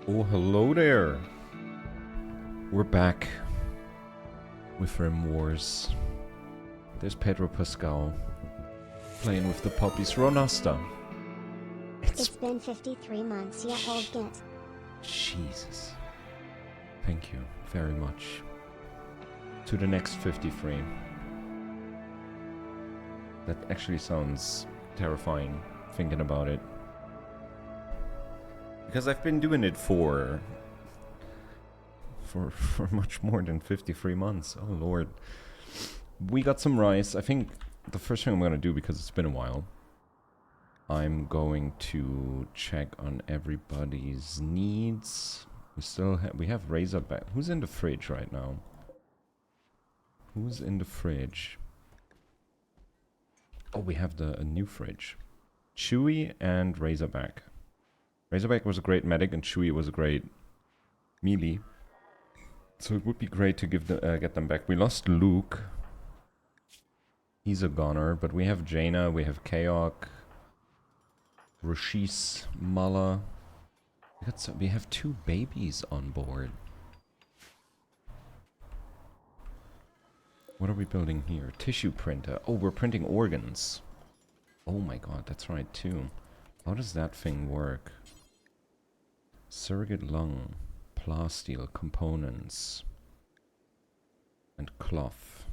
Oh, hello there. We're back with Rim Wars. There's Pedro Pascal playing with the puppies. Ronasta. It's been 53 months, yet hold it. Jesus. Thank you very much. To the next 53. That actually sounds terrifying, thinking about it. Because I've been doing it for much more than 53 months. Oh lord. We got some rice. I think the first thing I'm going to do, because it's been a while, I'm going to check on everybody's needs. We have Razorback. Who's in the fridge right now? Who's in the fridge? Oh, we have a new fridge. Chewy and Razorback. Razorback was a great medic and Chewy was a great melee. So it would be great to get them back. We lost Luke. He's a goner, but we have Jaina, we have Kaok, Rashis, Mala. We have 2 babies on board. What are we building here? Tissue printer. Oh, we're printing organs. Oh my god, that's right too. How does that thing work? Surrogate lung, plasteel components, and cloth.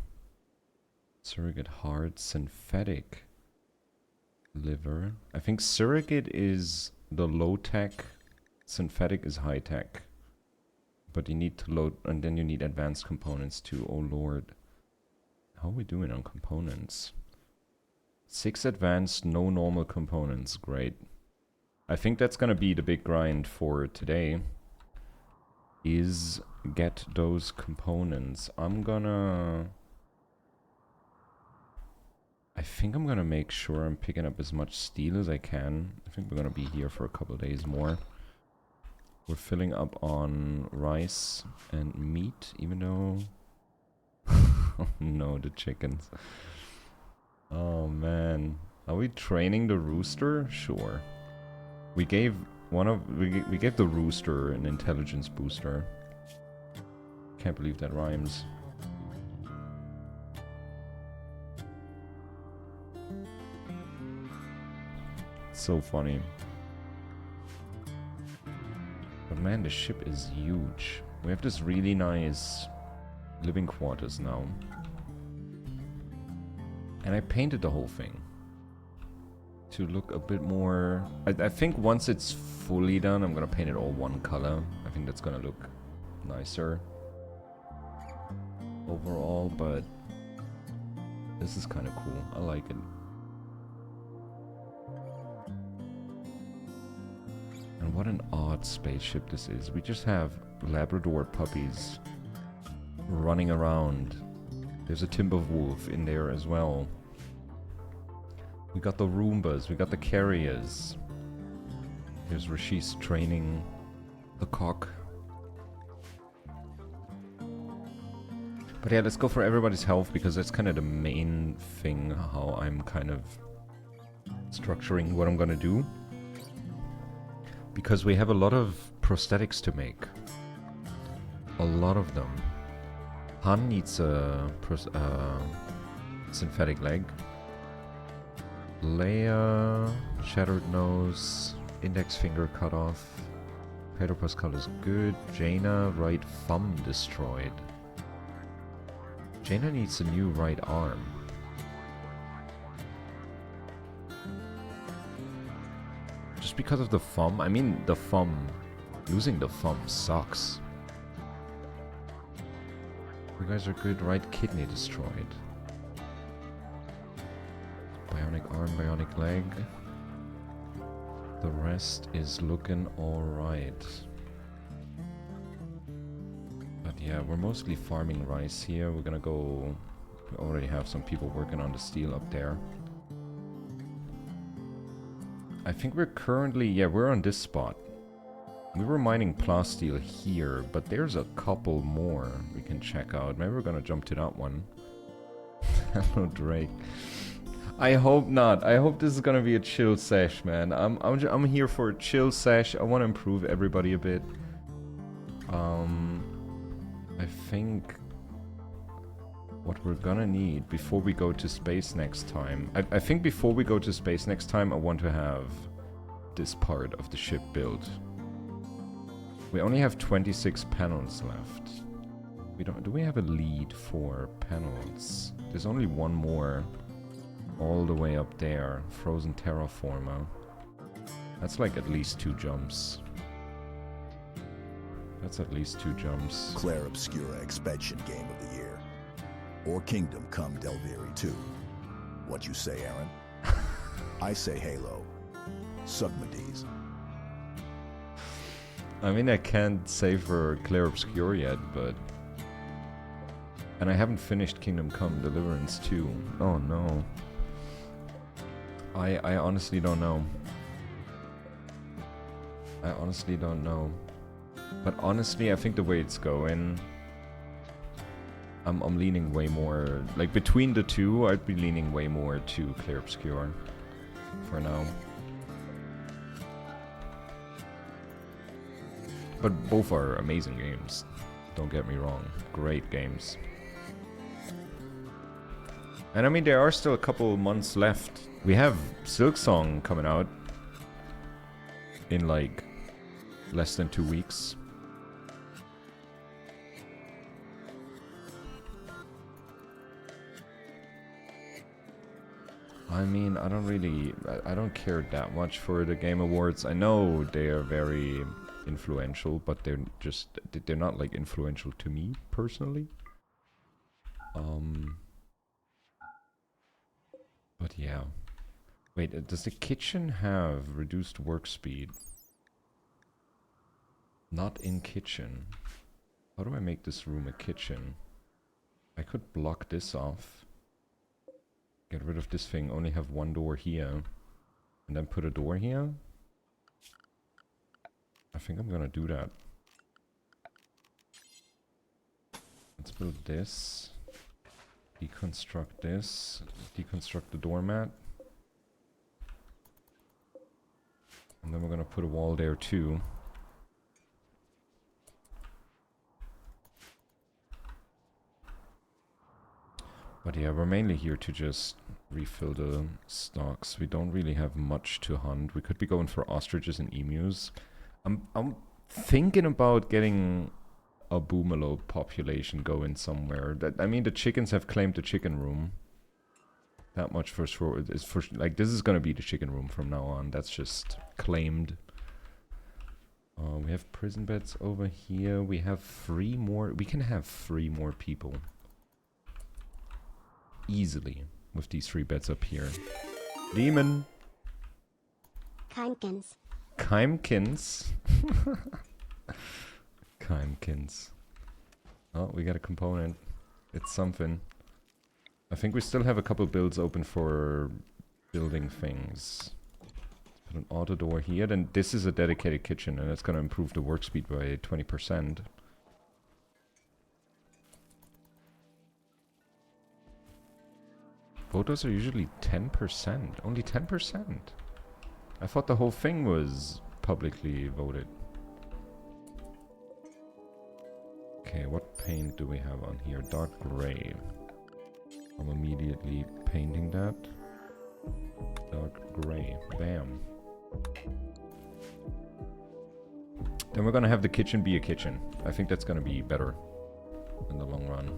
Surrogate heart, synthetic liver. I think surrogate is the low tech, synthetic is high tech. But you need to load, and then you need advanced components too. Oh lord. How are we doing on components? 6 advanced, no normal components. Great. I think that's gonna be the big grind for today. Is get those components. I think I'm gonna make sure I'm picking up as much steel as I can. I think we're gonna be here for a couple days more. We're filling up on rice and meat, even though... oh no, the chickens. Oh man. Are we training the rooster? Sure. We gave we gave the rooster an intelligence booster. Can't believe that rhymes. So funny. But man, the ship is huge. We have this really nice living quarters now. And I painted the whole thing to look a bit more... I think once it's fully done, I'm gonna paint it all one color. I think that's gonna look nicer overall, but this is kind of cool. I like it. And what an odd spaceship this is. We just have Labrador puppies running around. There's a timber wolf in there as well. We got the Roombas, we got the carriers. There's Rashis training the cock. But yeah, let's go for everybody's health, because that's kind of the main thing, how I'm kind of structuring what I'm gonna do. Because we have a lot of prosthetics to make. A lot of them. Han needs a synthetic leg. Leia, shattered nose, index finger cut off. Pedro Pascal is good. Jaina, right thumb destroyed. Jaina needs a new right arm. Just because of the thumb? I mean, the thumb, losing the thumb sucks. You guys are good. Right kidney destroyed. Bionic arm, bionic leg. The rest is looking alright. But yeah, we're mostly farming rice here. We're gonna go... We already have some people working on the steel up there. I think we're currently... Yeah, we're on this spot. We were mining plasteel here, but there's a couple more we can check out. Maybe we're gonna jump to that one. Hello, Drake. I hope not. I hope this is gonna be a chill sesh, man. I'm here for a chill sesh. I want to improve everybody a bit. I think what we're gonna need before we go to space next time. I think before we go to space next time, I want to have this part of the ship built. We only have 26 panels left. We don't. Do we have a lead for panels? There's only one more. All the way up there. Frozen terraformer. That's like at least 2 jumps. That's at least 2 jumps. Claire Obscura expansion game of the year. Or Kingdom Come Delviri 2. What you say, Aaron? I say Halo. Sugmades. I mean, I can't say for Claire Obscura yet, but... And I haven't finished Kingdom Come Deliverance 2. Oh no. I honestly don't know. I honestly don't know. But honestly, I think the way it's going... I'm leaning way more... Like, between the two, I'd be leaning way more to Claire Obscura. For now. But both are amazing games. Don't get me wrong. Great games. And I mean, there are still a couple months left. We have Silksong coming out in like less than 2 weeks. I mean, I don't care that much for the Game Awards. I know they are very influential, but they're not like influential to me personally. But yeah. Wait, does the kitchen have reduced work speed? Not in kitchen. How do I make this room a kitchen? I could block this off. Get rid of this thing, only have one door here. And then put a door here? I think I'm gonna do that. Let's build this. Deconstruct this. Deconstruct the doormat. And then we're gonna put a wall there too. But yeah, we're mainly here to just refill the stocks. We don't really have much to hunt. We could be going for ostriches and emus. I'm thinking about getting a boomalo population going somewhere. I mean, the chickens have claimed the chicken room. That much for sure. Like, this is gonna be the chicken room from now on. That's just claimed. We have prison beds over here. We have 3 more. We can have 3 more people. Easily. With these 3 beds up here. Demon! Keimkins. Keimkins? Keimkins. Oh, we got a component. It's something. I think we still have a couple builds open for building things. Let's put an auto door here. Then this is a dedicated kitchen, and it's going to improve the work speed by 20%. Photos are usually 10%. Only 10%. I thought the whole thing was publicly voted. Okay, what paint do we have on here? Dark gray. I'm immediately painting that. Dark gray. Bam. Then we're gonna have the kitchen be a kitchen. I think that's gonna be better in the long run.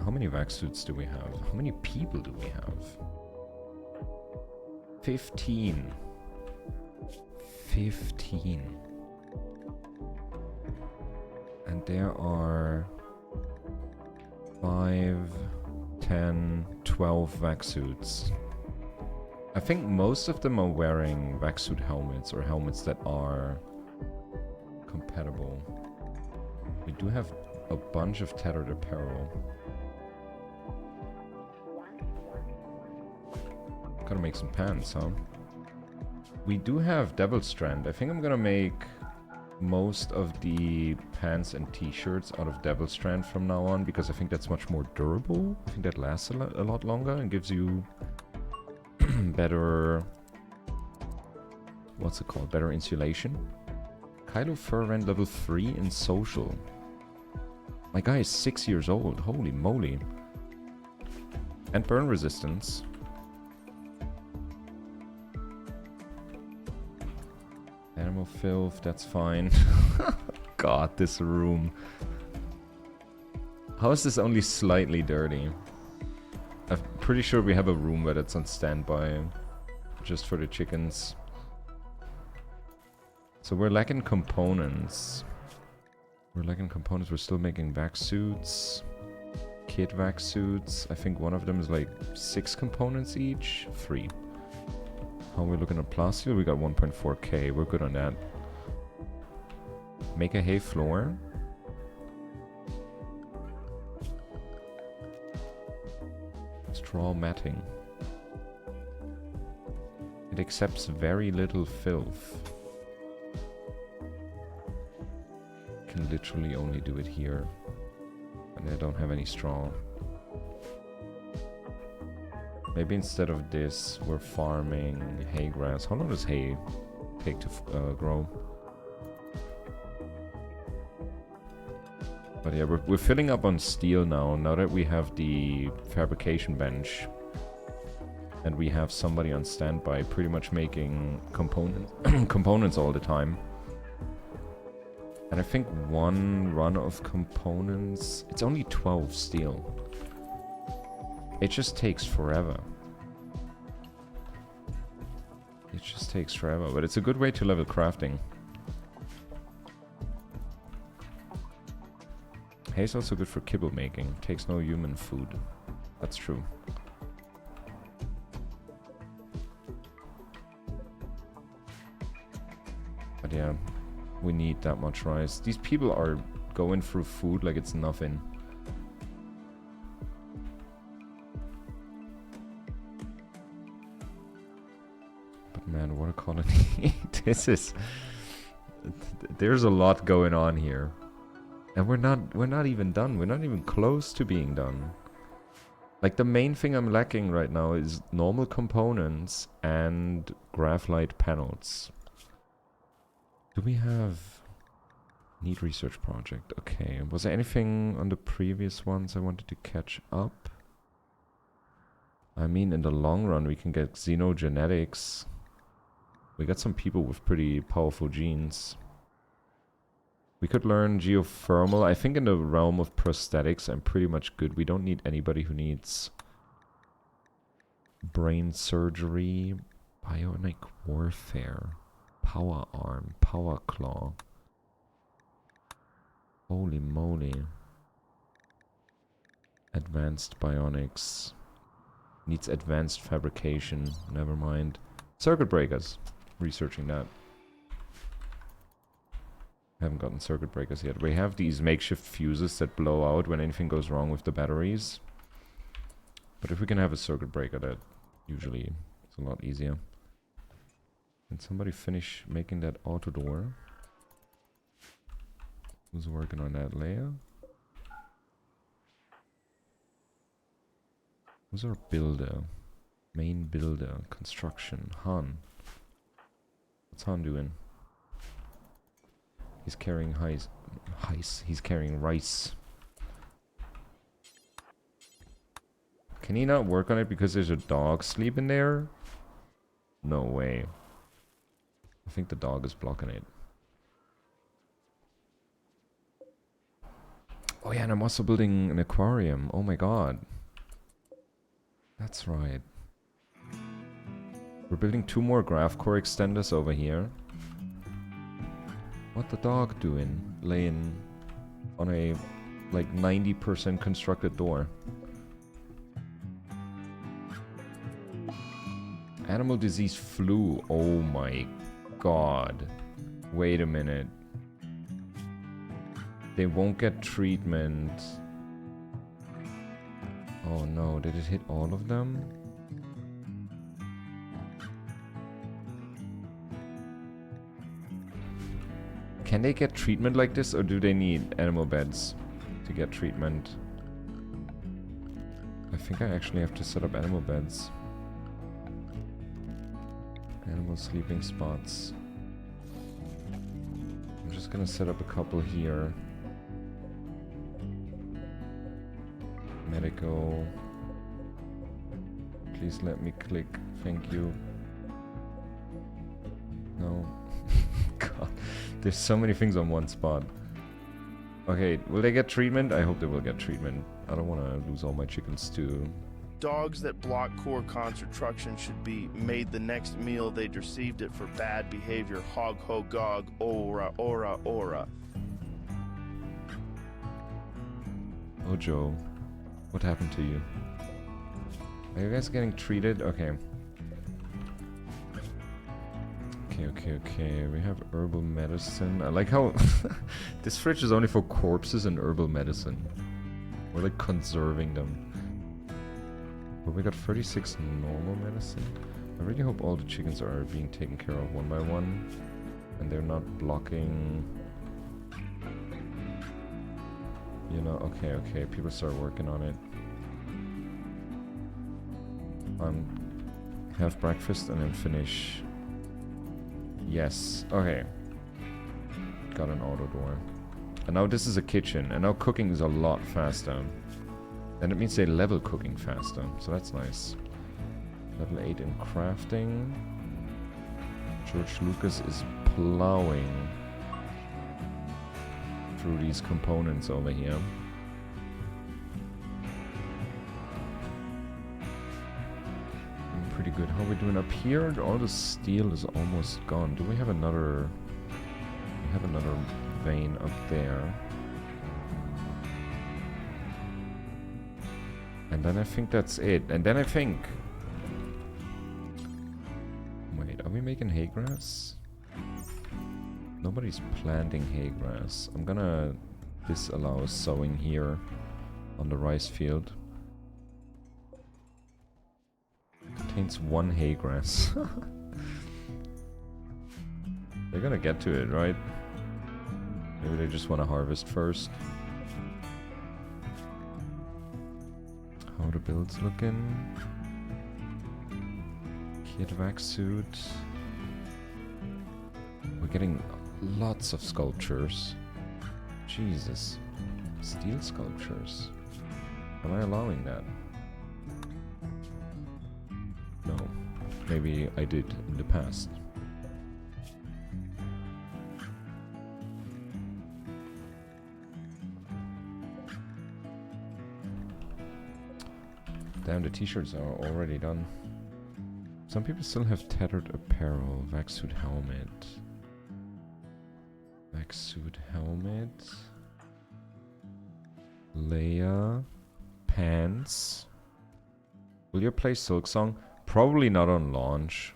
How many vac suits do we have? How many people do we have? 15. 15. And there are 5, 10, 12 vac suits. I think most of them are wearing vac suit helmets or helmets that are compatible. We do have a bunch of tethered apparel. Gotta make some pants, huh? We do have Devil Strand. I think I'm gonna make most of the pants and t-shirts out of Devil Strand from now on, because I think that's much more durable. I think that lasts a lot longer and gives you better... what's it called? Better insulation. Kylo Fur ran level 3 in social. My guy is 6 years old. Holy moly. And burn resistance. Animal filth, that's fine. God, this room. How is this only slightly dirty? I'm pretty sure we have a room where that's on standby. Just for the chickens. So we're lacking components. We're still making vac suits. Kit vac suits. I think one of them is like 6 components each. 3. How are we looking at plasteel? We got 1.4k. We're good on that. Make a hay floor. Straw matting. It accepts very little filth. Can literally only do it here. And I don't have any straw. Maybe instead of this, we're farming hay grass. How long does hay take to grow? But yeah, we're filling up on steel now that we have the fabrication bench. And we have somebody on standby pretty much making components all the time. And I think one run of components... It's only 12 steel. It just takes forever. It just takes forever, but it's a good way to level crafting. Hay is also good for kibble making. Takes no human food. That's true. But yeah, we need that much rice. These people are going through food like it's nothing. But man, what a colony. This is... There's a lot going on here. And we're not even done. We're not even close to being done. Like, the main thing I'm lacking right now is normal components and graphite panels. Do we have... Need research project. Okay. Was there anything on the previous ones I wanted to catch up? I mean, in the long run, we can get xenogenetics. We got some people with pretty powerful genes. We could learn geothermal. I think in the realm of prosthetics, I'm pretty much good. We don't need anybody who needs brain surgery, bionic warfare, power arm, power claw. Holy moly. Advanced bionics. Needs advanced fabrication. Never mind. Circuit breakers. Researching that. Haven't gotten circuit breakers yet. We have these makeshift fuses that blow out when anything goes wrong with the batteries. But if we can have a circuit breaker, that usually is a lot easier. Can somebody finish making that auto door? Who's working on that layer? Who's our builder? Main builder. Construction. Han. What's Han doing? He's carrying he's carrying rice. Can he not work on it because there's a dog sleeping there? No way. I think the dog is blocking it. Oh yeah, and I'm also building an aquarium. Oh my god. That's right. We're building 2 more graph core extenders over here. What the dog doing? Laying on a like 90% constructed door. Animal disease flu. Oh my god. Wait a minute. They won't get treatment. Oh no, did it hit all of them? Can they get treatment like this, or do they need animal beds to get treatment? I think I actually have to set up animal beds. Animal sleeping spots. I'm just gonna set up a couple here. Medical. Please let me click. Thank you. No. God. There's so many things on one spot. Okay, will they get treatment? I hope they will get treatment. I don't want to lose all my chickens too. Dogs that block core construction should be made the next meal they'd received it for bad behavior. Hog, ho, gog, ora, ora, ora. Oh, Joe. What happened to you? Are you guys getting treated? Okay. Okay. We have herbal medicine. I like how this fridge is only for corpses and herbal medicine. We're like conserving them. But we got 36 normal medicine. I really hope all the chickens are being taken care of one by one. And they're not blocking... You know, okay. People start working on it. Have breakfast and then finish. Yes. Okay. Got an auto door. And now this is a kitchen. And now cooking is a lot faster. And it means they level cooking faster. So that's nice. Level 8 in crafting. George Lucas is plowing through these components over here. Pretty good. How are we doing up here? All the steel is almost gone. Do we have another... We have another vein up there. And then I think that's it. And then I think... Wait, are we making hay grass? Nobody's planting hay grass. I'm gonna disallow sowing here on the rice field. Contains 1 hay grass. They're gonna get to it, right? Maybe they just want to harvest first. How the build's looking. Kid vac suit. We're getting lots of sculptures. Jesus. Steel sculptures. Am I allowing that? No. Maybe I did in the past. Damn, the t-shirts are already done. Some people still have tattered apparel. Vac suit helmet. Vac suit helmet. Leia. Pants. Will you play Silk Song? Probably not on launch.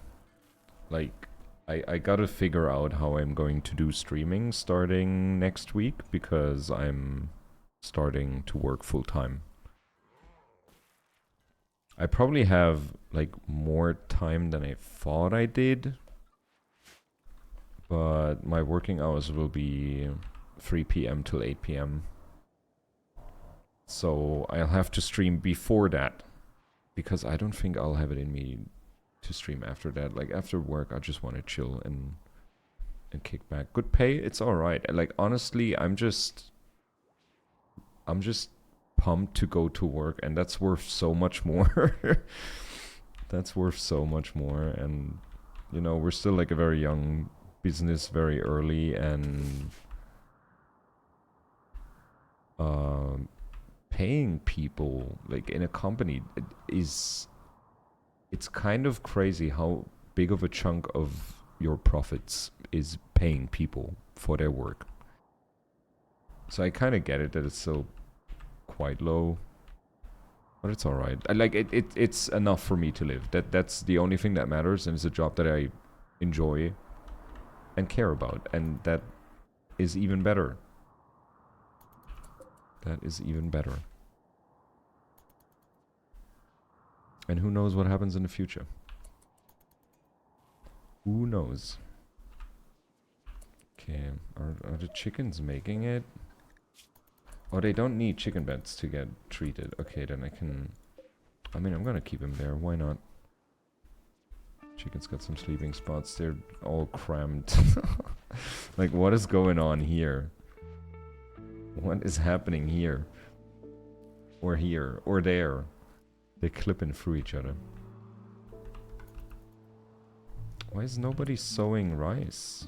Like, I gotta figure out how I'm going to do streaming starting next week, because I'm starting to work full time. I probably have, like, more time than I thought I did. But my working hours will be 3 p.m. till 8 p.m. So I'll have to stream before that. Because I don't think I'll have it in me to stream after that. Like, after work, I just want to chill and kick back. Good pay, it's alright. Like, honestly, I'm just pumped to go to work, and that's worth so much more. That's worth so much more. And, you know, we're still like a very young business, very early, and paying people like in a company it's kind of crazy how big of a chunk of your profits is paying people for their work. So I kind of get it that it's still quite low, but it's alright. Like it's enough for me to live. That's the only thing that matters, and it's a job that I enjoy and care about, and that is even better. That is even better. And who knows what happens in the future? Who knows? Okay, are the chickens making it? Oh, they don't need chicken beds to get treated. Okay, then I can... I mean, I'm gonna keep them there. Why not? Chicken's got some sleeping spots. They're all crammed. Like, what is going on here? What is happening here? Or here. Or there. They're clipping through each other. Why is nobody sowing rice?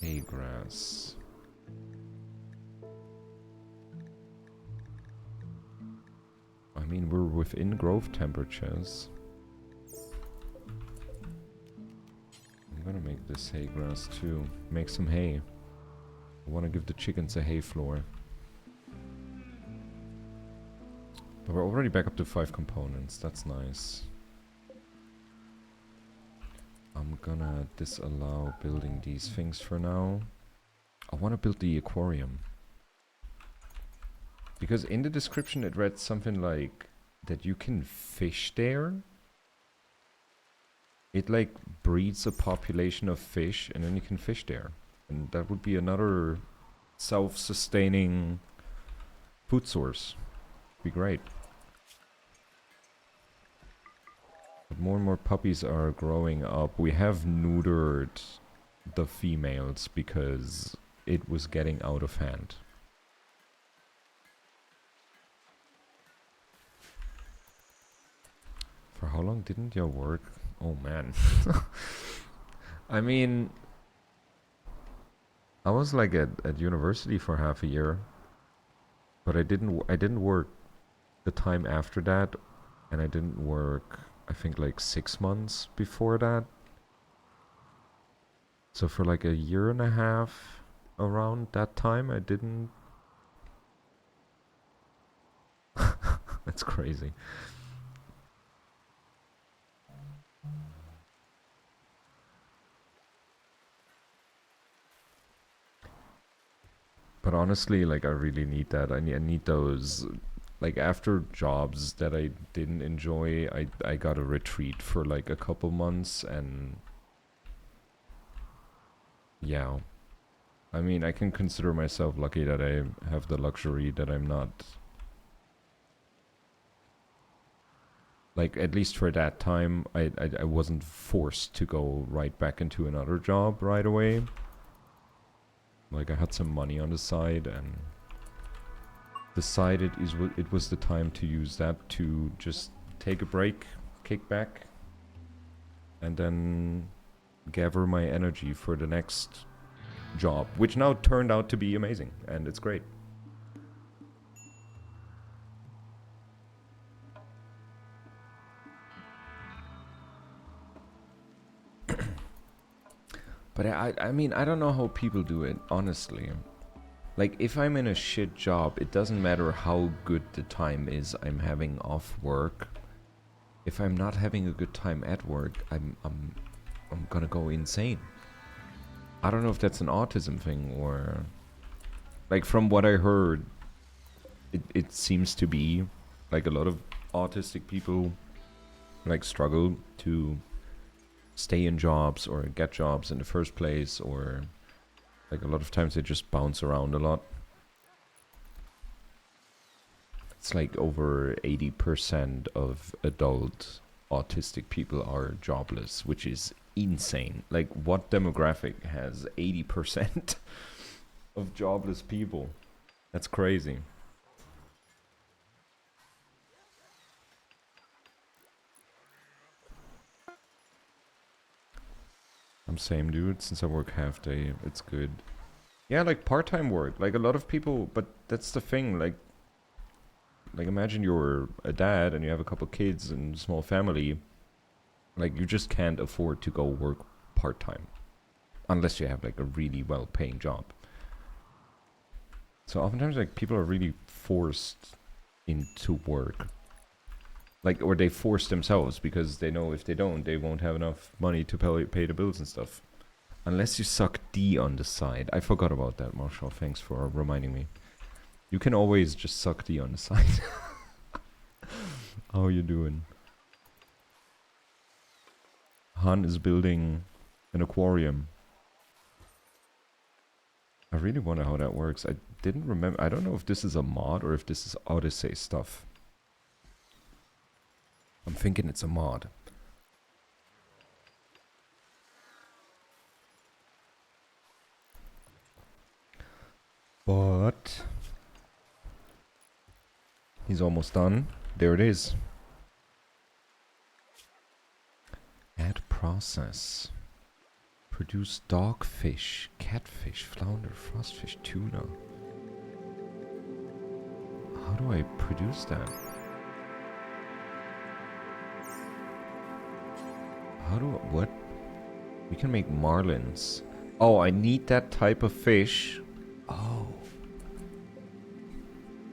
Hay grass. I mean, we're within growth temperatures. I'm gonna make this hay grass too. Make some hay. I wanna give the chickens a hay floor. But we're already back up to 5 components. That's nice. I'm gonna disallow building these things for now. I wanna build the aquarium. Because in the description it read something like that you can fish there. It like breeds a population of fish and then you can fish there. And that would be another self-sustaining food source. Be great. But more and more puppies are growing up. We have neutered the females because it was getting out of hand. For how long didn't you work? Oh man. I mean, I was like at university for half a year, but I didn't work the time after that, and I didn't work I think like 6 months before that. So for like a year and a half around that time I didn't. That's crazy. But honestly, like, I really need that. I need those, like, after jobs that I didn't enjoy, I got a retreat for like a couple months, and yeah. I mean, I can consider myself lucky that I have the luxury that I'm not, like, at least for that time, I wasn't forced to go right back into another job right away. Like, I had some money on the side and decided it was the time to use that to just take a break, kick back, and then gather my energy for the next job, which now turned out to be amazing, and it's great. But I mean, I don't know how people do it, honestly. Like, if I'm in a shit job, it doesn't matter how good the time is I'm having off work. If I'm not having a good time at work, I'm gonna go insane. I don't know if that's an autism thing or... Like, from what I heard, it seems to be like a lot of autistic people like struggle to stay in jobs or get jobs in the first place, or like a lot of times they just bounce around a lot. It's like over 80% of adult autistic people are jobless, which is insane. Like, what demographic has 80% of jobless people? That's crazy. I'm same, dude. Since I work half day, it's good. Yeah, like part-time work. Like a lot of people, but that's the thing. Like imagine you're a dad and you have a couple kids and a small family. Like, you just can't afford to go work part-time unless you have like a really well-paying job. So oftentimes, like, people are really forced into work. Like, or they force themselves because they know if they don't, they won't have enough money to pay the bills and stuff. Unless you suck D on the side. I forgot about that, Marshall. Thanks for reminding me. You can always just suck D on the side. How you doing? Han is building an aquarium. I really wonder how that works. I didn't remember. I don't know if this is a mod or if this is Odyssey stuff. I'm thinking it's a mod. But he's almost done. There it is. Add process. Produce dogfish, catfish, flounder, frostfish, tuna. How do I produce that? How do I, what? We can make marlins. Oh, I need that type of fish. Oh.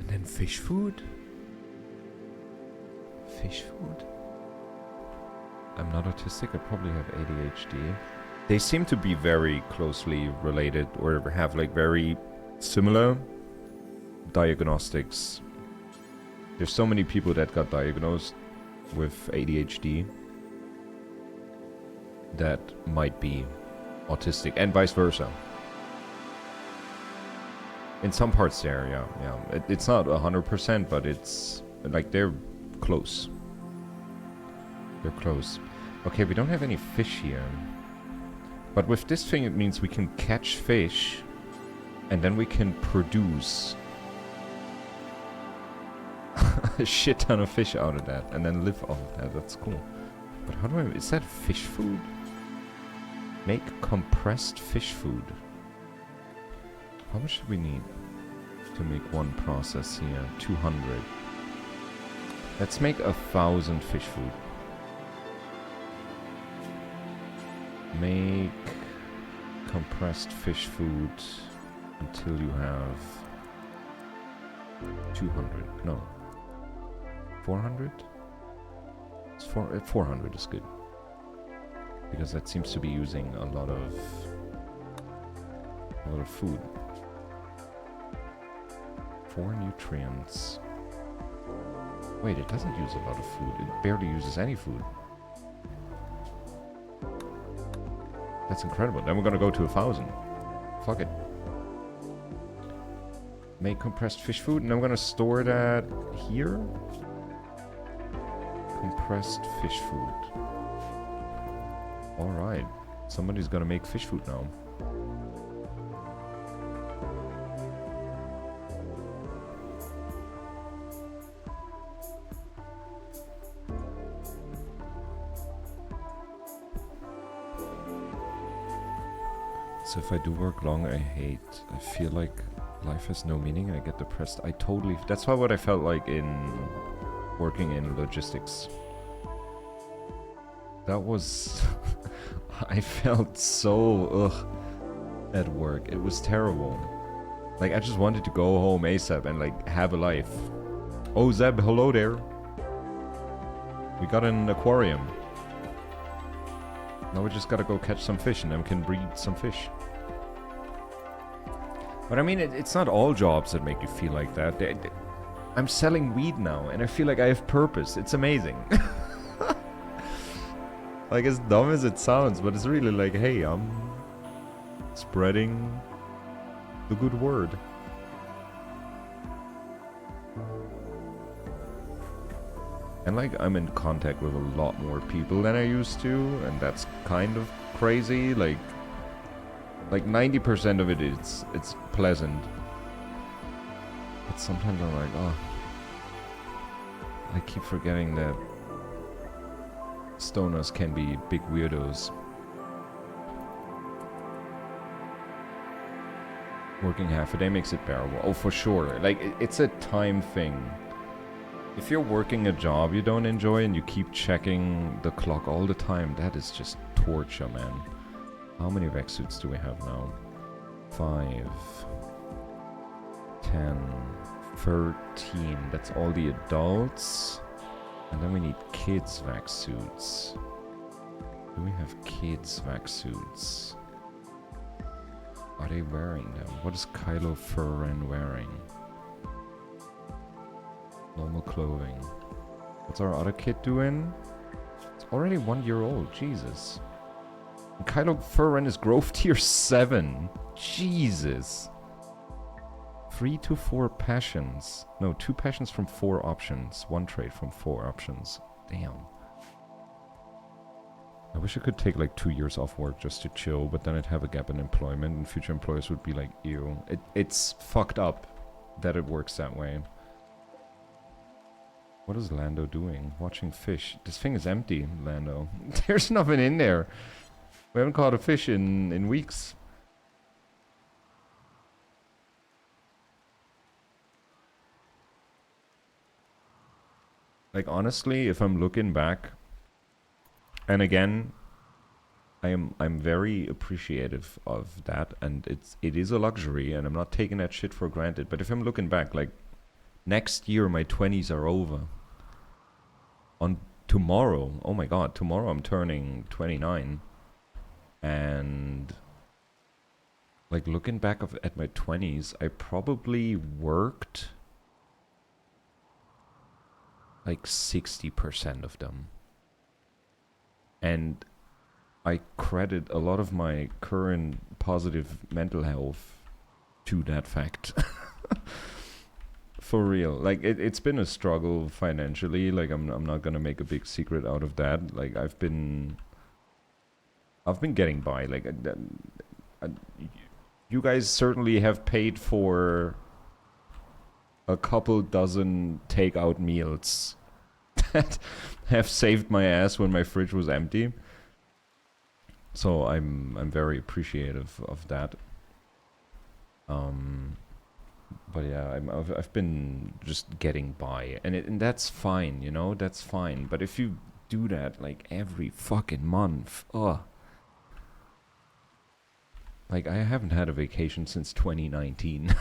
And then fish food? Fish food? I'm not autistic, I probably have ADHD. They seem to be very closely related or have like very similar diagnostics. There's so many people that got diagnosed with ADHD that might be autistic and vice versa. In some parts there, yeah. It's not 100%, but it's like they're close. They're close. Okay, we don't have any fish here. But with this thing, it means we can catch fish and then we can produce a shit ton of fish out of that and then live off of that. That's cool. But how do I... Is that fish food? Make compressed fish food. How much do we need to make one process here? 200. Let's make 1,000 fish food. Make compressed fish food until you have 200. No. 400? 400 is good. Because that seems to be using a lot of food. 4 nutrients. Wait, it doesn't use a lot of food. It barely uses any food. That's incredible. Then we're gonna go to 1,000. Fuck it. Make compressed fish food, and I'm gonna store that here. Compressed fish food. Alright. Somebody's gonna make fish food now. So if I do work long, I feel like life has no meaning. I get depressed. That's what I felt like in working in logistics. That was, I felt so, at work. It was terrible. Like, I just wanted to go home ASAP and, like, have a life. Oh, Zeb, hello there. We got an aquarium. Now we just gotta go catch some fish and then we can breed some fish. But I mean, it's not all jobs that make you feel like that. I'm selling weed now and I feel like I have purpose. It's amazing. Like, as dumb as it sounds, but it's really like, hey, I'm spreading the good word. And like, I'm in contact with a lot more people than I used to, and that's kind of crazy. Like 90% of it it's pleasant. But sometimes I'm like, oh, I keep forgetting that stoners can be big weirdos. Working half a day makes it bearable. Oh, for sure. Like, it's a time thing. If you're working a job you don't enjoy and you keep checking the clock all the time, that is just torture, man. How many vac suits do we have now? 5, 10, 13. That's all the adults. And then we need kids vac suits. Do we have kids vac suits? Are they wearing them? What is Kylo Ferren wearing? Normal clothing. What's our other kid doing? Already 1 year old, Jesus. And Kylo Furren is growth tier 7. Jesus. 3 to 4 passions. No, 2 passions from 4 options. 1 trait from 4 options. Damn. I wish I could take like 2 years off work just to chill, but then I'd have a gap in employment and future employers would be like, ew. It's fucked up that it works that way. What is Lando doing? Watching fish. This thing is empty, Lando. There's nothing in there. We haven't caught a fish in weeks. Like honestly, if I'm looking back, and again, I'm very appreciative of that, and it is a luxury, and I'm not taking that shit for granted. But if I'm looking back, like next year my 20s are over. On tomorrow, oh my god, tomorrow I'm turning 29, and like looking back at my 20s, I probably worked like 60% of them. And I credit a lot of my current positive mental health to that fact. For real. Like it's been a struggle financially. Like I'm not gonna make a big secret out of that. Like I've been getting by. Like you guys certainly have paid for a couple dozen takeout meals that have saved my ass when my fridge was empty. So I'm very appreciative of that. But yeah, I've been just getting by, and that's fine, you know, that's fine. But if you do that like every fucking month, like I haven't had a vacation since 2019.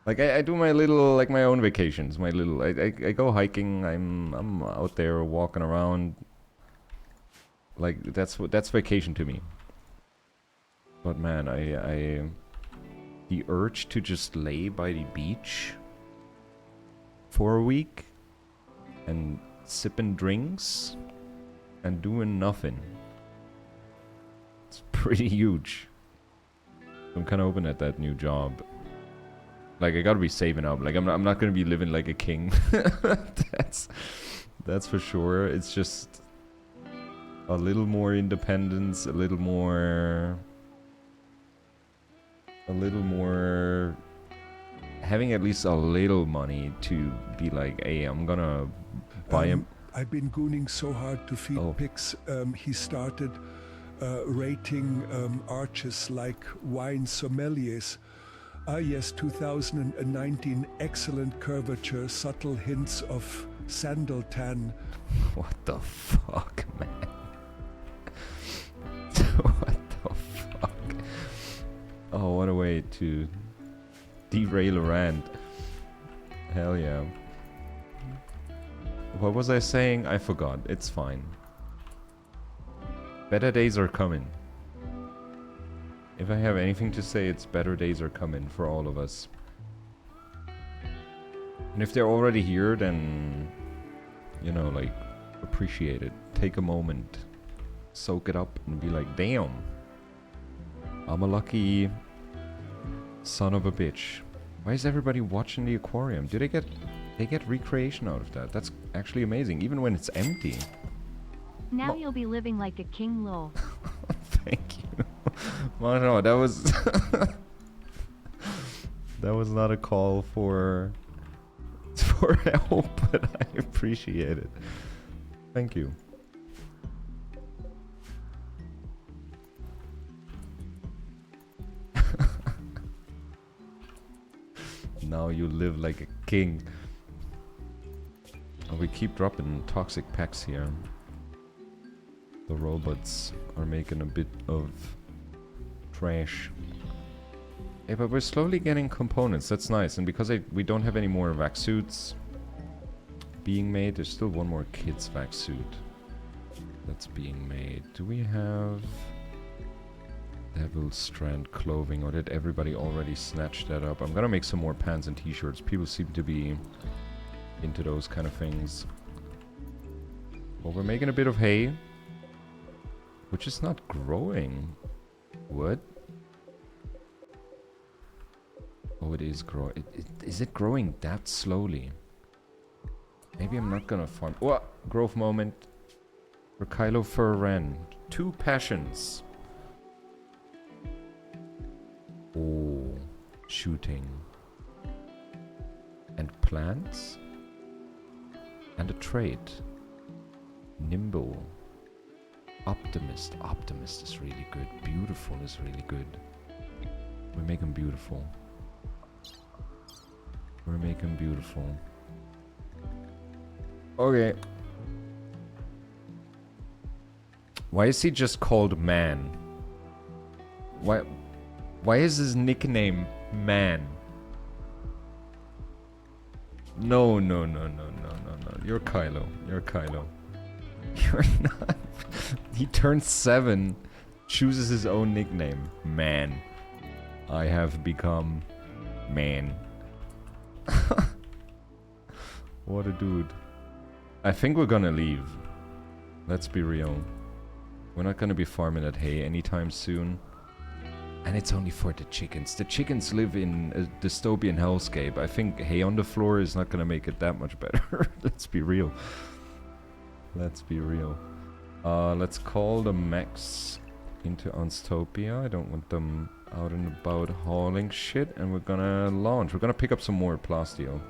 Like I do my little, like my own vacations, my little, I go hiking, I'm out there walking around. Like that's vacation to me. But man, the urge to just lay by the beach for a week and sipping drinks and doing nothing, it's pretty huge. I'm kind of hoping at that new job. Like I gotta be saving up. Like I'm not gonna be living like a king. That's for sure. It's just a little more independence, a little more having at least a little money to be like, hey, I'm gonna buy him. I've been gooning so hard to feed pigs. He started rating arches like wine sommeliers. Ah yes, 2019, excellent curvature, subtle hints of sandal tan. What the fuck, man? What the fuck? Oh, what a way to derail a rant. Hell yeah. What was I saying? I forgot. It's fine. Better days are coming. If I have anything to say, it's better days are coming for all of us. And if they're already here, then, you know, like, appreciate it. Take a moment. Soak it up and be like, damn. I'm a lucky son of a bitch. Why is everybody watching the aquarium? Do they get recreation out of that? That's actually amazing, even when it's empty. Now you'll be living like a king, lol. Thank you. Well, no, that was that was not a call for help, but I appreciate it. Thank you. Now you live like a king. Oh, we keep dropping toxic packs here. The robots are making a bit of trash. Hey, but we're slowly getting components. That's nice. And because we don't have any more vac suits being made, there's still one more kid's vac suit that's being made. Do we have Devil Strand clothing, or did everybody already snatch that up? I'm gonna make some more pants and t-shirts. People seem to be into those kind of things. Well, we're making a bit of hay. Which is not growing. What? Oh, it is growing. Is it growing that slowly? Maybe I'm not gonna farm. What? Growth moment. For Kylo for Ren. 2 passions. Oh, shooting. And plants. And a trait. Nimble. Optimist. Optimist is really good. Beautiful is really good. We make them beautiful. We're making beautiful. Okay. Why is he just called Man? Why is his nickname Man? No. You're Kylo. You're Kylo. You're not. He turns 7, chooses his own nickname. Man. I have become Man. What a dude. I think we're gonna leave. Let's be real. We're not gonna be farming that hay anytime soon. And it's only for the chickens. The chickens live in a dystopian hellscape. I think hay on the floor is not gonna make it that much better. Let's be real. Let's be real. Let's call the mechs into Unstopia. I don't want them out and about hauling shit. And we're gonna launch. We're gonna pick up some more plasteel.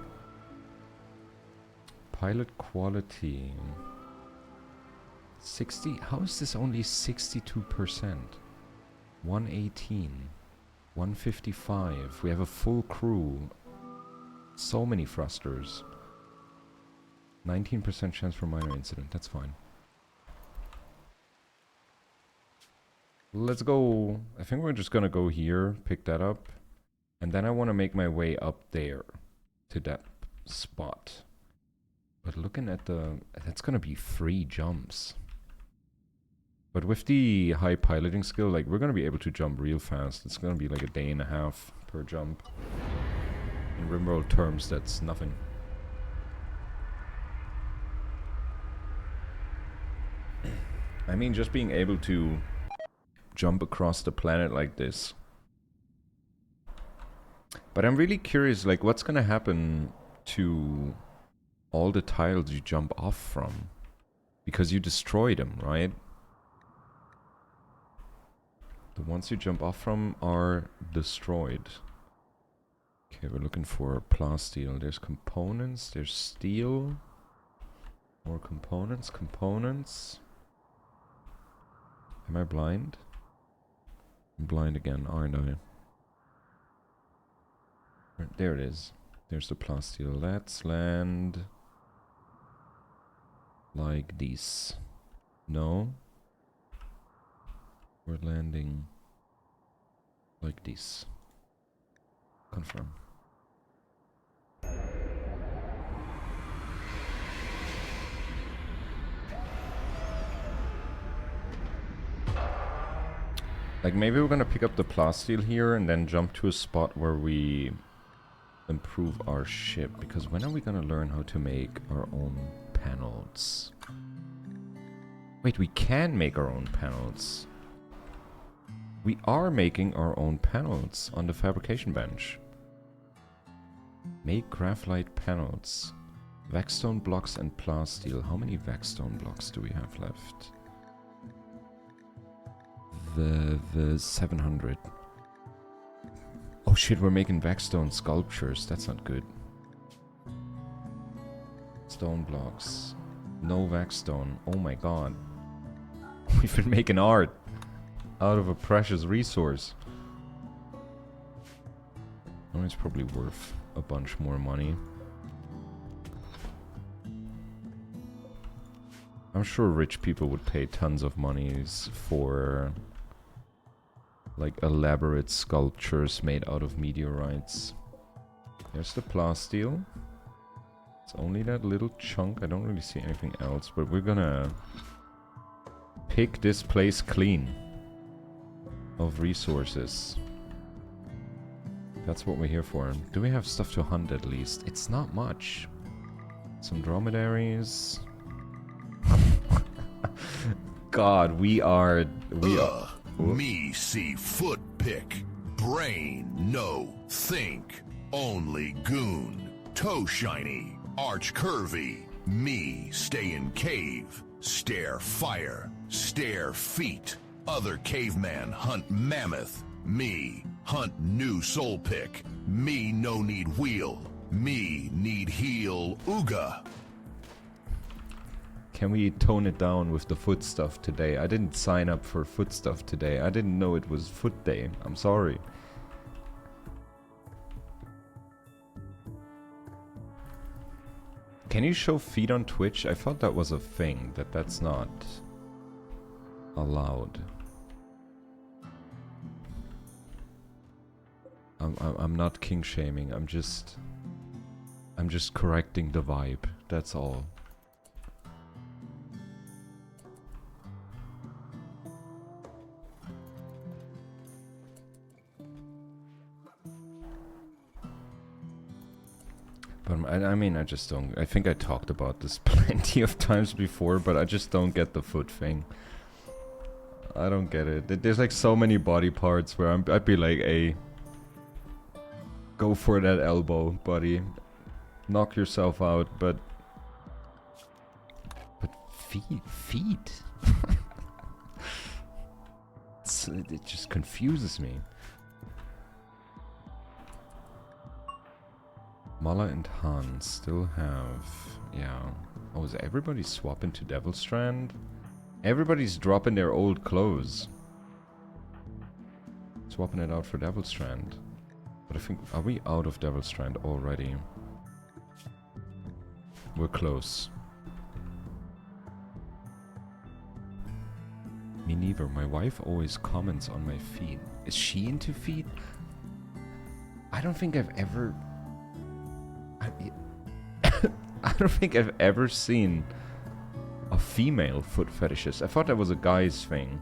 Pilot quality. 60. How is this only 62%? 118. 155. We have a full crew. So many thrusters. 19% chance for minor incident. That's fine. Let's go. I think we're just gonna go here, pick that up. And then I want to make my way up there. To that spot. But looking at the... That's gonna be 3 jumps. But with the high piloting skill, like, we're gonna be able to jump real fast. It's gonna be like a day and a half per jump. In Rimworld terms, that's nothing. I mean, just being able to jump across the planet like this. But I'm really curious, like, what's gonna happen to all the tiles you jump off from? Because you destroy them, right? The ones you jump off from are destroyed. Okay, we're looking for plasteel. There's components, there's steel. More components. Am I blind? I'm blind again, aren't I? There it is. There's the plasteel. Let's land like this. No. We're landing like this. Confirm. Like, maybe we're gonna pick up the plasteel here and then jump to a spot where we improve our ship. Because when are we gonna learn how to make our own panels? Wait, we can make our own panels. We are making our own panels on the fabrication bench. Make graphite panels. Vaxstone blocks and plasteel. How many vaxstone blocks do we have left? The 700. Oh shit, we're making vaxstone sculptures. That's not good. Stone blocks. No vaxstone. Oh my god. We've been making art out of a precious resource. Oh, it's probably worth a bunch more money. I'm sure rich people would pay tons of monies for like elaborate sculptures made out of meteorites. There's the plasteel. It's only that little chunk. I don't really see anything else, but we're gonna pick this place clean of resources. That's what we're here for. Do we have stuff to hunt at least? It's not much. Some dromedaries. God, we are. Me see foot pick. Brain, no. Think. Only goon. Toe shiny. Arch curvy. Me stay in cave. Stare fire. Stare feet. Other caveman hunt mammoth. Me hunt new soul pick. Me no need wheel. Me need heal ooga. Can we tone it down with the foot stuff today? I didn't sign up for foot stuff today. I didn't know it was foot day. I'm sorry. Can you show feet on Twitch? I thought that was a thing, that's not allowed. I'm not king shaming. I'm just correcting the vibe. That's all. But I mean, I just don't. I think I talked about this plenty of times before, but I just don't get the foot thing. I don't get it. There's like so many body parts where I'd be like, hey, go for that elbow, buddy. Knock yourself out, but feet. It just confuses me. Mala and Han still have, yeah. Oh, is everybody swapping to Devil Strand? Everybody's dropping their old clothes. Swapping it out for Devil Strand. But I think, are we out of Devil Strand already? We're close. Me neither. My wife always comments on my feet. Is she into feet? I don't think I've ever... I don't think I've ever seen a female foot fetishist. I thought that was a guy's thing.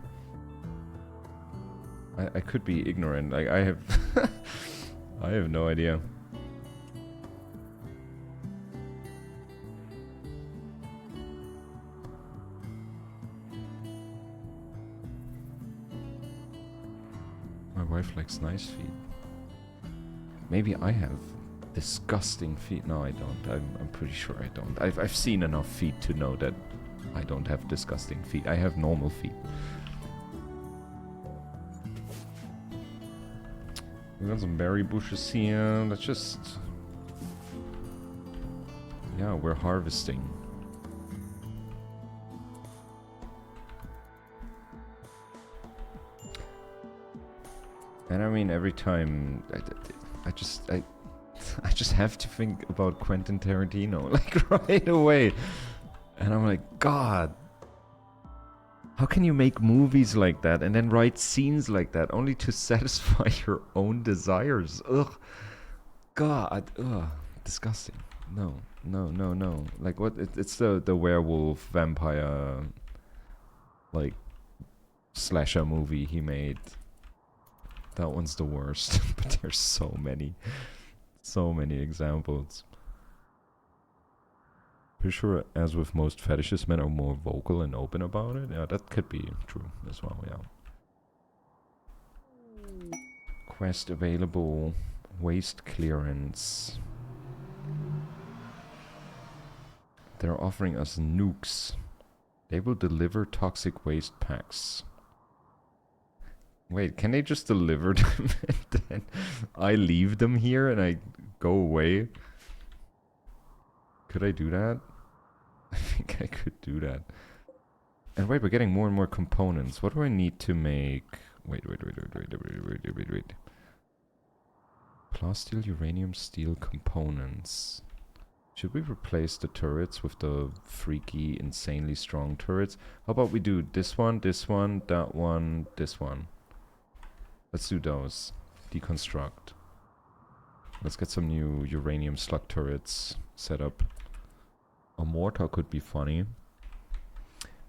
I could be ignorant. Like, I have... I have no idea. My wife likes nice feet. Maybe I have disgusting feet. No, I don't. I'm pretty sure I don't. I've seen enough feet to know that I don't have disgusting feet. I have normal feet. We got some berry bushes here. Let's just... Yeah, we're harvesting. And I mean, every time... I just have to think about Quentin Tarantino, like, right away. And I'm like, God, how can you make movies like that and then write scenes like that only to satisfy your own desires? Ugh. God, ugh. Disgusting. No. Like, what? It's the werewolf vampire, like, slasher movie he made. That one's the worst. But there's so many examples. Pretty sure, as with most fetishes, men are more vocal and open about it. Yeah, that could be true as well, yeah. Quest available. Waste clearance. They're offering us nukes. They will deliver toxic waste packs. Wait, can they just deliver them and then I leave them here and I go away? Could I do that? I think I could do that. And wait, we're getting more and more components. What do I need to make? Wait. Plasteel, uranium, steel components. Should we replace the turrets with the freaky, insanely strong turrets? How about we do this one, that one, this one. Let's do those. Deconstruct. Let's get some new uranium slug turrets set up. A mortar could be funny.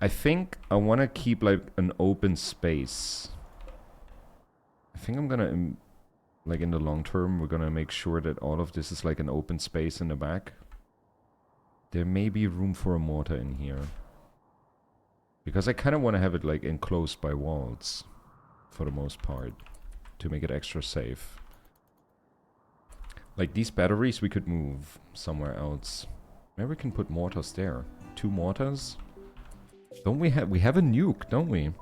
I think I want to keep like an open space. I think I'm gonna, like in the long term, we're gonna make sure that all of this is like an open space in the back. There may be room for a mortar in here. Because I kind of want to have it like enclosed by walls for the most part to make it extra safe. Like these batteries we could move somewhere else. Maybe we can put mortars there. 2 mortars? Don't we have a nuke, don't we?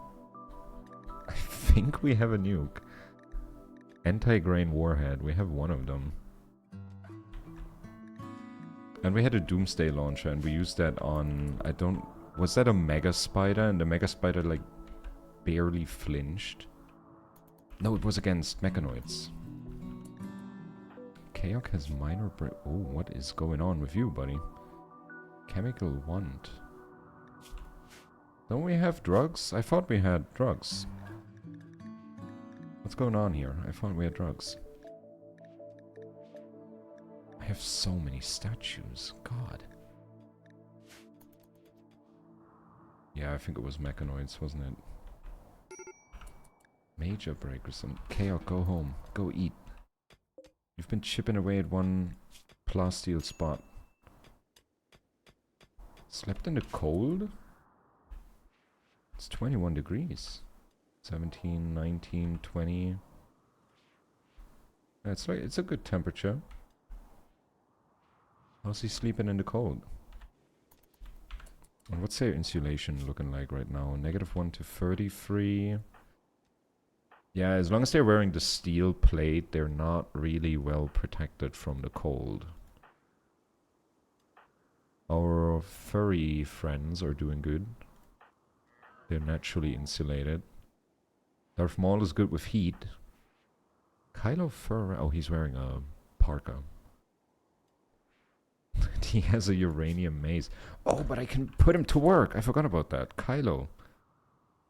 I think we have a nuke. Anti-grain warhead, we have one of them. And we had a doomsday launcher and we used that on, was that a mega spider? And the mega spider like barely flinched. No, it was against mechanoids. Kaok has minor oh, what is going on with you, buddy? Chemical want. Don't we have drugs? I thought we had drugs. What's going on here? I thought we had drugs. I have so many statues. God. Yeah, I think it was mechanoids, wasn't it? Major break or something. Kaok, go home. Go eat. You've been chipping away at one plasteel spot. Slept in the cold? It's 21 degrees. 17, 19, 20. It's like, it's a good temperature. How's he sleeping in the cold? And what's their insulation looking like right now? -1 to 33. Yeah, as long as they're wearing the steel plate, they're not really well protected from the cold. Our furry friends are doing good. They're naturally insulated. Darth Maul is good with heat. Kylo Fur... Oh, he's wearing a parka. He has a uranium maze. Oh, but I can put him to work. I forgot about that. Kylo.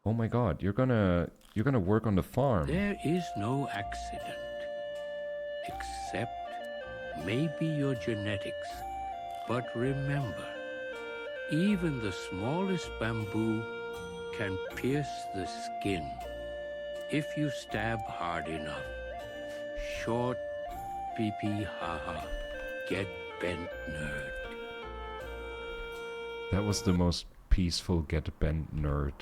Oh my god, you're gonna work on the farm. There is no accident. Except maybe your genetics. But remember, even the smallest bamboo can pierce the skin if you stab hard enough. Short, pee-pee, ha-ha, get bent, nerd. That was the most peaceful get bent nerd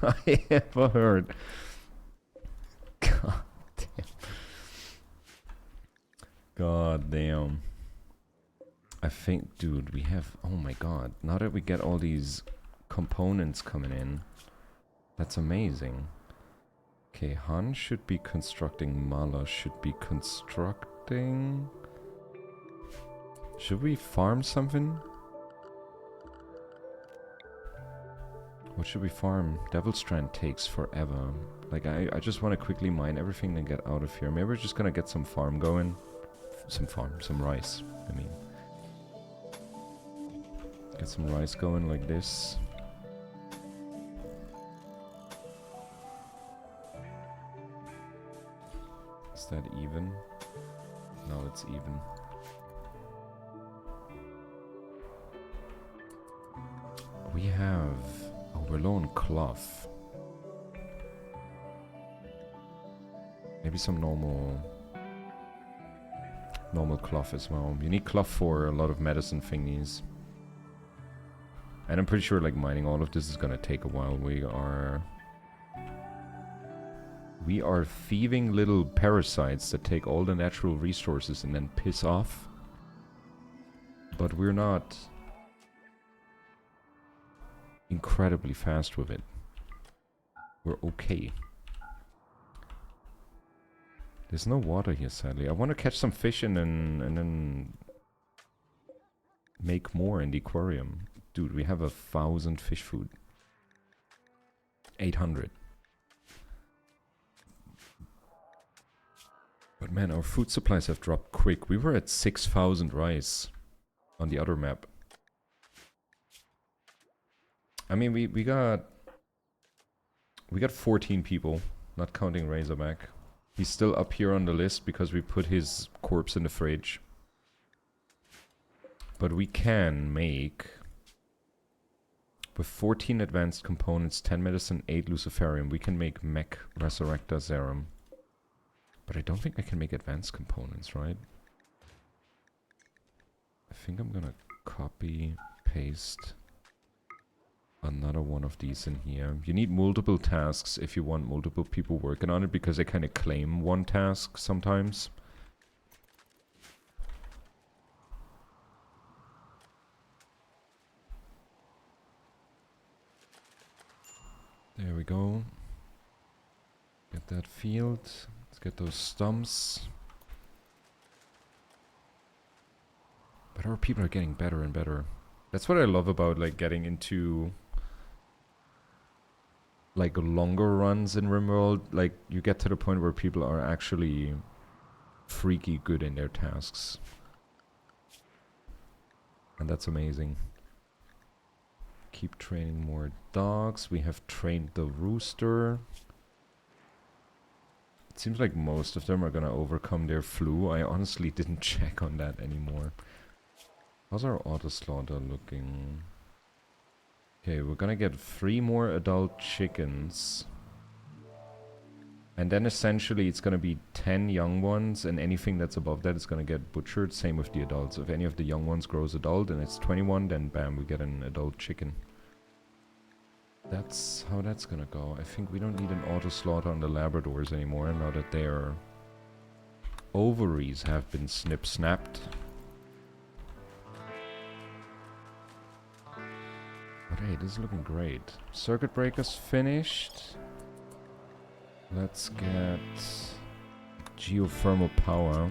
I ever heard. God damn. God damn. I think, dude, we have... Oh my god. Now that we get all these components coming in, that's amazing. Okay, Han should be constructing. Mala should be constructing... Should we farm something? What should we farm? Devil Strand takes forever. Like, I just want to quickly mine everything and get out of here. Maybe we're just gonna get some farm going. Some rice, I mean. Get some rice going like this. Is that even? No, it's even. We have... Oh, we're low on cloth. Maybe some normal cloth as well. You need cloth for a lot of medicine thingies. And I'm pretty sure like mining all of this is gonna take a while. We are thieving little parasites that take all the natural resources and then piss off. But we're not incredibly fast with it. We're okay. There's no water here, sadly. I want to catch some fish and then make more in the aquarium. Dude, we have 1,000 fish food. 800. But man, our food supplies have dropped quick. We were at 6,000 rice on the other map. I mean, we got 14 people, not counting Razorback. He's still up here on the list because we put his corpse in the fridge. But we can make, with 14 advanced components, 10 medicine, 8 Luciferium, we can make Mech Resurrector Serum. But I don't think I can make advanced components, right? I think I'm gonna copy, paste Another one of these in here. You need multiple tasks if you want multiple people working on it, because they kind of claim one task sometimes. There we go. Get that field. Let's get those stumps. But our people are getting better and better. That's what I love about like getting into like longer runs in Rimworld. Like you get to the point where people are actually freaky good in their tasks. And that's amazing. Keep training more dogs. We have trained the rooster. It seems like most of them are gonna overcome their flu. I honestly didn't check on that anymore. How's our auto slaughter looking? Okay, we're gonna get 3 more adult chickens. And then essentially it's gonna be 10 young ones, and anything that's above that is gonna get butchered. Same with the adults. If any of the young ones grows adult and it's 21, then bam, we get an adult chicken. That's how that's gonna go. I think we don't need an auto slaughter on the Labradors anymore, now that their ovaries have been snip-snapped. But hey, this is looking great. Circuit breaker's finished. Let's get geothermal power.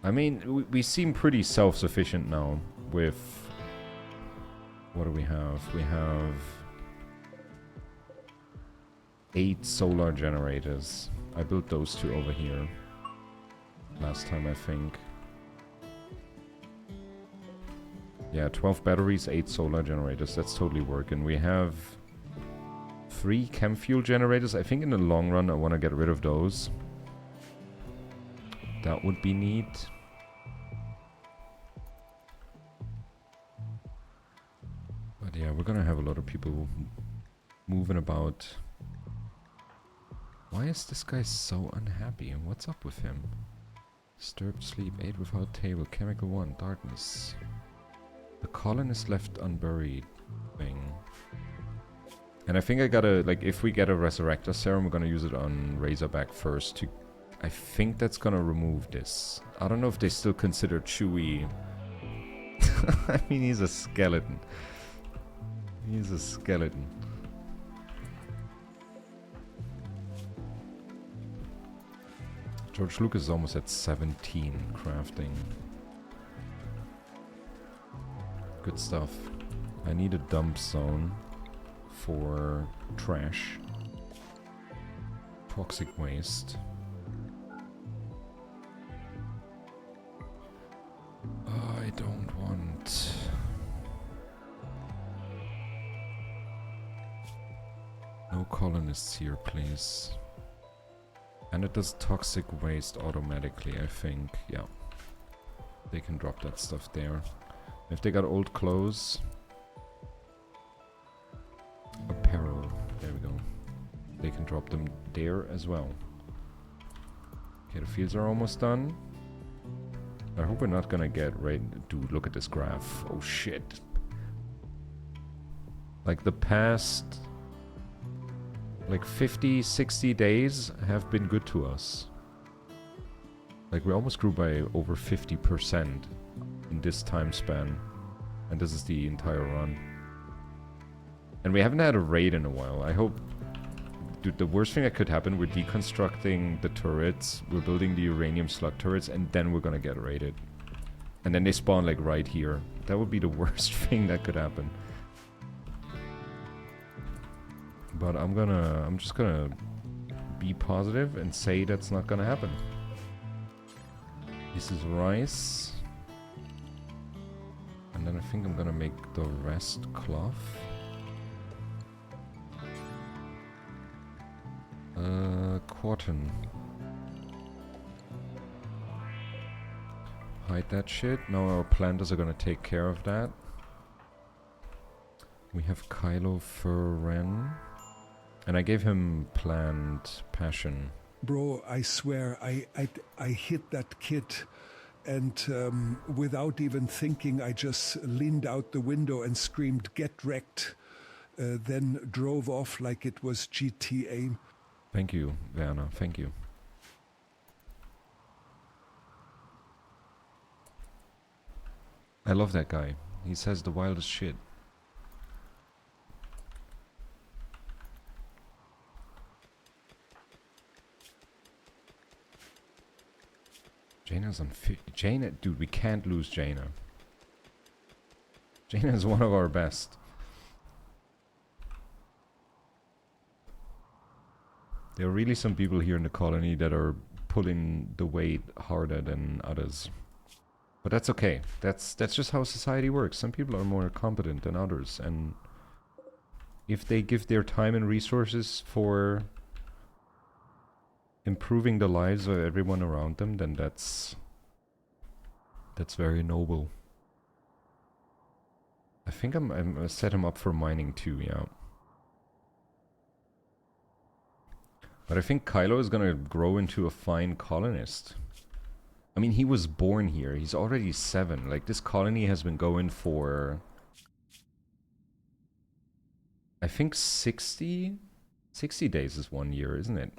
I mean, we seem pretty self-sufficient now with... What do we have? We have 8 solar generators. I built those 2 over here last time, I think. Yeah, 12 batteries, 8 solar generators. That's totally working. We have 3 chem fuel generators. I think in the long run I want to get rid of those. That would be neat. But yeah, we're gonna have a lot of people moving about. Why is this guy so unhappy? What's up with him? Disturbed sleep, 8 without table, chemical 1, darkness. The colonist left unburied thing. And I think I gotta, like, if we get a Resurrector Serum, we're gonna use it on Razorback first to... I think that's gonna remove this. I don't know if they still consider Chewie... I mean, he's a skeleton. He's a skeleton. George Lucas is almost at 17 crafting. Good stuff. I need a dump zone for trash. Toxic waste. I don't want... No colonists here, please. And it does toxic waste automatically, I think. Yeah. They can drop that stuff there. If they got old clothes... Apparel. There we go. They can drop them there as well. Okay, the fields are almost done. I hope we're not gonna get right... Dude, look at this graph. Oh shit. Like the past... like 50, 60 days have been good to us. Like we almost grew by over 50% in this time span. And this is the entire run. And we haven't had a raid in a while. I hope... Dude, the worst thing that could happen, we're deconstructing the turrets, we're building the uranium slug turrets, and then we're gonna get raided. And then they spawn like right here. That would be the worst thing that could happen. But I'm just gonna be positive and say that's not gonna happen. This is rice. And then I think I'm gonna make the rest cloth. Cotton. Hide that shit. Now our planters are gonna take care of that. We have Kylo Ferren. And I gave him plant passion. Bro, I swear, I hit that kid and without even thinking, I just leaned out the window and screamed, "Get wrecked!" Then drove off like it was GTA. Thank you, Werner. Thank you. I love that guy. He says the wildest shit. Jaina's on Jaina, dude, we can't lose Jaina. Jaina is one of our best. There are really some people here in the colony that are pulling the weight harder than others. But that's okay. That's just how society works. Some people are more competent than others, and if they give their time and resources for improving the lives of everyone around them, then that's very noble. I think I'm set him up for mining too, yeah. But I think Kylo is gonna grow into a fine colonist. I mean, he was born here. He's already 7. Like, this colony has been going for, I think 60 days is 1 year, isn't it?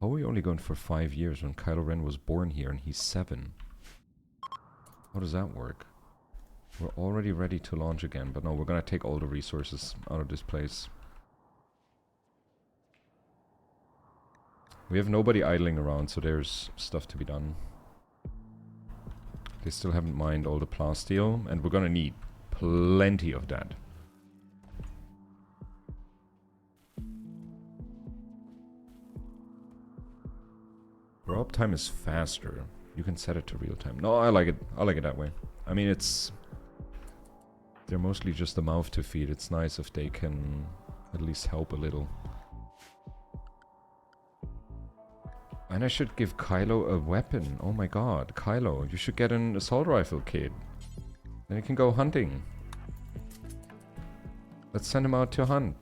How are we only going for 5 years when Kylo Ren was born here and he's 7? How does that work? We're already ready to launch again, but no, we're gonna take all the resources out of this place. We have nobody idling around, so there's stuff to be done. They still haven't mined all the plasteel, and we're gonna need plenty of that. Our uptime is faster. You can set it to real time. No, I like it. I like it that way. I mean, they're mostly just a mouth to feed. It's nice if they can at least help a little. And I should give Kylo a weapon. Oh my god, Kylo, you should get an assault rifle kit. Then you can go hunting. Let's send him out to hunt.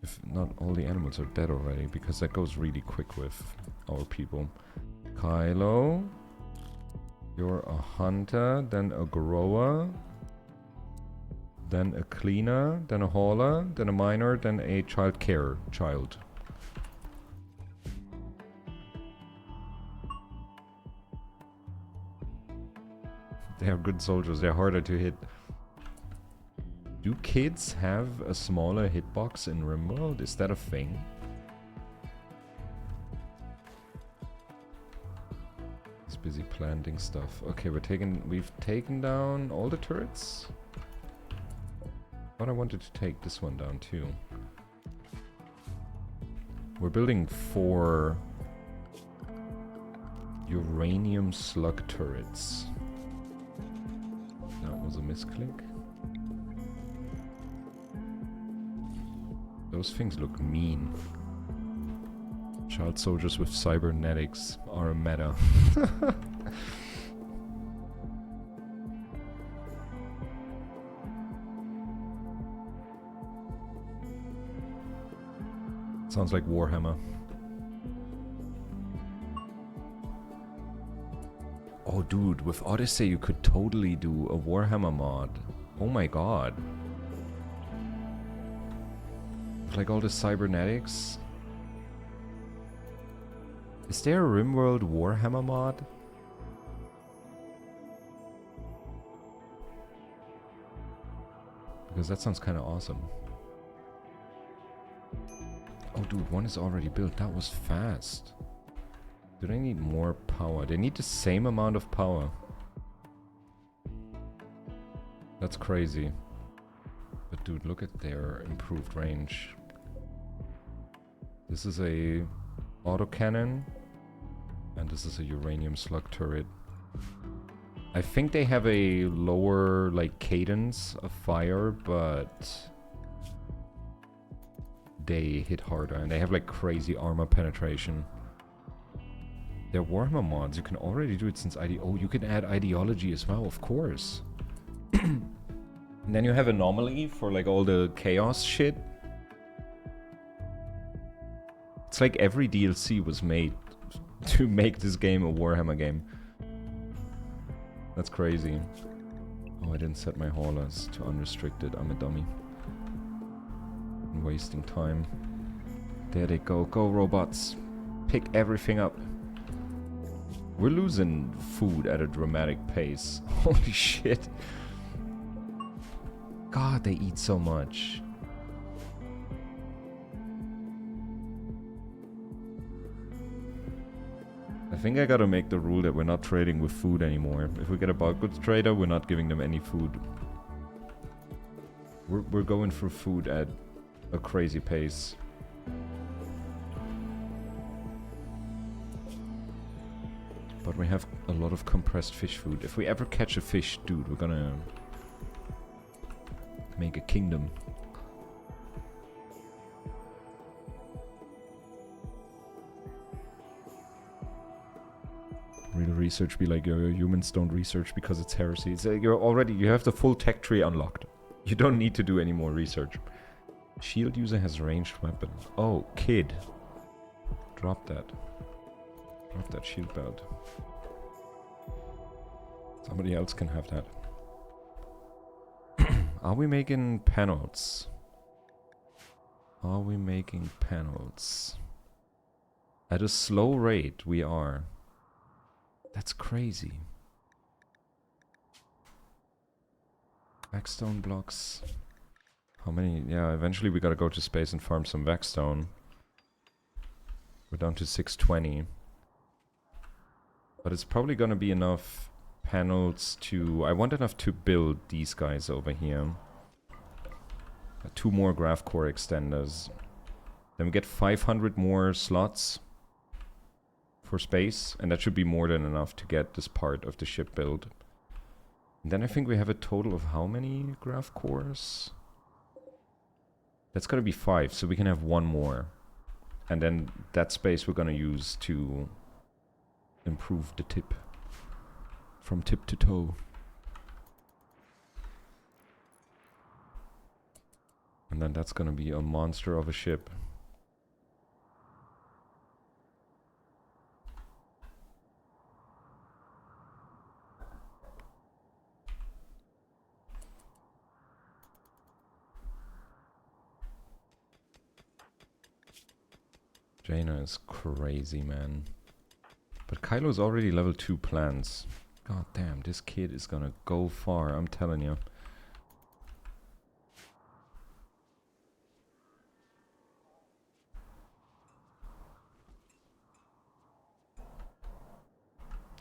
If not all the animals are dead already, because that goes really quick with our people. Kylo, you're a hunter, then a grower, then a cleaner, then a hauler, then a miner, then a child. They are good soldiers, they're harder to hit. Do kids have a smaller hitbox in Rimworld? Is that a thing? He's busy planting stuff. Okay, we've taken down all the turrets. But I wanted to take this one down too. We're building 4 uranium slug turrets. That was a misclick. Those things look mean. Child soldiers with cybernetics are a meta. Sounds like Warhammer. Oh dude, with Odyssey you could totally do a Warhammer mod. Oh my god. With like all the cybernetics. Is there a Rimworld Warhammer mod? Because that sounds kind of awesome. Oh dude, one is already built. That was fast. Do they need more power? They need the same amount of power. That's crazy. But dude, look at their improved range. This is a autocannon. And this is a uranium slug turret. I think they have a lower, like, cadence of fire, but they hit harder. And they have, like, crazy armor penetration. They're Warhammer mods. You can already do it since Oh, you can add ideology as well, of course. And then you have anomaly for like all the chaos shit. It's like every DLC was made to make this game a Warhammer game. That's crazy. Oh, I didn't set my haulers to unrestricted. I'm a dummy. I'm wasting time. There they go. Go, robots. Pick everything up. We're losing food at a dramatic pace. Holy shit. God, they eat so much. I think I gotta make the rule that we're not trading with food anymore. If we get a bulk goods trader, we're not giving them any food. We're going for food at a crazy pace. But we have a lot of compressed fish food. If we ever catch a fish, dude, we're gonna make a kingdom. Real research be like, yo, humans don't research because it's heresy. It's like you have the full tech tree unlocked. You don't need to do any more research. Shield user has ranged weapon. Oh, kid. Drop that. Drop that shield belt. Somebody else can have that. Are we making panels? Are we making panels? At a slow rate, we are. That's crazy. Vaxstone blocks. How many? Yeah, eventually we gotta go to space and farm some Vaxstone. We're down to 620. But it's probably gonna be enough panels to... I want enough to build these guys over here. 2 more graph core extenders. Then we get 500 more slots for space, and that should be more than enough to get this part of the ship built. And then I think we have a total of how many graph cores? That's gonna be 5, so we can have 1 more. And then that space we're gonna use to improve the tip. From tip to toe. And then that's gonna be a monster of a ship. Jaina is crazy, man. But Kylo's already level 2 plants. God damn, this kid is gonna go far, I'm telling you.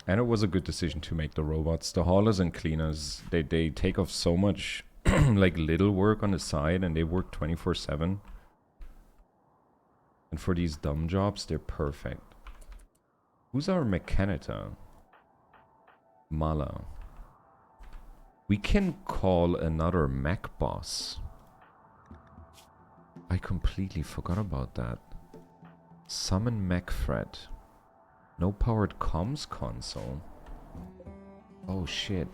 And it was a good decision to make the robots. The haulers and cleaners, they take off so much like little work on the side, and they work 24/7. And for these dumb jobs, they're perfect. Who's our Mechanita? Mala. We can call another mech boss. I completely forgot about that. Summon mech threat. No powered comms console. Oh shit.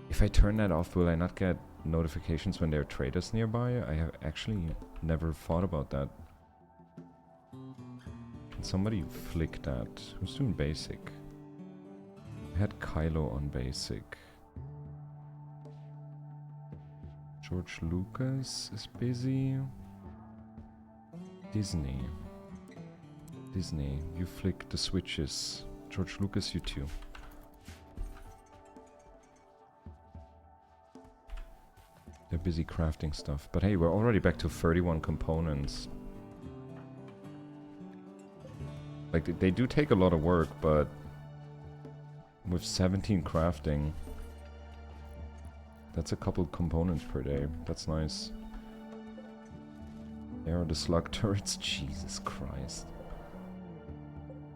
If I turn that off, will I not get notifications when there are traders nearby? I have actually never thought about that. Can somebody flick that? Who's doing basic? I had Kylo on basic. George Lucas is busy. Disney, you flick the switches. George Lucas, you too. They're busy crafting stuff. But hey, we're already back to 31 components. Like, they do take a lot of work, but with 17 crafting, that's a couple components per day. That's nice. There are the slug turrets. Jesus Christ.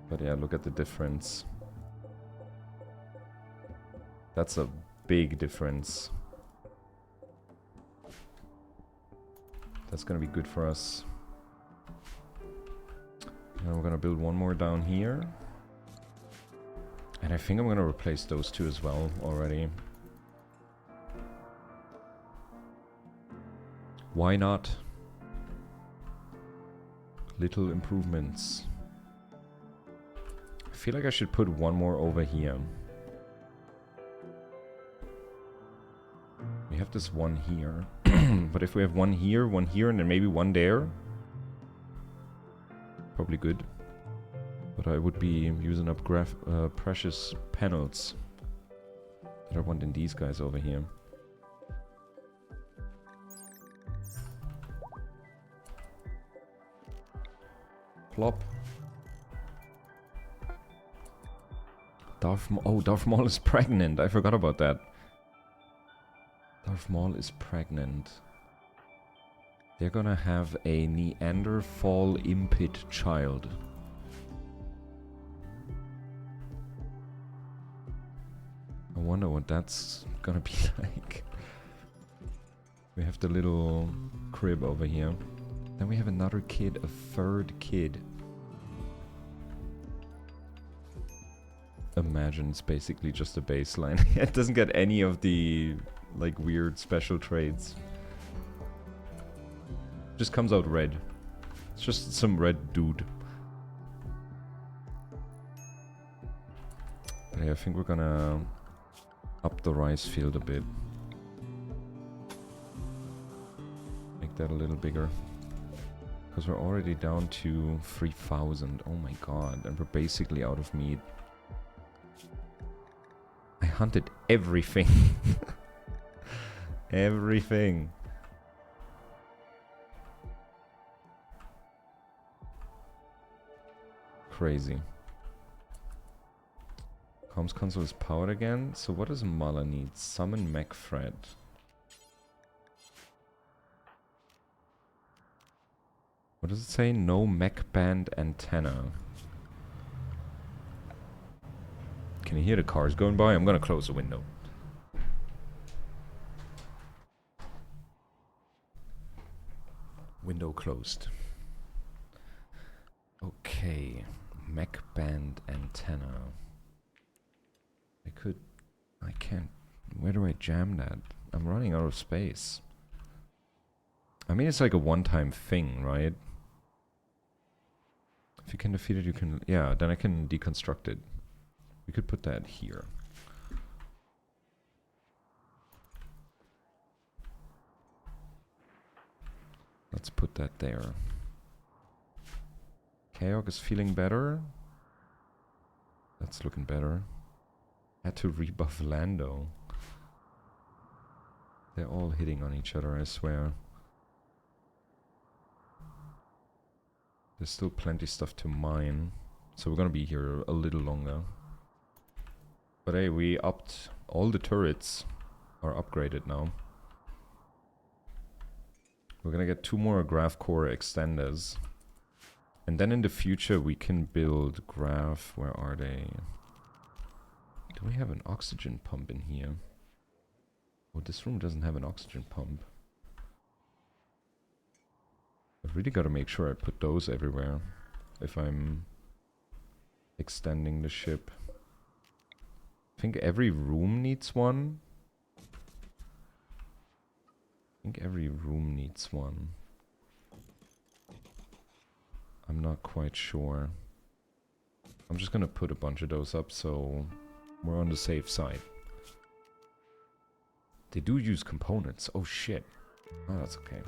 But yeah, look at the difference. That's a big difference. That's gonna be good for us. And we're gonna build one more down here. And I think I'm gonna replace those two as well already. Why not? Little improvements. I feel like I should put one more over here. have this one here. But if we have one here, and then maybe one there, probably good. But I would be using up precious panels that I want in these guys over here. Plop. Darth Maul is pregnant. I forgot about that. Darth Maul is pregnant. They're gonna have a Neanderthal impet child. I wonder what that's gonna be like. We have the little crib over here. Then we have another kid, a third kid. Imagine it's basically just a baseline. It doesn't get any of the like weird special traits. Just comes out red. It's just some red dude. But yeah, I think we're gonna up the rice field a bit. Make that a little bigger. Because we're already down to 3,000. Oh my god. And we're basically out of meat. I hunted everything. Everything. Crazy. Comms console is powered again. So what does Mala need? Summon mech thread. What does it say? No mech band antenna. Can you hear the cars going by? I'm gonna close the window. Window closed. Okay. Mech band antenna. I can't. Where do I jam that? I'm running out of space. I mean, it's like a one-time thing, right? If you can defeat it, you can... Yeah, then I can deconstruct it. We could put that here. Let's put that there. Chaos is feeling better. That's looking better. Had to rebuff Lando. They're all hitting on each other, I swear. There's still plenty stuff to mine. So we're gonna be here a little longer. But hey, we upped... All the turrets are upgraded now. We're gonna get 2 more graph core extenders. And then in the future we can build graph... Where are they? Do we have an oxygen pump in here? Oh, this room doesn't have an oxygen pump. I've really got to make sure I put those everywhere if I'm extending the ship. I think every room needs one. I think every room needs one. I'm not quite sure. I'm just gonna put a bunch of those up so we're on the safe side. They do use components. Oh shit. Oh, that's okay.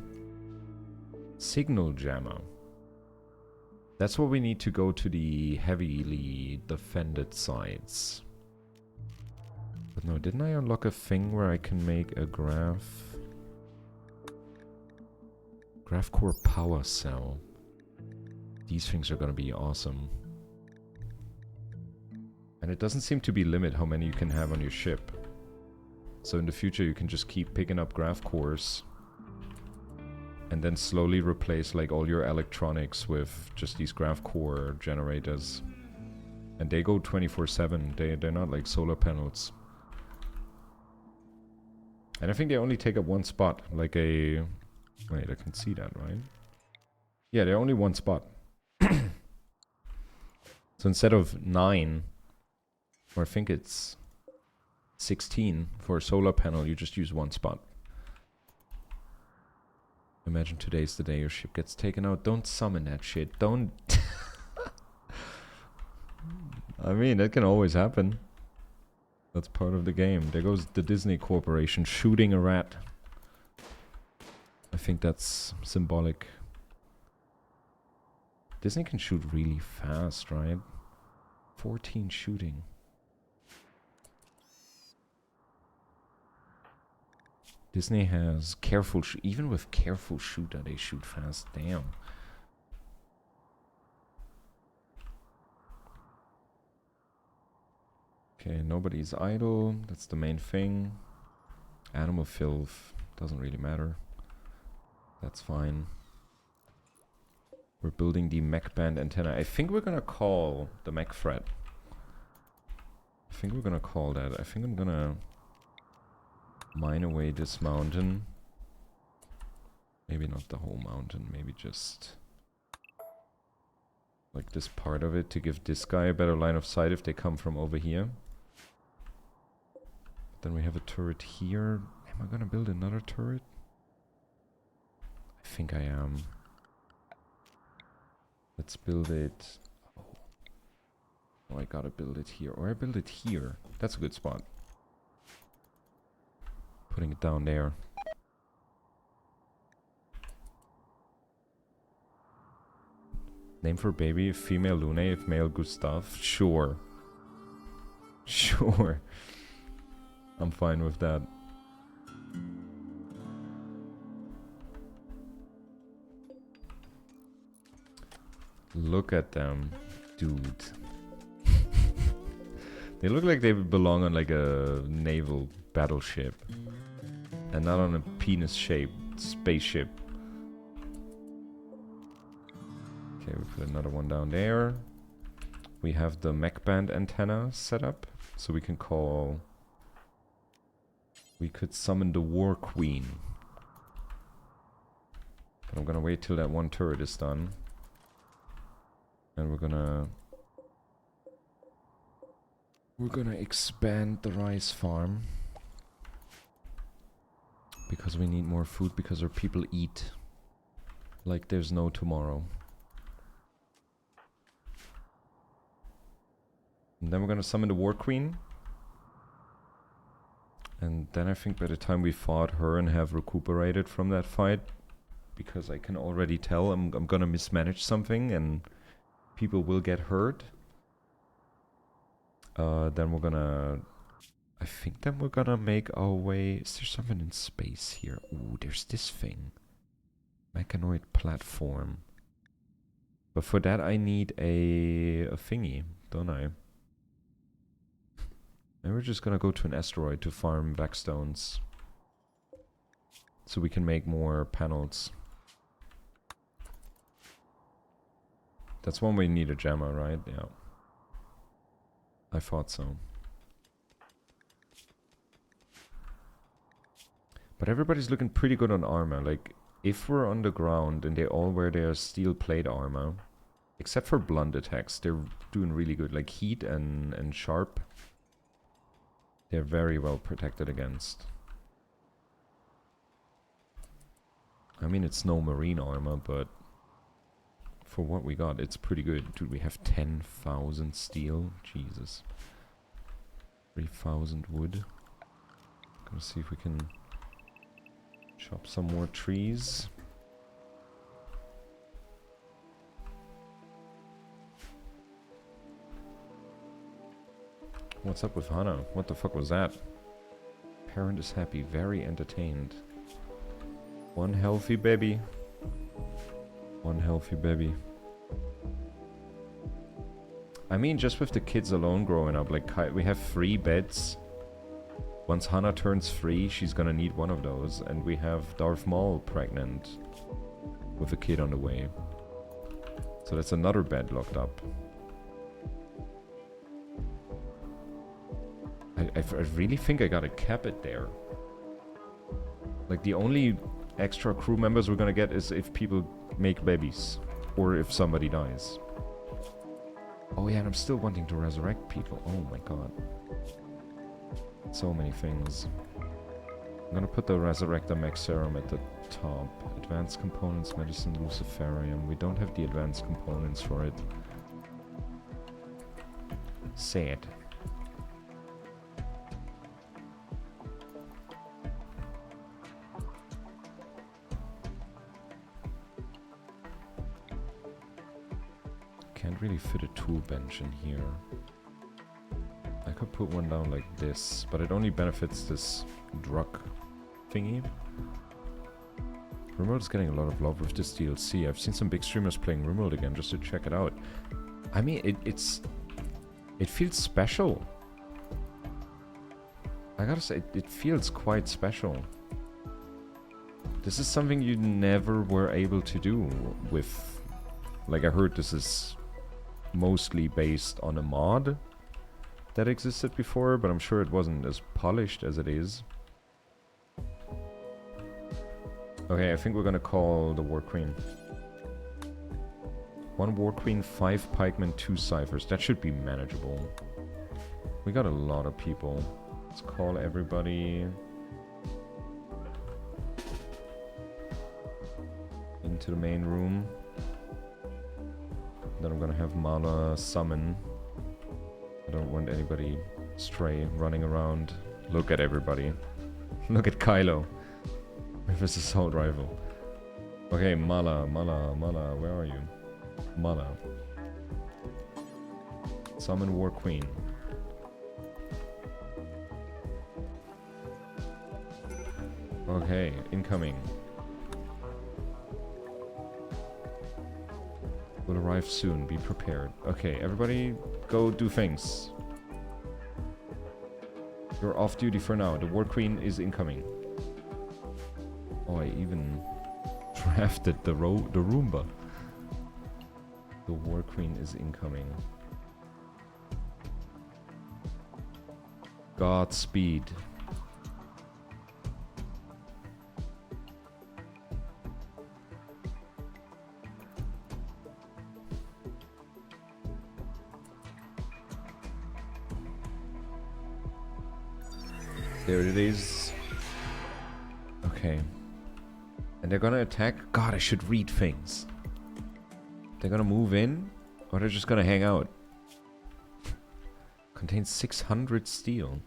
Signal jammer. That's what we need to go to the heavily defended sides. But no, didn't I unlock a thing where I can make a graph core power cell? These things are gonna be awesome. And it doesn't seem to be limit how many you can have on your ship. So in the future you can just keep picking up graph cores and then slowly replace like all your electronics with just these graph core generators. And they go 24/7. They're not like solar panels. And I think they only take up one spot, like a... Wait, I can see that, right? Yeah, they're only one spot. So instead of 9, or I think it's 16 for a solar panel, you just use one spot. Imagine today's the day your ship gets taken out. Don't summon that shit. Don't... I mean, that can always happen. That's part of the game. There goes the Disney Corporation shooting a rat. I think that's symbolic. Disney can shoot really fast, right? 14 shooting. Disney has careful even with careful shooter, they shoot fast. Damn. Okay, nobody's idle. That's the main thing. Animal filth doesn't really matter. That's fine. We're building the mech band antenna. I think we're gonna call the mech thread. I think we're gonna call that. I think I'm gonna mine away this mountain. Maybe not the whole mountain, maybe just like this part of it to give this guy a better line of sight if they come from over here. Then we have a turret here. Am I gonna build another turret? I think I am. Let's build it. Oh, I gotta build it here. Or I build it here. That's a good spot. Putting it down there. Name for baby, female Lune, if male Gustav. Sure. Sure. I'm fine with that. Look at them, dude. They look like they belong on like a naval battleship. And not on a penis-shaped spaceship. Okay, we put another one down there. We have the mech band antenna set up. So we can call... We could summon the War Queen. But I'm gonna wait till that one turret is done. And we're gonna expand the rice farm. Because we need more food, because our people eat like there's no tomorrow. And then we're gonna summon the War Queen. And then I think by the time we fought her and have recuperated from that fight, because I can already tell I'm gonna mismanage something and people will get hurt. Then we're gonna... I think then we're gonna make our way... Is there something in space here? Ooh, there's this thing. Mechanoid platform. But for that I need a thingy, don't I? And we're just gonna go to an asteroid to farm backstones. So we can make more panels. That's one way you need a Gemma, right? Yeah. I thought so. But everybody's looking pretty good on armor. Like, if we're on the ground and they all wear their steel plate armor, except for blunt attacks, they're doing really good. Like heat and sharp, they're very well protected against. I mean, it's no marine armor, but for what we got, it's pretty good. Dude, we have 10,000 steel. Jesus. 3,000 wood. Gonna see if we can chop some more trees. What's up with Hana? What the fuck was that? Parent is happy, very entertained. One healthy baby. One healthy baby. I mean, just with the kids alone growing up, like, we have 3 beds. Once Hana turns 3, she's gonna need one of those. And we have Darth Maul pregnant with a kid on the way. So that's another bed locked up. I really think I gotta cap it there. Like, the only extra crew members we're gonna get is if people make babies. Or if somebody dies. Oh yeah, and I'm still wanting to resurrect people. Oh my god. So many things. I'm gonna put the Resurrector Mech Serum at the top. Advanced components, medicine, Luciferium. We don't have the advanced components for it. Sad. can't really fit a tool bench in here. I could put one down like this, but it only benefits this drug thingy. Rimworld is getting a lot of love with this DLC. I've seen some big streamers playing Rimworld again just to check it out. I mean, it feels special. I gotta say, it feels quite special. This is something you never were able to do with... Like, I heard this is mostly based on a mod that existed before, but I'm sure it wasn't as polished as it is. Okay, I think we're gonna call the War Queen. 1 War Queen, 5 pikemen, 2 ciphers. That should be manageable. We got a lot of people. Let's call everybody into the main room. Then I'm gonna have Mala summon. I don't want anybody stray running around. Look at everybody. Look at Kylo with his assault rifle. Okay, Mala, where are you? Mala. Summon War Queen. Okay, incoming. Will arrive soon, be prepared. Okay, everybody go do things. You're off duty for now. The War Queen is incoming. Oh, I even drafted the Roomba. The War Queen is incoming. Godspeed. There it is. Okay. And they're gonna attack? God, I should read things. They're gonna move in? Or they're just gonna hang out? Contains 600 steel.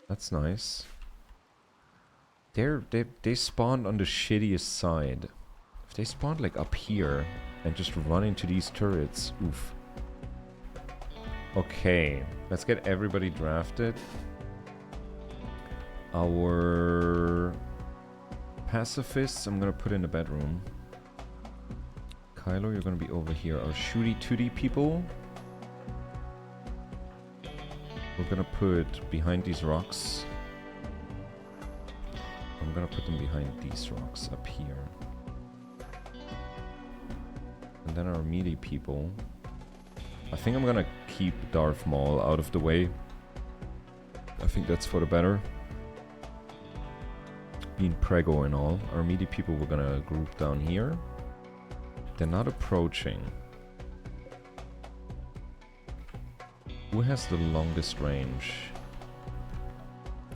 That's nice. They spawned on the shittiest side. If they spawned like up here and just run into these turrets, oof. Okay, let's get everybody drafted. Our pacifists, I'm gonna put in the bedroom. Kylo, you're gonna be over here. Our shooty tooty people, we're gonna put behind these rocks. I'm gonna put them behind these rocks up here. And then our melee people. I think I'm gonna keep Darth Maul out of the way. I think that's for the better. Being Prego and all. Our melee people we're gonna group down here. They're not approaching. Who has the longest range?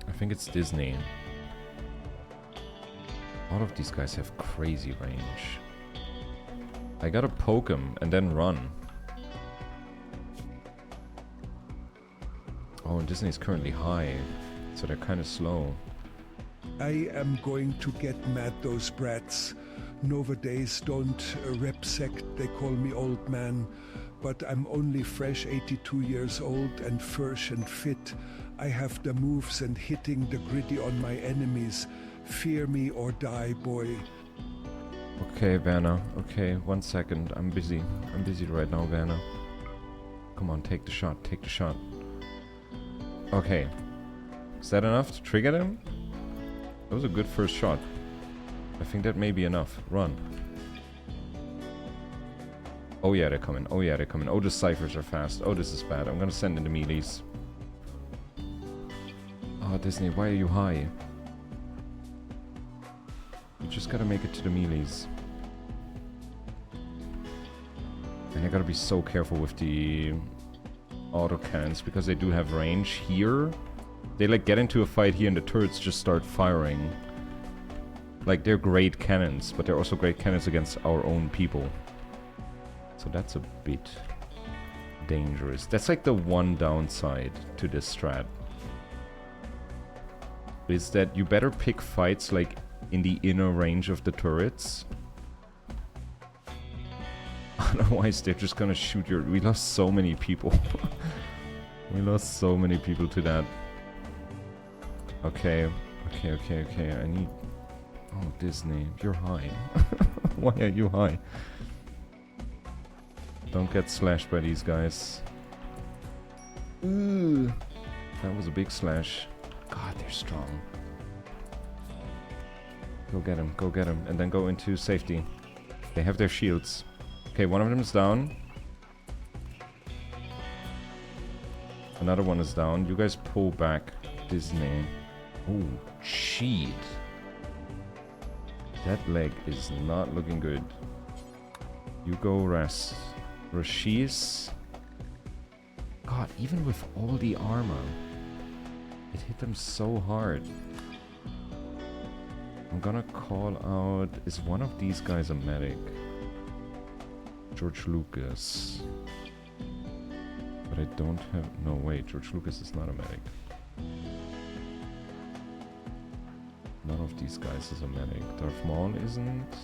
I think it's Disney. All of these guys have crazy range. I gotta poke him and then run. Oh, and Disney's currently high, so they're kind of slow. I am going to get mad those brats. Nowadays don't repsect, they call me old man. But I'm only fresh 82 years old and fresh and fit. I have the moves and hitting the gritty on my enemies. Fear me or die, boy. Okay, Werner. Okay, 1 second. I'm busy. I'm busy right now, Werner. Come on, take the shot. Take the shot. Okay. Is that enough to trigger them? That was a good first shot. I think that may be enough. Run. Oh yeah, they're coming. Oh yeah, they're coming. Oh, the ciphers are fast. Oh, this is bad. I'm gonna send in the melees. Oh, Disney, why are you high? You just gotta make it to the melees. And I gotta be so careful with the autocannons because they do have range here. They like get into a fight here and the turrets just start firing. Like they're great cannons, but they're also great cannons against our own people. So that's a bit dangerous. That's like the one downside to this strat. Is that you better pick fights like in the inner range of the turrets. Otherwise, they're just gonna shoot your... We lost so many people. We lost so many people to that. Okay. I need... Oh, Disney, you're high. Why are you high? Don't get slashed by these guys. Ooh. That was a big slash. God, they're strong. Go get him, and then go into safety. They have their shields. Okay, one of them is down. Another one is down. You guys pull back. Disney. Oh, cheat. That leg is not looking good. You go rest. Rashis. God, even with all the armor, it hit them so hard. I'm gonna call out... Is one of these guys a medic? George Lucas. But I don't have... No, wait. George Lucas is not a medic. None of these guys is a medic. Darth Maul isn't.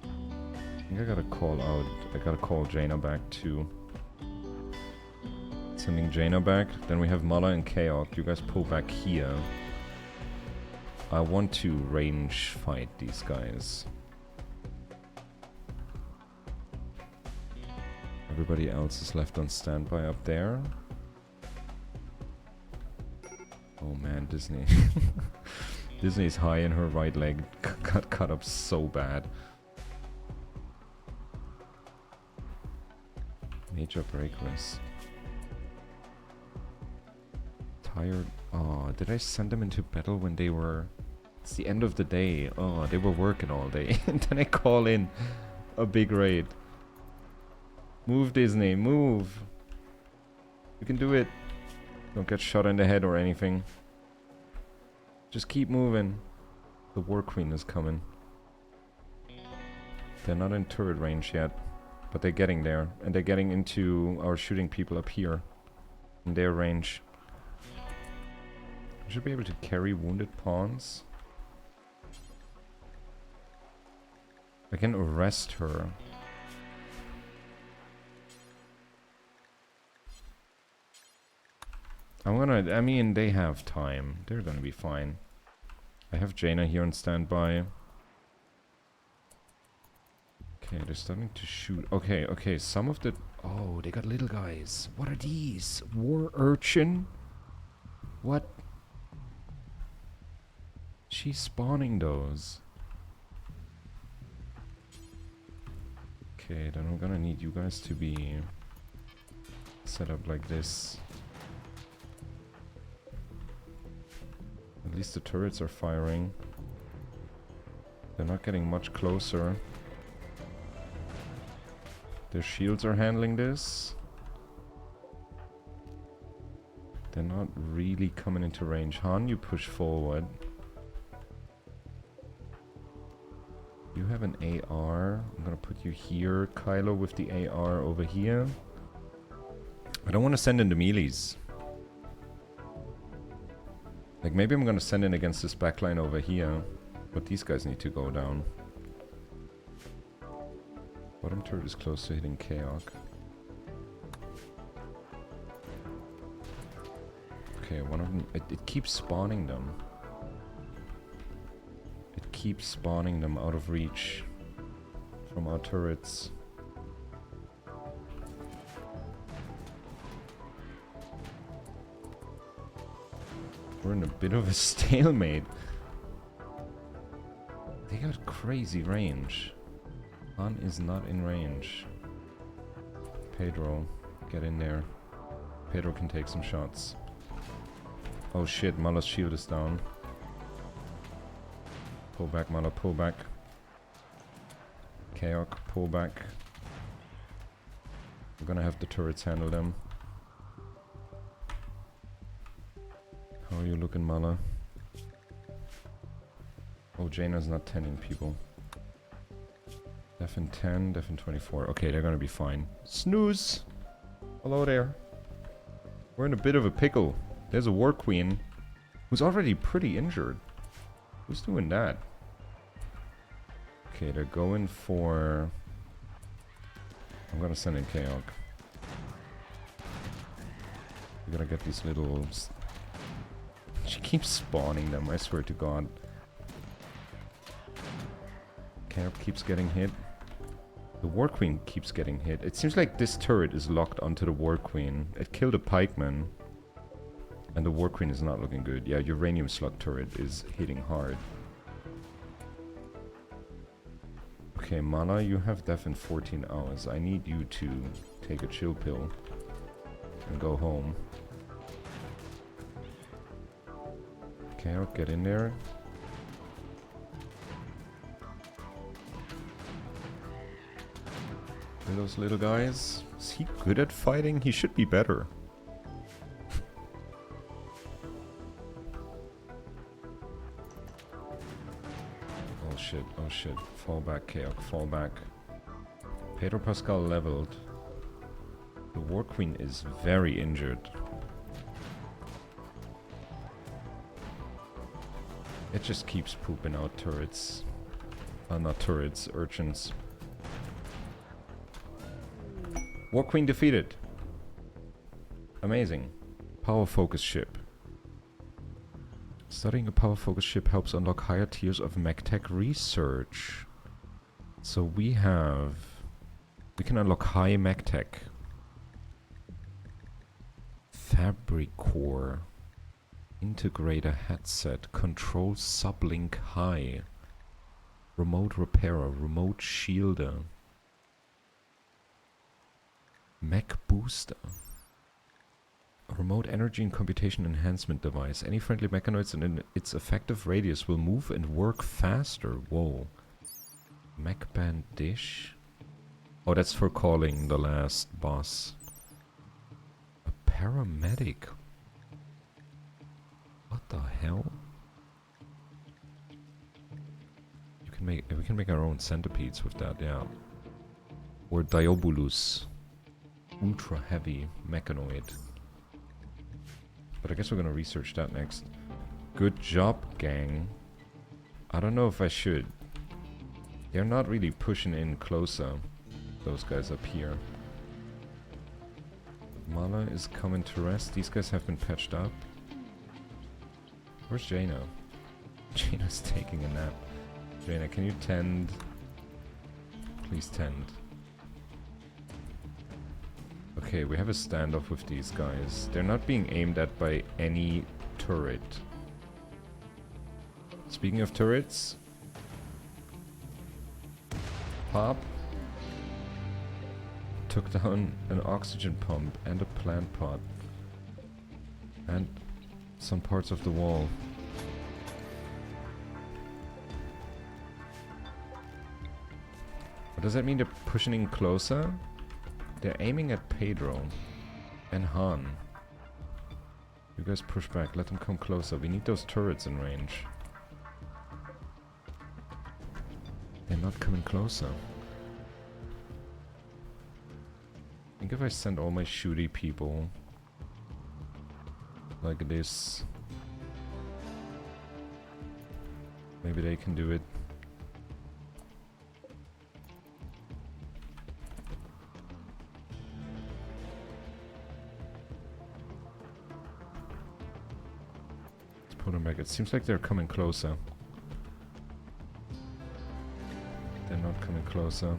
I think I gotta call out... I gotta call Jaina back too. Sending Jaina back. Then we have Mala and Kaok. You guys pull back here. I want to range fight these guys. Everybody else is left on standby up there. Oh man, Disney. Disney's high in her right leg. Got cut up so bad. Major break risk. Tired. Oh, did I send them into battle when they were... It's the end of the day. Oh, they were working all day. And then I call in a big raid. Move, Disney, move. You can do it. Don't get shot in the head or anything. Just keep moving. The War Queen is coming. They're not in turret range yet, but they're getting there. And they're getting into our shooting people up here. In their range. I should be able to carry wounded pawns. I can arrest her. I mean, they have time. They're gonna be fine. I have Jaina here on standby. Okay, they're starting to shoot. Okay, some of the... Oh, they got little guys. What are these? War urchin? What? She's spawning those. Okay, then I'm gonna need you guys to be set up like this. At least the turrets are firing. They're not getting much closer. Their shields are handling this. They're not really coming into range. Han, you push forward. You have an AR. I'm gonna put you here. Kylo with the AR over here. I don't want to send in the melees. Like, maybe I'm gonna send in against this backline over here. But these guys need to go down. Bottom turret is close to hitting Kaok. Okay, one of them... It keeps spawning them. It keeps spawning them out of reach from our turrets. We're in a bit of a stalemate. They got crazy range. Han is not in range. Pedro, get in there. Pedro can take some shots. Oh shit, Mala's shield is down. Pull back, Mala, pull back. Kaok, pull back. I'm gonna have the turrets handle them. How are you looking, Mala? Oh, Jaina's not 10-ing people. Def in 10, Def in 24. Okay, they're gonna be fine. Snooze! Hello there. We're in a bit of a pickle. There's a War Queen who's already pretty injured. Who's doing that? Okay, they're going for I'm gonna send in Chaos. We're gonna get these little... She keeps spawning them, I swear to God. Chaos keeps getting hit. The War Queen keeps getting hit. It seems like this turret is locked onto the War Queen. It killed a pikeman. And the War Queen is not looking good. Yeah, Uranium Slug turret is hitting hard. Okay, Mana, you have death in 14 hours. I need you to take a chill pill and go home. Okay, I'll get in there. Kill those little guys. Is he good at fighting? He should be better. Oh shit. Fall back, Chaos. Fall back. Pedro Pascal leveled. The War Queen is very injured. It just keeps pooping out turrets. Not turrets, urchins. War Queen defeated. Amazing. Power focus ship. Studying a power focus ship helps unlock higher tiers of MechTech research. So we can unlock high MechTech. Fabric core. Integrator headset. Control sublink high. Remote repairer. Remote shielder. Mech booster. A remote energy and computation enhancement device. Any friendly mechanoids in its effective radius will move and work faster. Whoa. Mech band dish? Oh, that's for calling the last boss. A paramedic? What the hell? We can make our own centipedes with that, yeah. Or Diabolus. Ultra heavy mechanoid. But I guess we're gonna research that next. Good job, gang. I don't know if I should. They're not really pushing in closer. Those guys up here. Mala is coming to rest. These guys have been patched up. Where's Jaina? Jaina's taking a nap. Jaina, can you tend? Please tend. Okay, we have a standoff with these guys. They're not being aimed at by any turret. Speaking of turrets, Pop took down an oxygen pump and a plant pot and some parts of the wall. What does that mean? They're pushing in closer? They're aiming at Pedro and Han. You guys push back. Let them come closer. We need those turrets in range. They're not coming closer. I think if I send all my shooty people like this, maybe they can do it. Let's put them back. It seems like they're coming closer. They're not coming closer.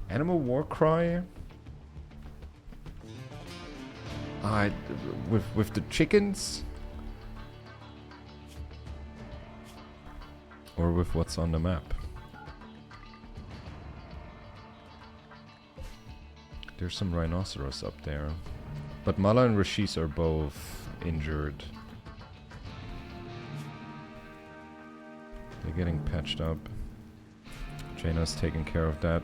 Animal war cry? With the chickens? Or with what's on the map? There's some rhinoceros up there. But Mala and Rashis are both injured. They're getting patched up. Jaina's taking care of that.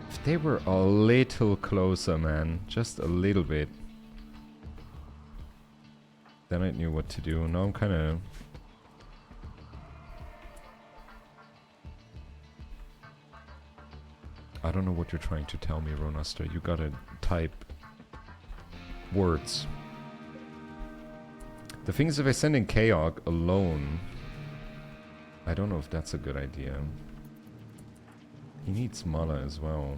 If they were a little closer, man. Just a little bit. Then I knew what to do. Now I'm kinda... I don't know what you're trying to tell me, Ronaster. You gotta type words. The thing is, if I send in Chaos alone, I don't know if that's a good idea. He needs Mala as well.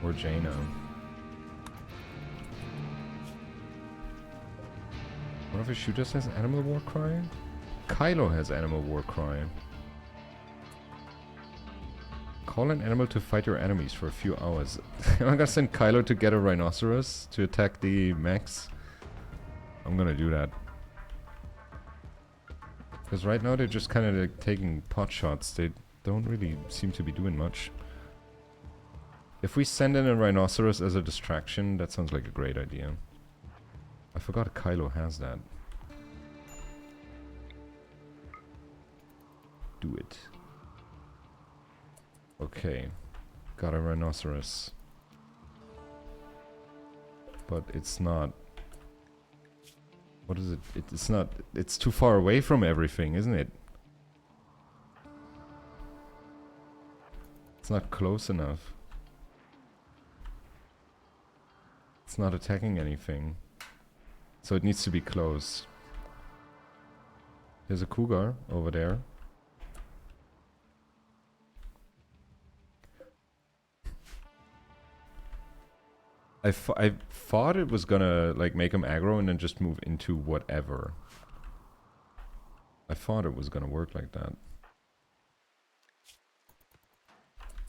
Or Jaina. One of his shooters has Animal War Cry? Kylo has Animal War Cry. Call an animal to fight your enemies for a few hours. Am I gonna send Kylo to get a rhinoceros to attack the mechs? I'm gonna do that. Because right now they're just kind of like taking pot shots. They don't really seem to be doing much. If we send in a rhinoceros as a distraction, that sounds like a great idea. I forgot Kylo has that. Do it. Okay. Got a rhinoceros. But it's not... What is it? It's not... It's too far away from everything, isn't it? It's not close enough. It's not attacking anything. So it needs to be close. There's a cougar over there. I thought it was gonna like make him aggro and then just move into whatever. I thought it was gonna work like that.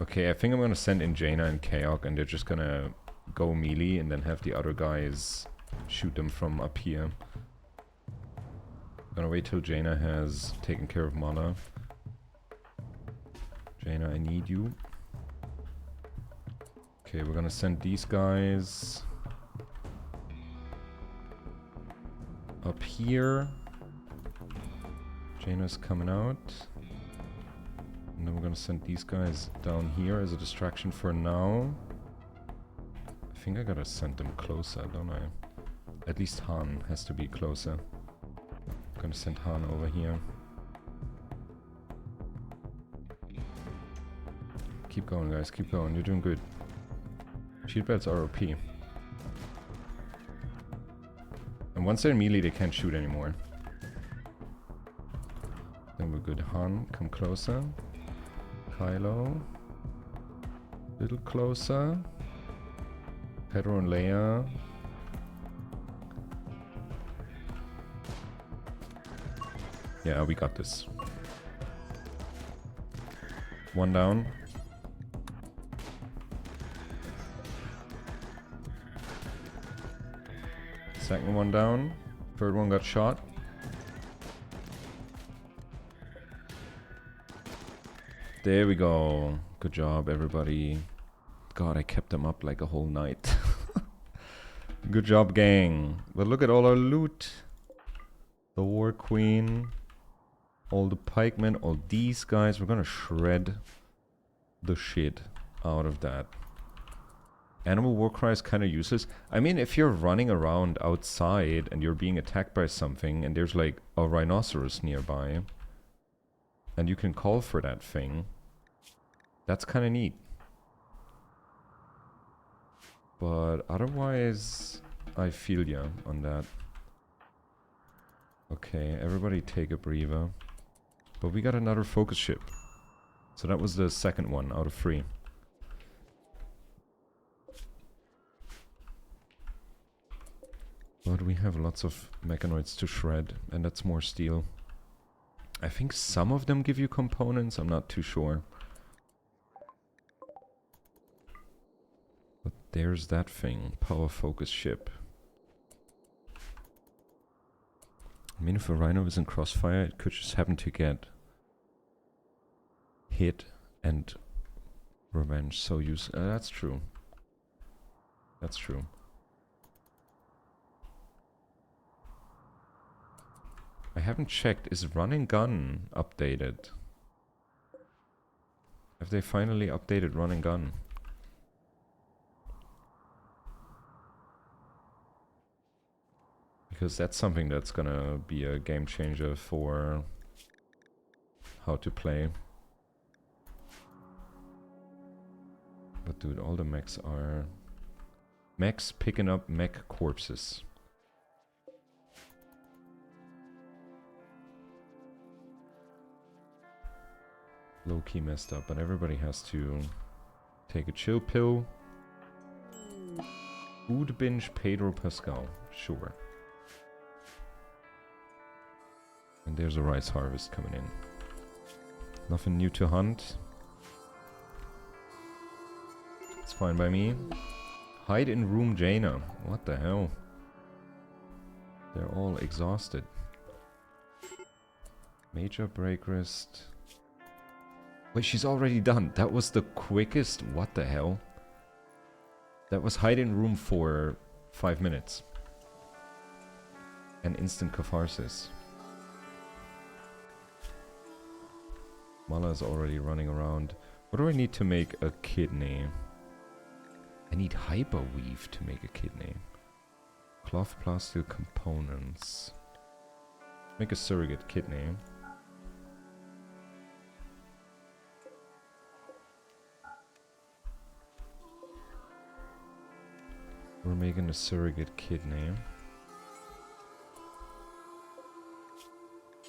Okay, I think I'm gonna send in Jaina and Kaok and they're just gonna go melee and then have the other guys shoot them from up here. Gonna wait till Jaina has taken care of Mana. Jaina, I need you. Okay, we're gonna send these guys up here. Jaina's coming out. And then we're gonna send these guys down here as a distraction for now. I think I gotta send them closer, don't I? At least Han has to be closer. I'm gonna send Han over here. Keep going, guys, keep going. You're doing good. Shield belts are OP. And once they're melee, they can't shoot anymore. Then we're good. Han, come closer. Kylo. Little closer. Pedro and Leia. Yeah, we got this. One down. Second one down. Third one got shot. There we go. Good job, everybody. God, I kept them up like a whole night. Good job, gang. But look at all our loot. The War Queen. All the pikemen. All these guys. We're gonna shred the shit out of that. Animal War Cry is kind of useless. I mean, if you're running around outside and you're being attacked by something and there's like a rhinoceros nearby and you can call for that thing, that's kind of neat. But otherwise, I feel ya on that. Okay, everybody take a breather. But we got another focus ship. So that was the second one out of 3. But we have lots of mechanoids to shred, and that's more steel. I think some of them give you components, I'm not too sure. But there's that thing, power focus ship. I mean, if a rhino is in crossfire, it could just happen to get hit and revenge so use. That's true. That's true. I haven't checked. Is Run and Gun updated? Have they finally updated Run and Gun? Because that's something that's gonna be a game changer for how to play. But dude, all the mechs are... Mechs picking up mech corpses. Low-key messed up, but everybody has to take a chill pill. Food binge Pedro Pascal. Sure. And there's a rice harvest coming in. Nothing new to hunt. It's fine by me. Hide in room Jaina. What the hell? They're all exhausted. Major break rest. Wait, she's already done. That was the quickest. What the hell? That was hide in room for 5 minutes. And instant catharsis. Mala is already running around. What do I need to make a kidney? I need hyper weave to make a kidney. Cloth plasteel components. Make a surrogate kidney. We're making a surrogate kidney.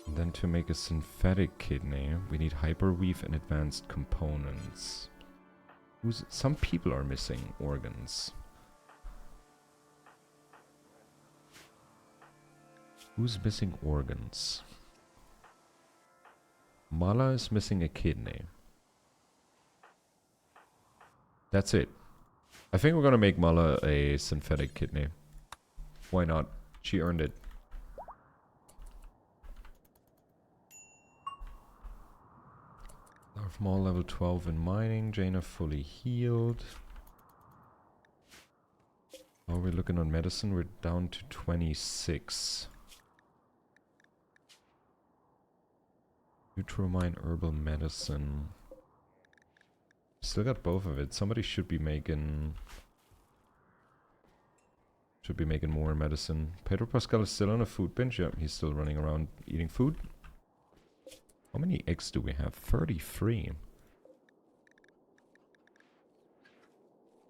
And then to make a synthetic kidney, we need hyperweave and advanced components. Some people are missing organs. Who's missing organs? Mala is missing a kidney. That's it. I think we're gonna make Mala a synthetic kidney. Why not? She earned it. Larv Maul level 12 in mining. Jaina fully healed. How are we looking on medicine? We're down to 26. Neutromine herbal medicine. Still got both of it. Somebody should be making more medicine. Pedro Pascal is still on a food binge. Yep, he's still running around eating food. How many eggs do we have? 33.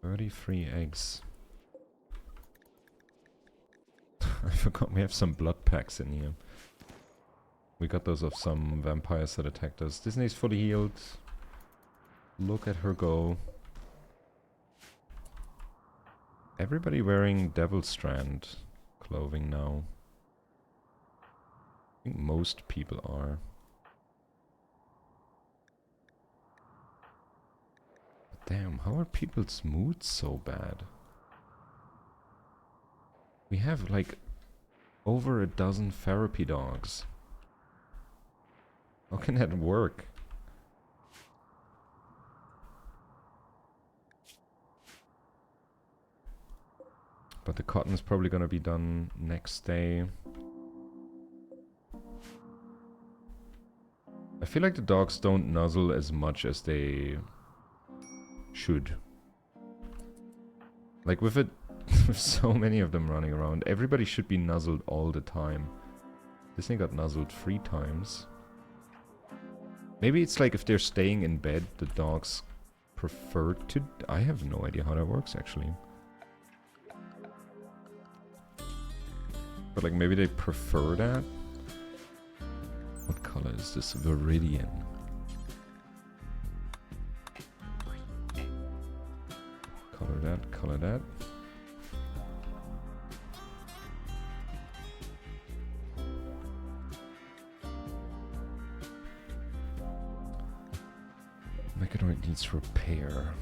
33 eggs. I forgot we have some blood packs in here. We got those of some vampires that attacked us. Disney's fully healed. Look at her go. Everybody wearing Devil Strand clothing now. I think most people are. But damn, how are people's moods so bad? We have like over a dozen therapy dogs. How can that work? But the cotton's probably gonna be done next day. I feel like the dogs don't nuzzle as much as they should. Like with it, with so many of them running around, everybody should be nuzzled all the time. This thing got nuzzled 3 times. Maybe it's like if they're staying in bed, the dogs prefer to... I have no idea how that works actually. But like maybe they prefer that? What color is this? Viridian. Color that, color that. Mechanoid needs repair.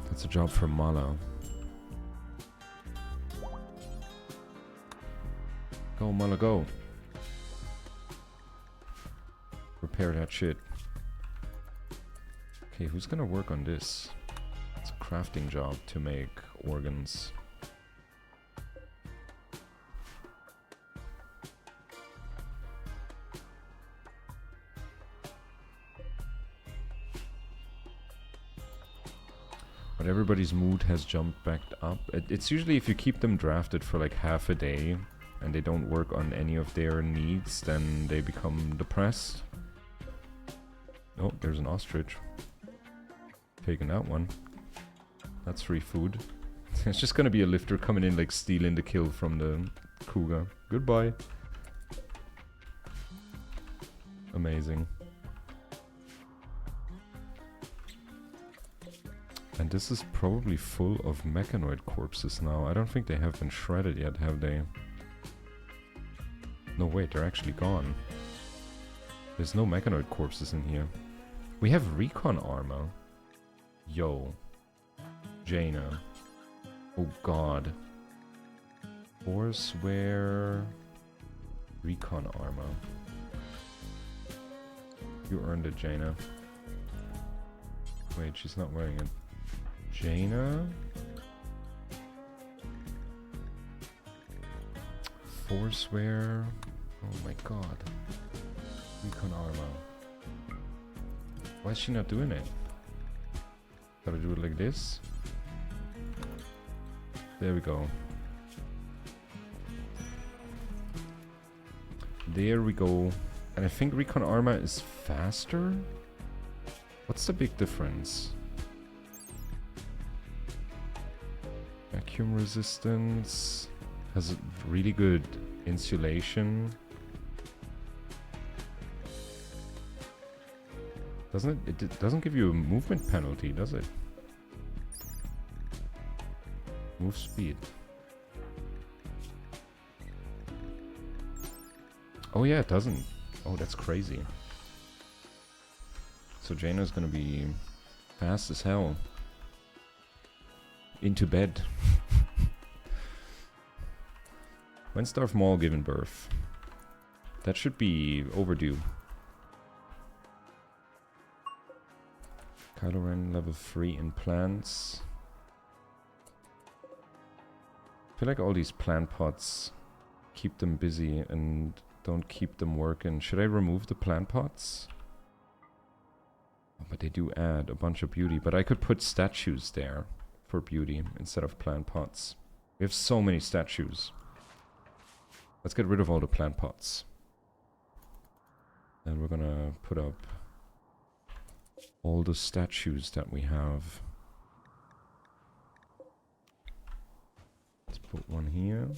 That's a job for Mala. Go, Mala, go. Repair that shit. Okay, who's gonna work on this? It's a crafting job to make organs. But everybody's mood has jumped back up. It's usually if you keep them drafted for like half a day and they don't work on any of their needs, then they become depressed. Oh, there's an ostrich. Taking that one. That's free food. It's just gonna be a lifter coming in like stealing the kill from the cougar. Goodbye. this is probably full of mechanoid corpses now. I don't think they have been shredded yet, have they? No, wait, they're actually gone. There's no mechanoid corpses in here. We have recon armor. Yo. Jaina. Oh god. Forswear. Recon armor. You earned it, Jaina. Wait, she's not wearing it. Jaina? Forswear. Oh my god. Recon armor. Why is she not doing it? Gotta do it like this. There we go. There we go. And I think recon armor is faster? What's the big difference? Vacuum resistance. Has a really good insulation. Doesn't it? It doesn't give you a movement penalty, does it? Move speed. Oh yeah, it doesn't. Oh, that's crazy. So Jaina's gonna be fast as hell. Into bed. When's Darth Maul given birth? That should be overdue. Kylo Ren level 3 in plants. I feel like all these plant pots keep them busy and don't keep them working. Should I remove the plant pots? Oh, but they do add a bunch of beauty. But I could put statues there for beauty instead of plant pots. We have so many statues. Let's get rid of all the plant pots. And we're gonna put up all the statues that we have. Let's put one here.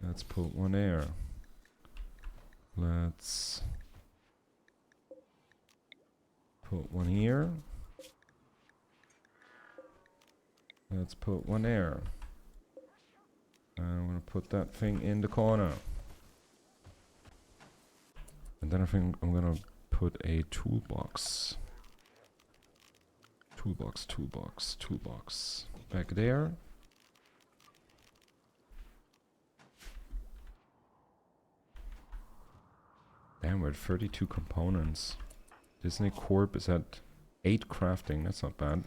Let's put one there. Let's put one here. Let's put one there. I'm gonna put that thing in the corner. And then I think I'm gonna put a toolbox. Toolbox. Back there. Damn, we're at 32 components. Disney Corp is at 8 crafting. That's not bad.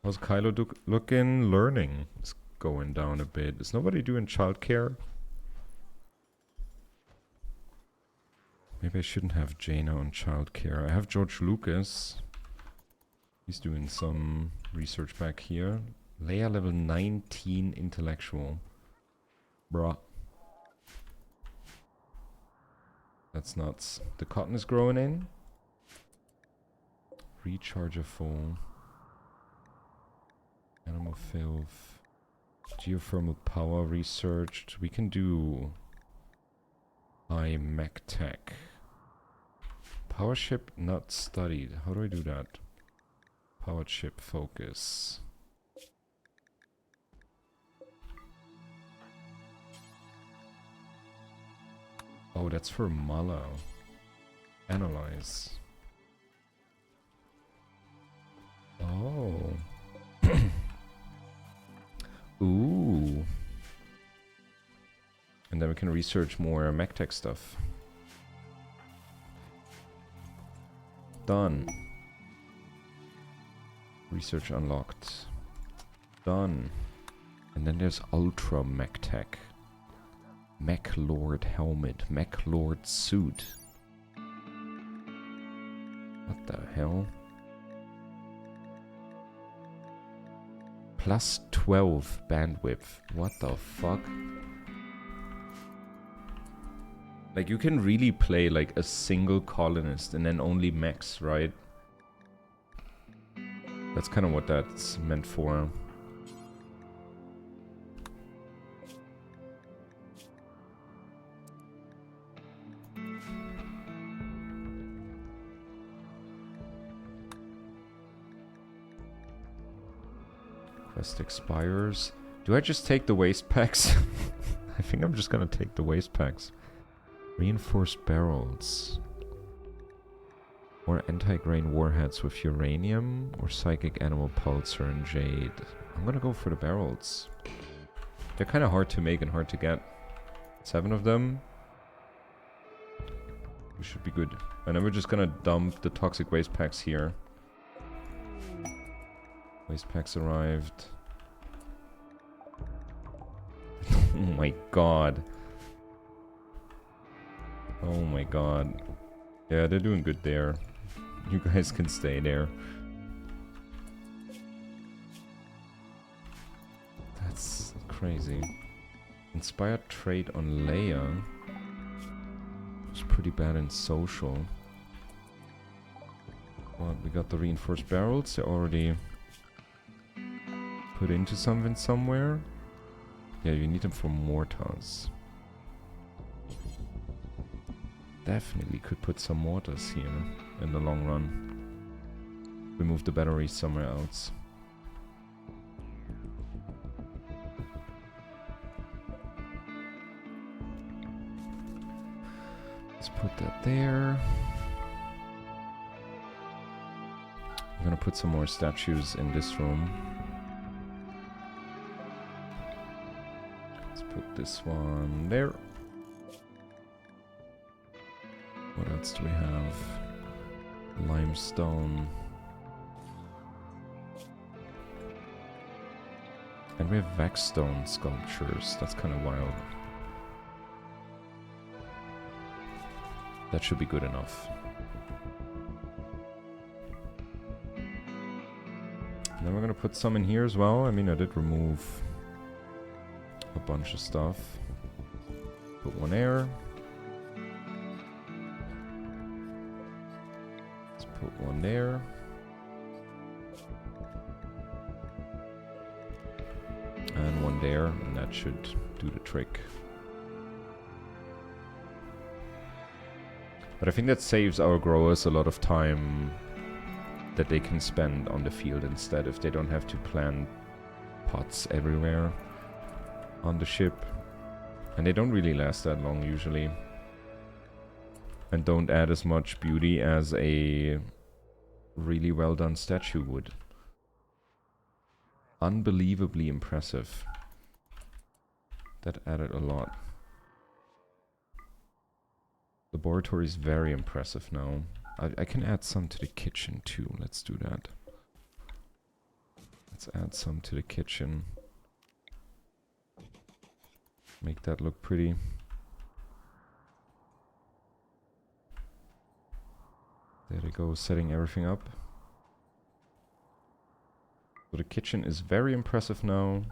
How's Kylo looking? Learning is going down a bit. Is nobody doing childcare? Maybe I shouldn't have Jaina on childcare. I have George Lucas. He's doing some research back here. Leia level 19 intellectual. Bruh. That's nuts. The cotton is growing in. Recharger full. Animal filth. Geothermal power researched. We can do high mech tech. Power ship not studied. How do I do that? Powered ship focus. Oh, that's for Mala. Analyze. Oh. Ooh. And then we can research more mech tech stuff. Done. Research unlocked. Done. And then there's Ultra Mech Tech. Mech Lord helmet. Mech Lord suit. What the hell? Plus 12 bandwidth. What the fuck? Like, you can really play like a single colonist and then only mechs, right? That's kind of what that's meant for. Quest expires. Do I just take the waste packs? I think I'm just gonna take the waste packs. Reinforced barrels. Or anti-grain warheads with uranium. Or psychic animal pulsar and jade. I'm gonna go for the barrels. They're kind of hard to make and hard to get. 7 of them. We should be good. And then we're just gonna dump the toxic waste packs here. Waste packs arrived. Oh my god. Oh my god. Yeah, they're doing good there. You guys can stay there. That's crazy. Inspired trait on Leia. It's pretty bad in social. Well, we got the reinforced barrels. They're already put into something somewhere. Yeah, you need them for mortars. Definitely could put some mortars here in the long run. Remove the batteries somewhere else. Let's put that there. I'm gonna put some more statues in this room. Let's put this one there. What else do we have? Limestone. And we have Vaxstone sculptures. That's kind of wild. That should be good enough. And then we're gonna put some in here as well. I mean, I did remove a bunch of stuff. Put one there. Let's put one there. And one there, and that should do the trick. But I think that saves our growers a lot of time that they can spend on the field instead, if they don't have to plant pots everywhere on the ship. And they don't really last that long usually. And don't add as much beauty as a really well done statue would. Unbelievably impressive. That added a lot. Laboratory is very impressive now. I can add some to the kitchen too. Let's do that. Let's add some to the kitchen. Make that look pretty. There they go, setting everything up. So the kitchen is very impressive now.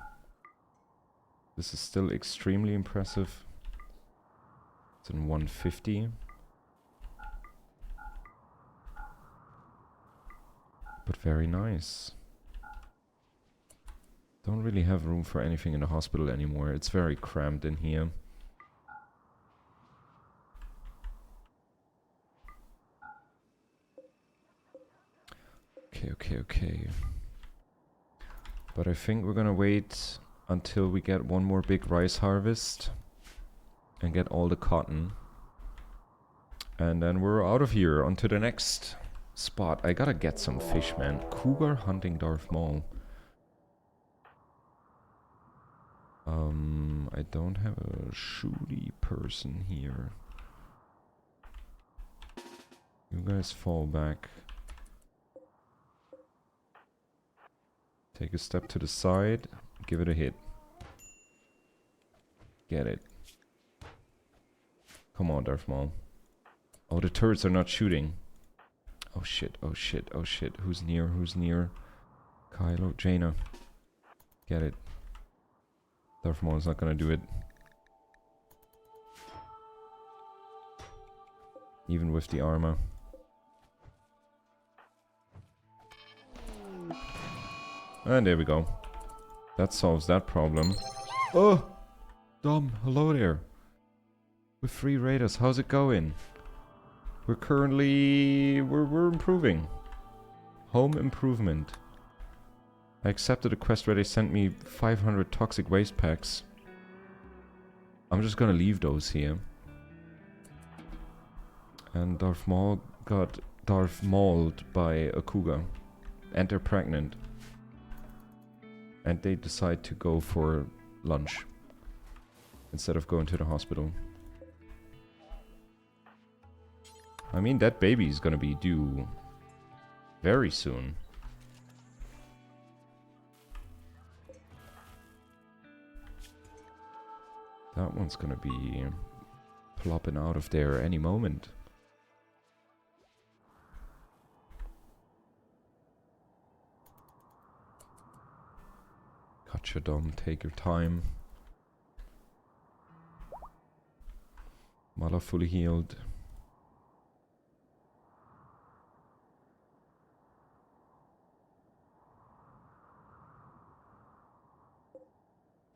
This is still extremely impressive. It's in 150. But very nice. Don't really have room for anything in the hospital anymore. It's very cramped in here. Okay. But I think we're gonna wait until we get one more big rice harvest. And get all the cotton. And then we're out of here. On to the next spot. I gotta get some fish, man. Cougar hunting Darth Maul. I don't have a shooty person here. You guys fall back. Take a step to the side. Give it a hit. Get it. Come on, Darth Maul. Oh, the turrets are not shooting. Oh shit, oh shit, oh shit. Who's near? Who's near? Kylo, Jaina. Get it. Darth Maul is not gonna do it. Even with the armor. And there we go. That solves that problem. Oh! Dom, hello there. With 3 raiders, how's it going? We're currently... We're improving. Home improvement. I accepted a quest where they sent me 500 toxic waste packs. I'm just gonna leave those here. And Darth Maul got Darth Mauled by a cougar. And they're pregnant. And they decide to go for lunch. Instead of going to the hospital. I mean, that baby is gonna be due very soon. That one's gonna be plopping out of there any moment. Gotcha, Dom. Take your time. Mala fully healed.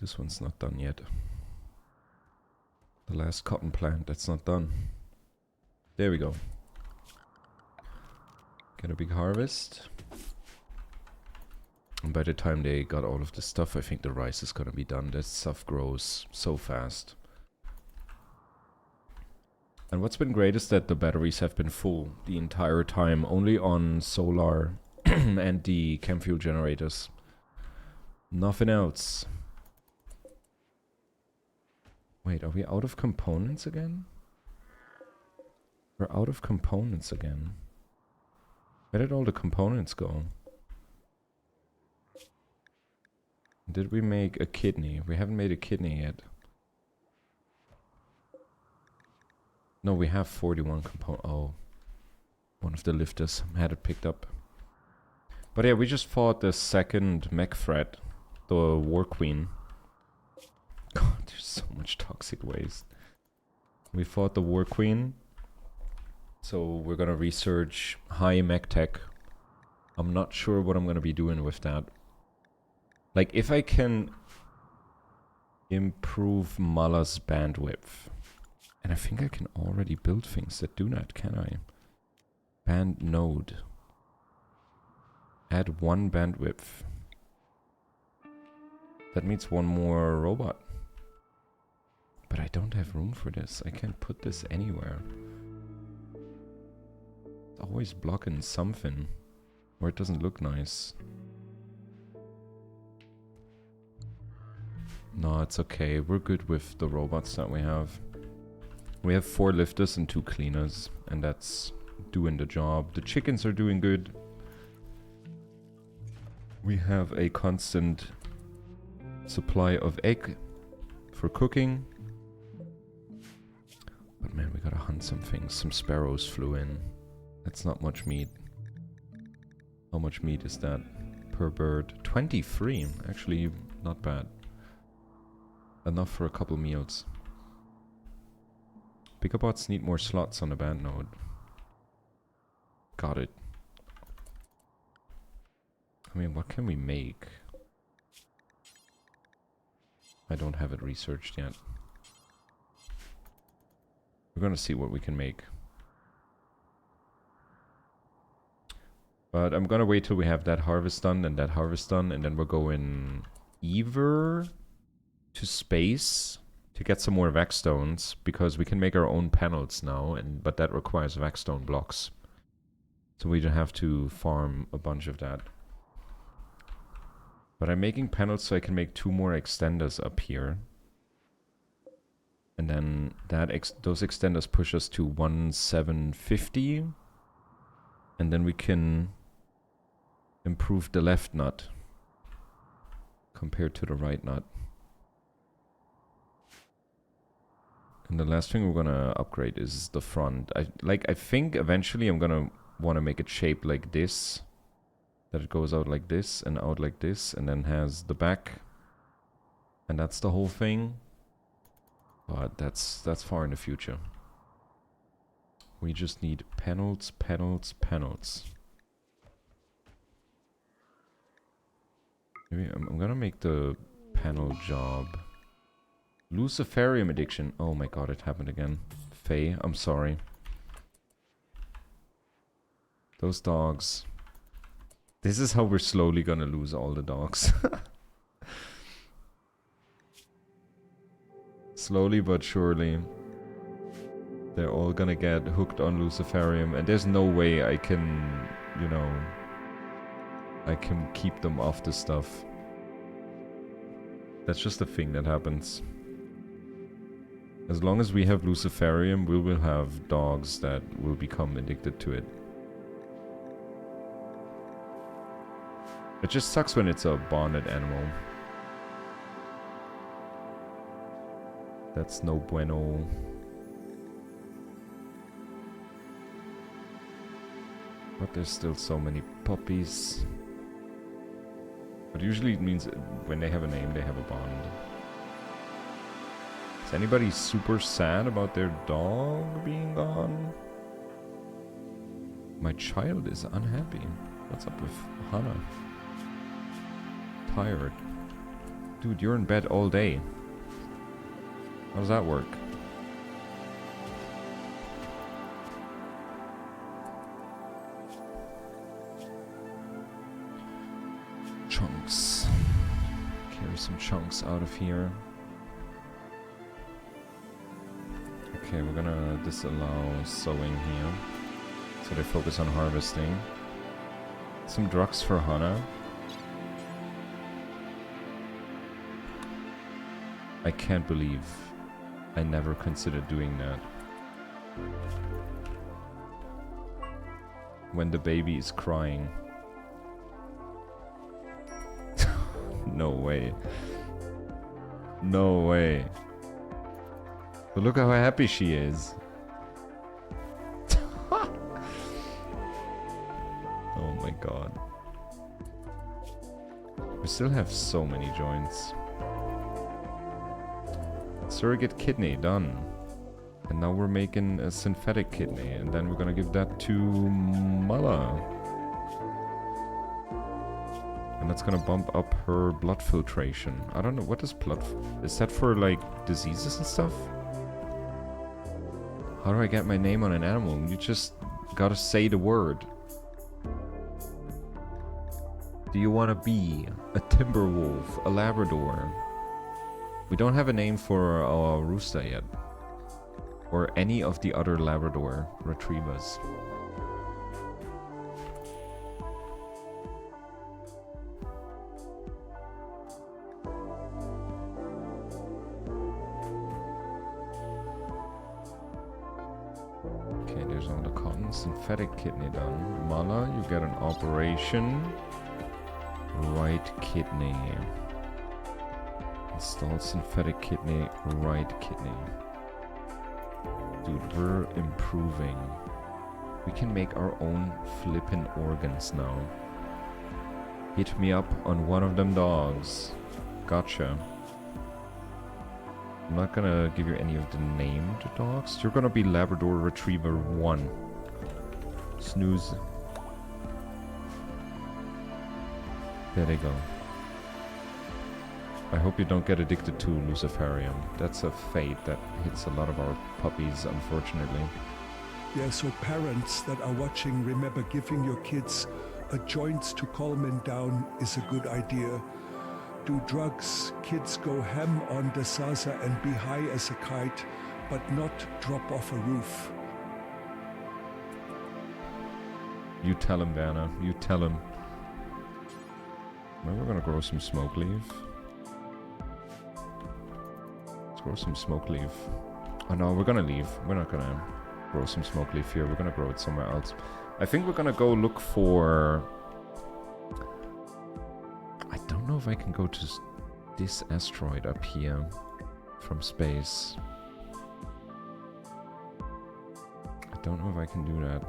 This one's not done yet. The last cotton plant, that's not done. There we go. Get a big harvest. And by the time they got all of the stuff, I think the rice is gonna be done. That stuff grows so fast. And what's been great is that the batteries have been full the entire time, only on solar and the chem fuel generators. Nothing else. Wait, are we out of components again? We're out of components again. Where did all the components go? Did we make a kidney? We haven't made a kidney yet. No, we have 41 components. Oh. One of the lifters had it picked up. But yeah, we just fought the second mech threat. The War Queen. God, there's so much toxic waste. We fought the War Queen. So we're gonna research high mech tech. I'm not sure what I'm gonna be doing with that. Like, if I can improve Mala's bandwidth. And I think I can already build things that do that, can I? Band node. Add 1 bandwidth. That means 1 more robot. But I don't have room for this. I can't put this anywhere. It's always blocking something. Or it doesn't look nice. No, it's okay. We're good with the robots that we have. We have 4 lifters and 2 cleaners. And that's doing the job. The chickens are doing good. We have a constant supply of egg for cooking. But man, we gotta hunt some things. Some sparrows flew in. That's not much meat. How much meat is that per bird? 23. Actually, not bad. Enough for a couple meals. Picabots need more slots on the band node. Got it. I mean, what can we make? I don't have it researched yet. We're gonna see what we can make. But I'm gonna wait till we have that harvest done and that harvest done, and then we're going either to space to get some more Vaxstones, because we can make our own panels now, but that requires Vaxstone blocks. So we don't have to farm a bunch of that. But I'm making panels so I can make 2 more extenders up here. And then those extenders push us to 1750. And then we can improve the left nut compared to the right nut. And the last thing we're gonna upgrade is the front. I think eventually I'm gonna want to make it shaped like this. That it goes out like this and out like this, and then has the back. And that's the whole thing. But that's far in the future. We just need panels, panels, panels. Maybe I'm gonna make the panel job. Luciferium addiction. Oh my god, it happened again. Faye, I'm sorry. Those dogs. This is how we're slowly gonna lose all the dogs. Slowly but surely. They're all gonna get hooked on Luciferium, and there's no way I can, you know, I can keep them off the stuff. That's just a thing that happens. As long as we have Luciferium, we will have dogs that will become addicted to it. It just sucks when it's a bonded animal. That's no bueno. But there's still so many puppies. But usually it means when they have a name, they have a bond. Is anybody super sad about their dog being gone? My child is unhappy. What's up with Hannah? Tired. Dude, you're in bed all day. How does that work? Chunks. Carry some chunks out of here. Okay, we're gonna disallow sowing here. So they focus on harvesting. Some drugs for Hana. I can't believe I never considered doing that. When the baby is crying. No way. No way. But look how happy she is. Oh my god. We still have so many joints. Surrogate kidney, done. And now we're making a synthetic kidney, and then we're gonna give that to Mala. And that's gonna bump up her blood filtration. I don't know, what is blood... Is that for, like, diseases and stuff? How do I get my name on an animal? You just gotta say the word. Do you wanna be a timber wolf, a Labrador? We don't have a name for our rooster yet. Or any of the other Labrador retrievers. Okay, there's all the cotton. Synthetic kidney done. Mala, you get an operation. Right kidney. Install synthetic kidney, right kidney. Dude, we're improving. We can make our own flippin' organs now. Hit me up on one of them dogs. Gotcha. I'm not gonna give you any of the named dogs. You're gonna be Labrador Retriever 1. Snooze. There they go. I hope you don't get addicted to Luciferium. That's a fate that hits a lot of our puppies, unfortunately. Yeah, so parents that are watching, remember giving your kids a joints to calm them down is a good idea. Do drugs, kids go ham on the Sasa and be high as a kite, but not drop off a roof. You tell him, Werner. You tell him. Maybe we're gonna grow some smoke leaf. Grow some smoke leaf. Oh no, we're gonna leave. We're not gonna grow some smoke leaf here. We're gonna grow it somewhere else. I think we're gonna go look for... I don't know if I can go to this asteroid up here from space. I don't know if I can do that.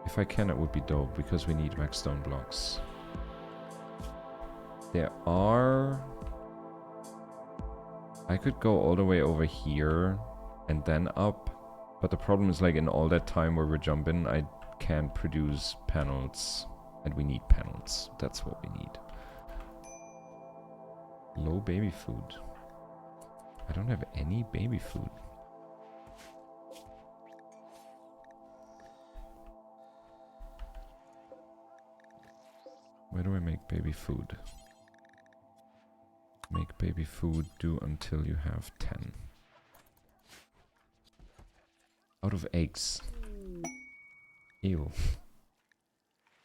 If I can, it would be dope, because we need max stone blocks. There are... I could go all the way over here and then up, but the problem is, like, in all that time where we're jumping, I can't produce panels, and we need panels. That's what we need. Low baby food. I don't have any baby food. Where do I make baby food? Make baby food, do until you have 10. Out of eggs. Ew.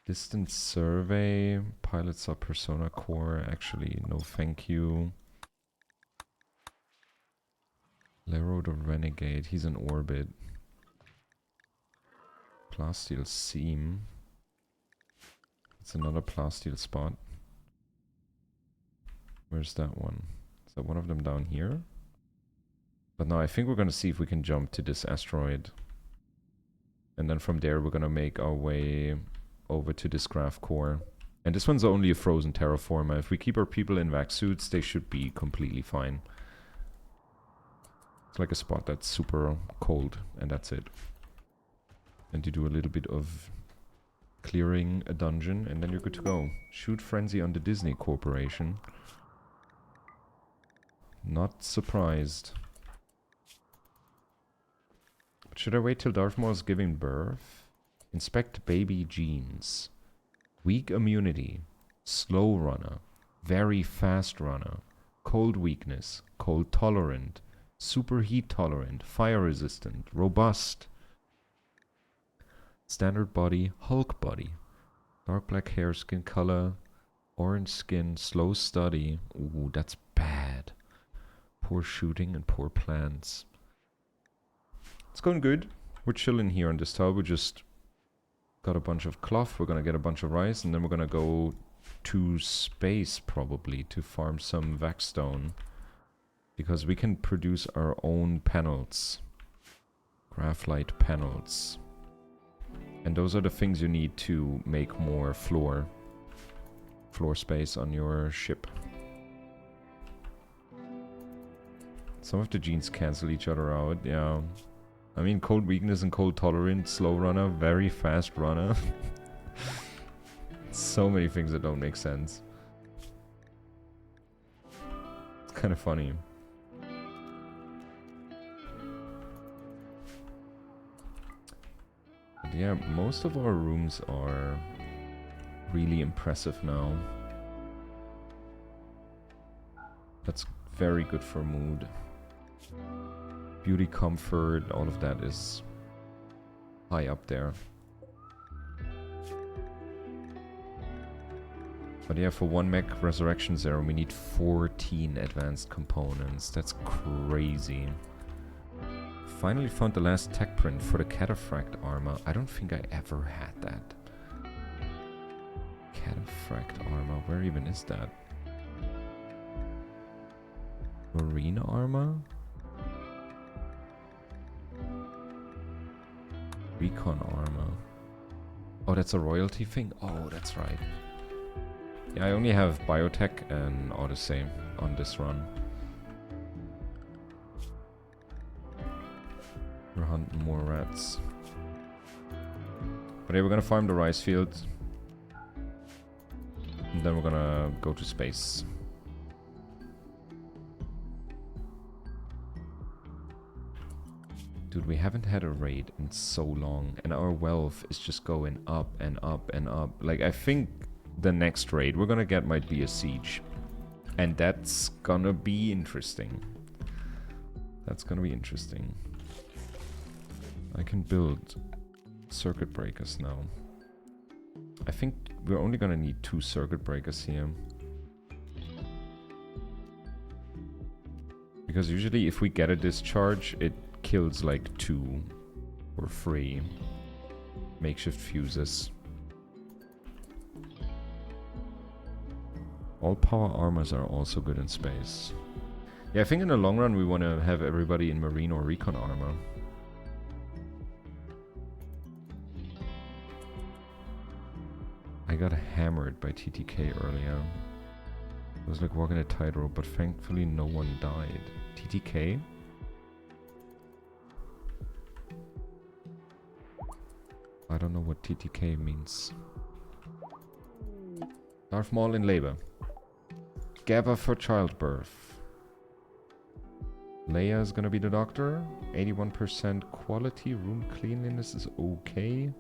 Distant survey. Pilots are persona core. Actually, no thank you. Lero the Renegade. He's in orbit. Plasteel Seam. It's another plasteel spot. Where's that one? Is that one of them down here? But no, I think we're gonna see if we can jump to this asteroid. And then from there we're gonna make our way over to this graph core. And this one's only a frozen terraformer. If we keep our people in vac suits, they should be completely fine. It's like a spot that's super cold, and that's it. And you do a little bit of clearing a dungeon, and then you're good to go. Shoot frenzy on the Disney Corporation. Not surprised. But should I wait till Darth Maul is giving birth? Inspect baby genes. Weak immunity. Slow runner. Very fast runner. Cold weakness. Cold tolerant. Superheat tolerant. Fire resistant. Robust. Standard body. Hulk body. Dark black hair, skin color. Orange skin. Slow study. Ooh, that's bad. Poor shooting and poor plans. It's going good. We're chilling here on this tower. We just got a bunch of cloth. We're gonna get a bunch of rice, and then we're gonna go to space probably to farm some vaxstone, because we can produce our own panels, graphite panels, and those are the things you need to make more floor space on your ship. Some of the genes cancel each other out, yeah. I mean, cold weakness and cold tolerant, slow runner, very fast runner. So many things that don't make sense. It's kind of funny. But yeah, most of our rooms are really impressive now. That's very good for mood. Beauty, comfort, all of that is high up there. But yeah, for one mech Resurrection Zero, we need 14 advanced components. That's crazy. Finally found the last tech print for the Cataphract armor. I don't think I ever had that. Cataphract armor, where even is that? Marine armor? Recon armor. Oh, that's a royalty thing? Oh, that's right. Yeah, I only have Biotech and Odyssey on this run. We're hunting more rats. But yeah, we're gonna farm the rice field. And then we're gonna go to space. Dude, we haven't had a raid in so long, and our wealth is just going up and up and up. Like, I think the next raid we're gonna get might be a siege. And that's gonna be interesting. That's gonna be interesting. I can build circuit breakers now. I think we're only gonna need 2 circuit breakers here. Because usually if we get a discharge, it kills like 2 or 3 makeshift fuses. All power armors are also good in space. Yeah, I think in the long run we want to have everybody in marine or recon armor. I got hammered by TTK earlier. It was like walking a tightrope, but thankfully no one died. TTK? I don't know what TTK means. Darth Maul in labor. Gather for childbirth. Leia is gonna be the doctor. 81% quality. Room cleanliness is okay.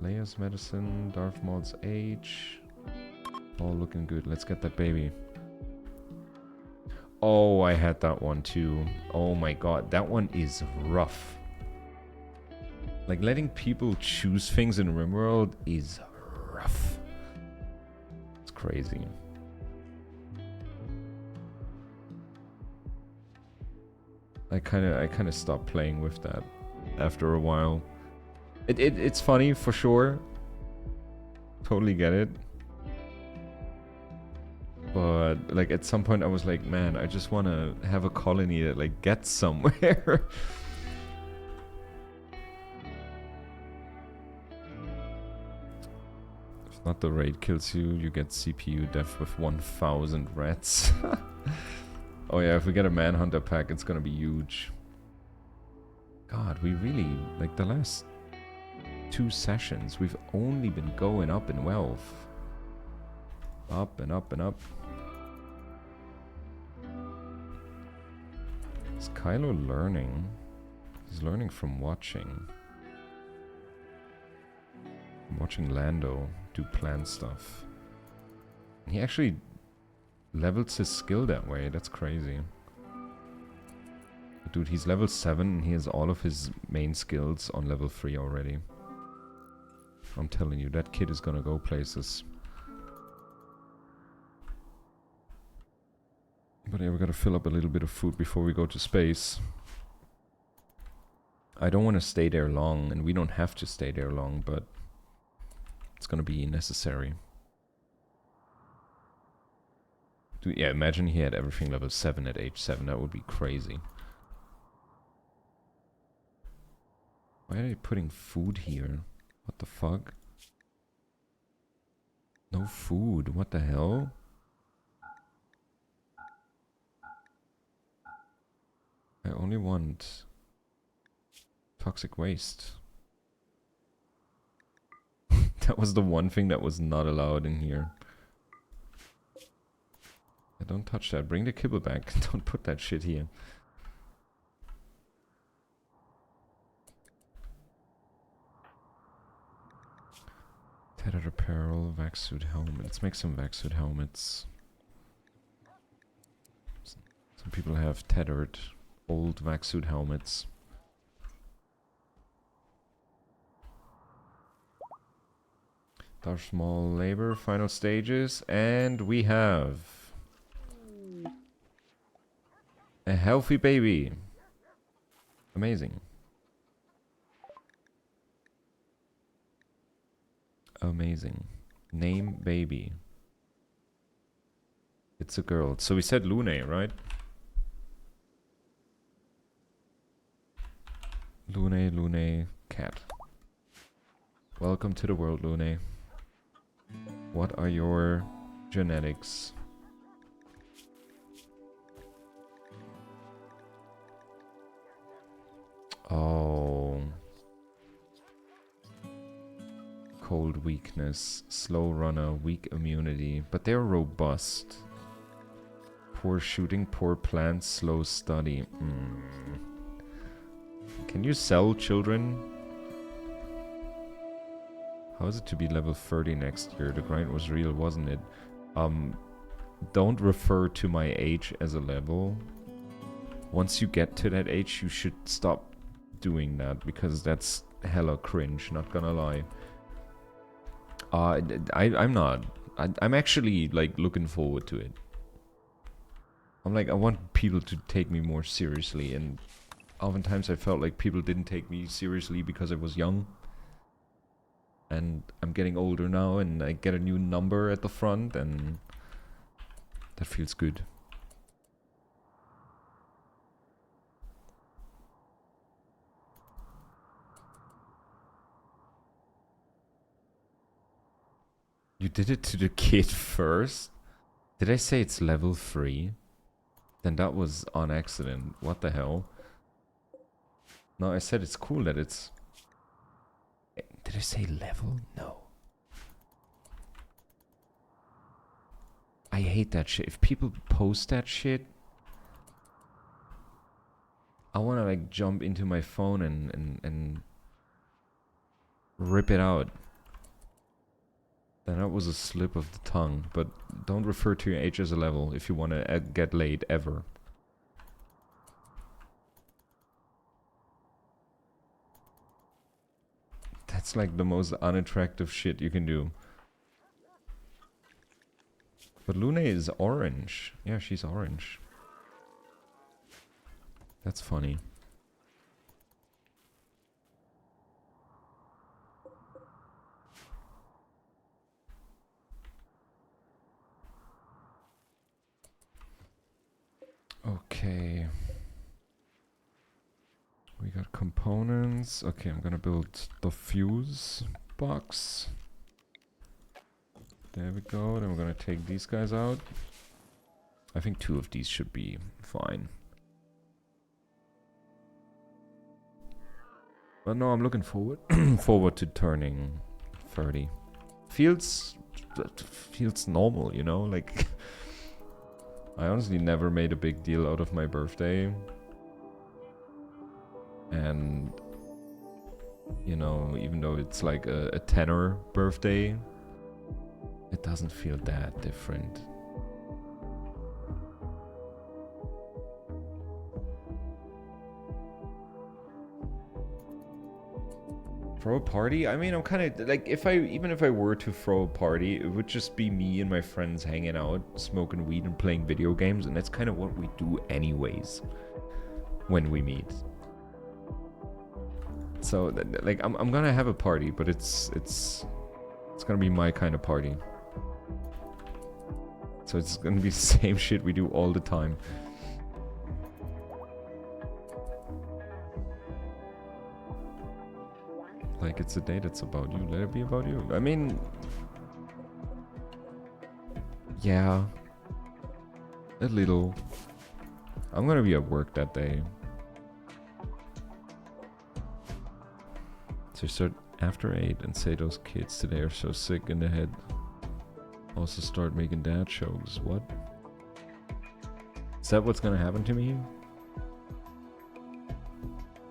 Leia's medicine. Darth Maul's age. All looking good. Let's get that baby. Oh, I had that one too. Oh my god, that one is rough. Like, letting people choose things in Rimworld is rough. It's crazy. I kind of stopped playing with that after a while. It's funny for sure. Totally get it. But like at some point I was like, man, I just want to have a colony that like gets somewhere. If not the raid kills you, you get CPU death with 1,000 rats. Oh yeah, if we get a manhunter pack, it's gonna be huge. God, we really, like the last 2 sessions, we've only been going up in wealth. Up and up and up. Is Kylo learning? He's learning from watching. I'm watching Lando do plan stuff. He actually levels his skill that way. That's crazy. Dude, he's level 7 and he has all of his main skills on level 3 already. I'm telling you, that kid is gonna go places. But yeah, we gotta fill up a little bit of food before we go to space. I don't want to stay there long, and we don't have to stay there long, but it's gonna be necessary. Dude, yeah, imagine he had everything level 7 at age 7. That would be crazy. Why are they putting food here? What the fuck? No food. What the hell? I only want toxic waste. That was the one thing that was not allowed in here. Yeah, don't touch that. Bring the kibble back. Don't put that shit here. Tethered apparel, vac suit helmet. Let's make some vac suit helmets. Some people have tethered old vac suit helmets. Our small labor, final stages, and we have a healthy baby. Amazing. Amazing. Name baby. It's a girl. So we said Lune, right? Lune, cat. Welcome to the world, Lune. What are your genetics? Oh. Cold weakness, slow runner, weak immunity. But they're robust. Poor shooting, poor plants, slow study. Can you sell children? How is it to be level 30 next year? The grind was real, wasn't it? Don't refer to my age as a level. Once you get to that age, you should stop doing that, because that's hella cringe, not gonna lie. I'm not. I'm actually, like, looking forward to it. I'm like, I want people to take me more seriously, and oftentimes I felt like people didn't take me seriously because I was young. And I'm getting older now, and I get a new number at the front, and that feels good. You did it to the kid first? Did I say it's level 3? Then that was on accident. What the hell? No, I said it's cool that it's... Did I say level? No. I hate that shit. If people post that shit, I want to like jump into my phone and rip it out. And that was a slip of the tongue, but don't refer to your age as a level if you want to get laid ever. That's like the most unattractive shit you can do. But Lune is orange. Yeah, she's orange. That's funny. Okay. We got components. Okay, I'm gonna build the fuse box. There we go. Then we're gonna take these guys out. I think 2 of these should be fine. But no, I'm looking forward forward to turning 30. Feels normal, you know? Like I honestly never made a big deal out of my birthday. And you know, even though it's like a tenor birthday, it doesn't feel that different. Throw a party? I mean, I'm kind of like, even if I were to throw a party, it would just be me and my friends hanging out, smoking weed and playing video games, and that's kind of what we do anyways when we meet. So like I'm gonna have a party, but it's gonna be my kind of party. So it's gonna be the same shit we do all the time. Like, it's a day that's about you. Let it be about you. I mean, yeah, a little. I'm gonna be at work that day. So start after 8 and say those kids today are so sick in the head. Also start making dad jokes. What? Is that what's gonna happen to me?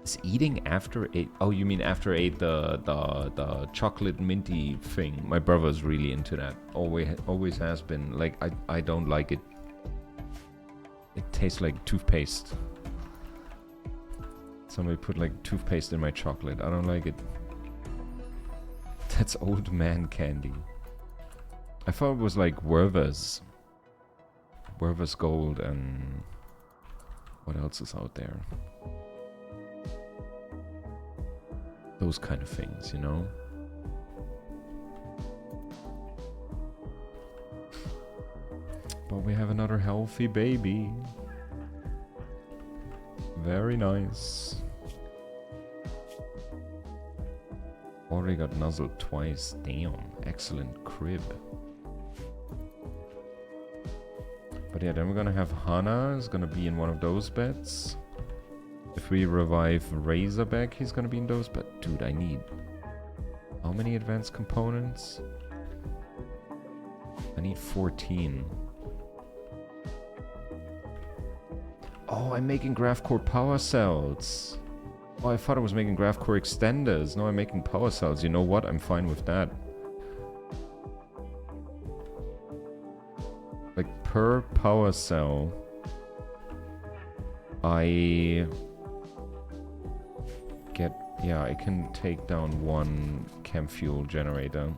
Is eating after 8? Oh, you mean after 8 the chocolate minty thing? My brother's really into that. Always has been. Like I don't like it. It tastes like toothpaste. Somebody put like toothpaste in my chocolate. I don't like it. That's old man candy. I thought it was like Werther's Gold and what else is out there? Those kind of things, you know? But we have another healthy baby. Very nice. Already got nuzzled twice. Damn. Excellent crib. But yeah, then we're gonna have Hana is gonna be in one of those beds. If we revive Razorback, he's gonna be in those. But dude, I need how many advanced components? I need 14. Oh, I'm making graph core power cells. Oh, I thought I was making graph core extenders. No, I'm making power cells. You know what? I'm fine with that. Like per power cell, I get, yeah, I can take down one chem fuel generator.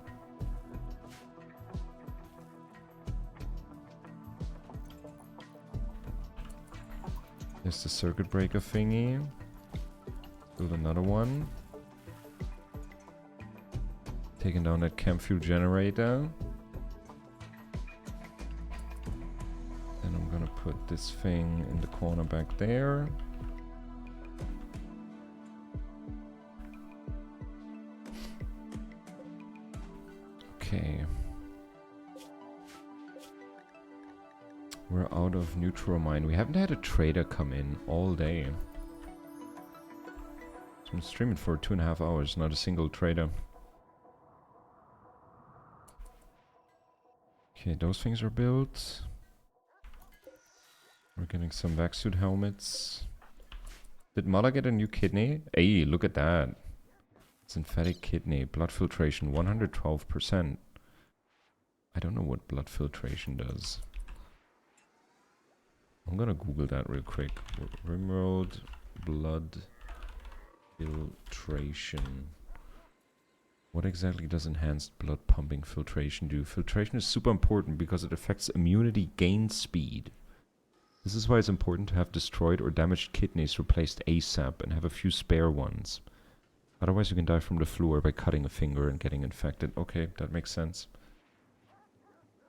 There's the circuit breaker thingy. Build another one. Taking down that chem fuel generator. Then I'm gonna put this thing in the corner back there. Okay. We're out of neutral mine. We haven't had a trader come in all day. So I'm streaming for 2.5 hours, not a single trader. Okay, those things are built. We're getting some vac suit helmets. Did Mala get a new kidney? Hey, look at that. Synthetic kidney. Blood filtration, 112%. I don't know what blood filtration does. I'm gonna Google that real quick. Rimworld blood filtration. What exactly does enhanced blood pumping filtration do? Filtration is super important because it affects immunity gain speed. This is why it's important to have destroyed or damaged kidneys replaced ASAP and have a few spare ones. Otherwise you can die from the flu or by cutting a finger and getting infected. Okay, that makes sense.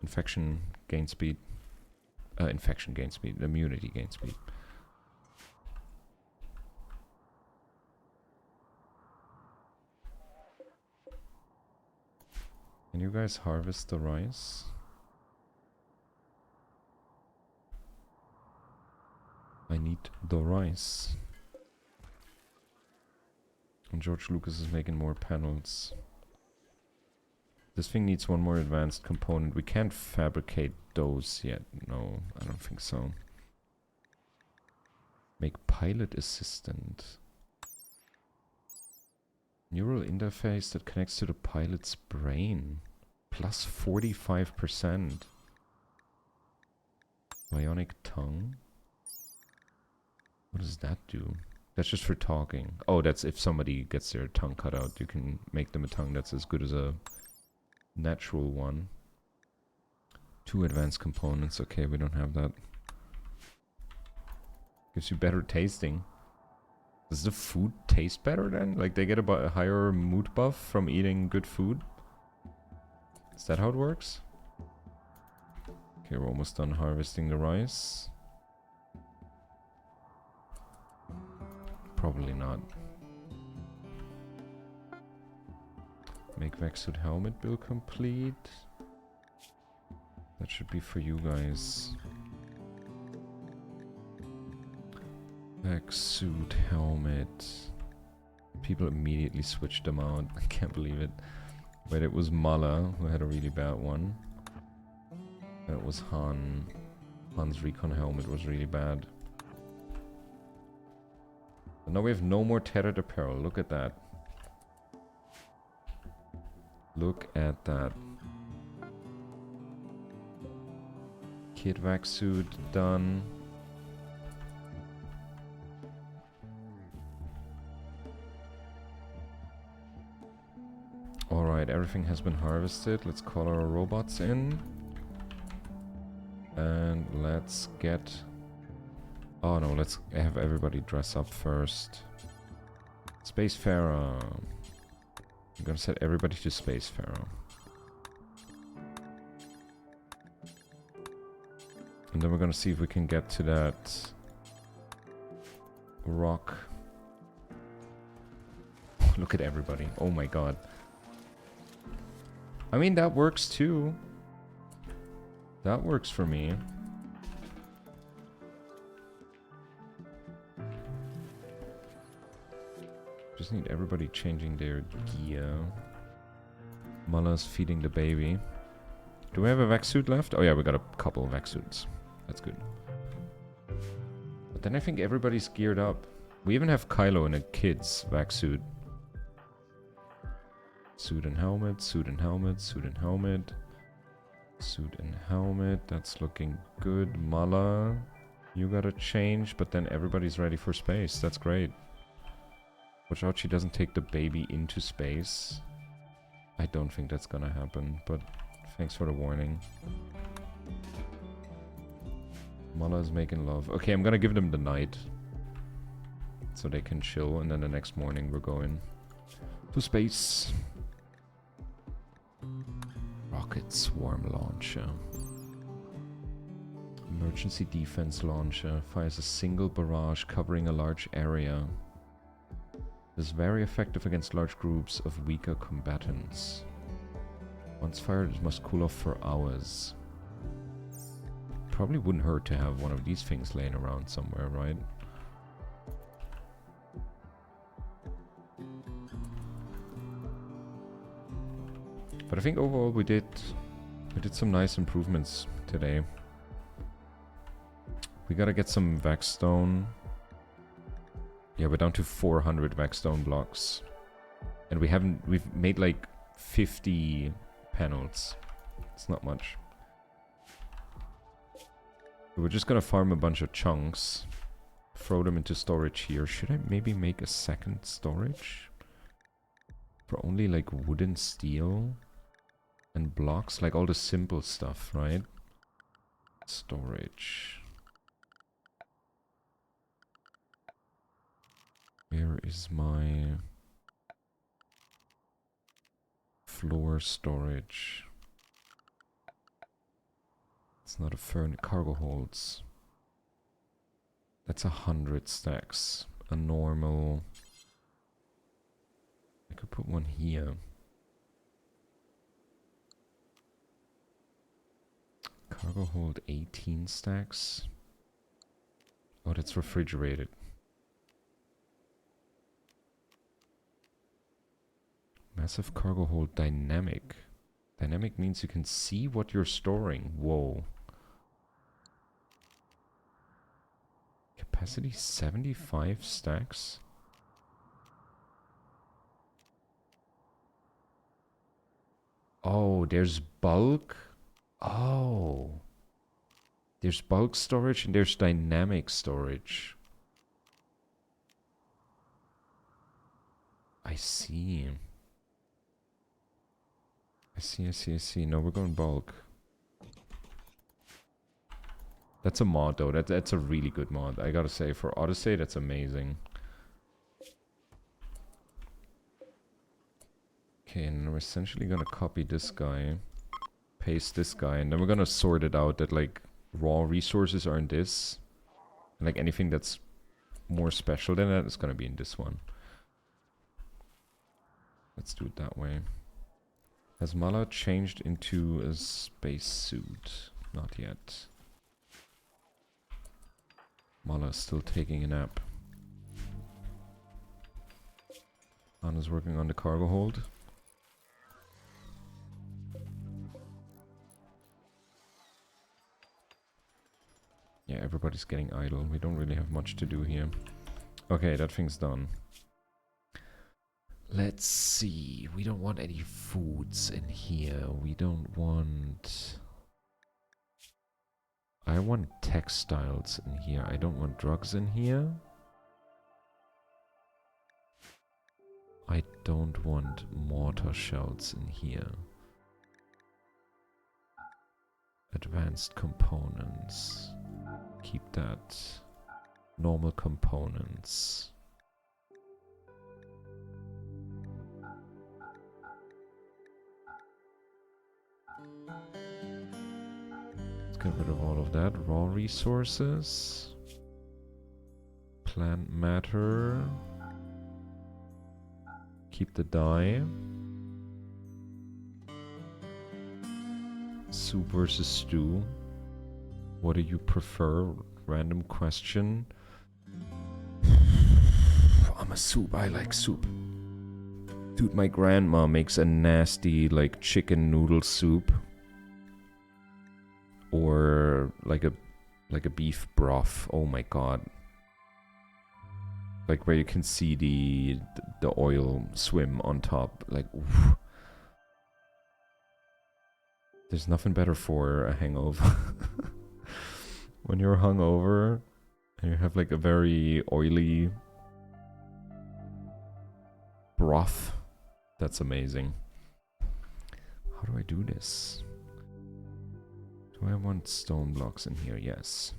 Infection gain speed. Infection gain speed. Immunity gain speed. Can you guys harvest the rice? I need the rice. And George Lucas is making more panels. This thing needs one more advanced component. We can't fabricate those yet. No, I don't think so. Make pilot assistant. Neural interface that connects to the pilot's brain. Plus 45%. Bionic tongue. What does that do? That's just for talking. Oh, that's if somebody gets their tongue cut out. You can make them a tongue that's as good as a natural one. 2 advanced components. Okay, we don't have that. Gives you better tasting. Does the food taste better then? Like they get a higher mood buff from eating good food? Is that how it works? Okay, we're almost done harvesting the rice. Probably not. Make Vexsuit helmet build complete. That should be for you guys. Vexsuit helmet. People immediately switched them out. I can't believe it. Wait, it was Mala who had a really bad one. That was Han. Han's recon helmet was really bad. And now we have no more tethered apparel. Look at that. Look at that. Kid Vexsuit done. Alright, everything has been harvested. Let's call our robots in. And let's get... Oh no, let's have everybody dress up first. Spacefarer. I'm gonna set everybody to Spacefarer. And then we're gonna see if we can get to that rock. Look at everybody. Oh my god. I mean, that works too. That works for me. Just need everybody changing their gear. Mala's feeding the baby. Do we have a Vexsuit left? Oh yeah, we got a couple of Vexsuits. That's good. But then I think everybody's geared up. We even have Kylo in a kid's Vexsuit. Suit and helmet, suit and helmet, suit and helmet. Suit and helmet, that's looking good. Mala, you gotta change, but then everybody's ready for space. That's great. Watch out she doesn't take the baby into space. I don't think that's gonna happen, but thanks for the warning. Mala is making love. Okay, I'm gonna give them the night. So they can chill, and then the next morning we're going to space. Rocket swarm launcher. Emergency defense launcher. Fires a single barrage covering a large area. Is very effective against large groups of weaker combatants. Once fired, it must cool off for hours. Probably wouldn't hurt to have one of these things laying around somewhere, right? But I think overall we did some nice improvements today. We gotta get some Vexstone. Yeah, we're down to 400 Vexstone blocks. And we've made like 50 panels. It's not much. We're just gonna farm a bunch of chunks. Throw them into storage here. Should I maybe make a second storage? For only like wood and steel and blocks, like all the simple stuff, right? Storage. Where is my floor storage? It's not a furnace. Cargo holds. That's 100 stacks. A normal. I could put one here. Cargo hold 18 stacks. Oh, that's refrigerated. Massive cargo hold dynamic. Dynamic means you can see what you're storing. Whoa. Capacity 75 stacks. Oh, there's bulk. Oh. There's bulk storage and there's dynamic storage. I see. I see. No, we're going bulk. That's a mod though. That's a really good mod. I gotta say, for Odyssey, that's amazing. Okay, and we're essentially gonna copy this guy, paste this guy, and then we're gonna sort it out that like raw resources are in this, and like anything that's more special than that is gonna be in this one. Let's do it that way. Has Mala changed into a spacesuit? Not yet. Mala is still taking a nap. Anna's working on the cargo hold. Yeah, everybody's getting idle. We don't really have much to do here. Okay, that thing's done. Let's see. We don't want any foods in here. We don't want... I want textiles in here. I don't want drugs in here. I don't want mortar shells in here. Advanced components. Keep that. Normal components. Let's get rid of all of that. Raw resources. Plant matter. Keep the dye. Soup versus stew. What do you prefer? Random question. I'm a soup. I like soup. Dude, my grandma makes a nasty, like, chicken noodle soup. Or like a beef broth. Oh my god. Like where you can see the oil swim on top. Like, oof. There's nothing better for a hangover. When you're hungover and you have like a very oily broth. That's amazing. How do I do this? Do I want stone blocks in here? Yes.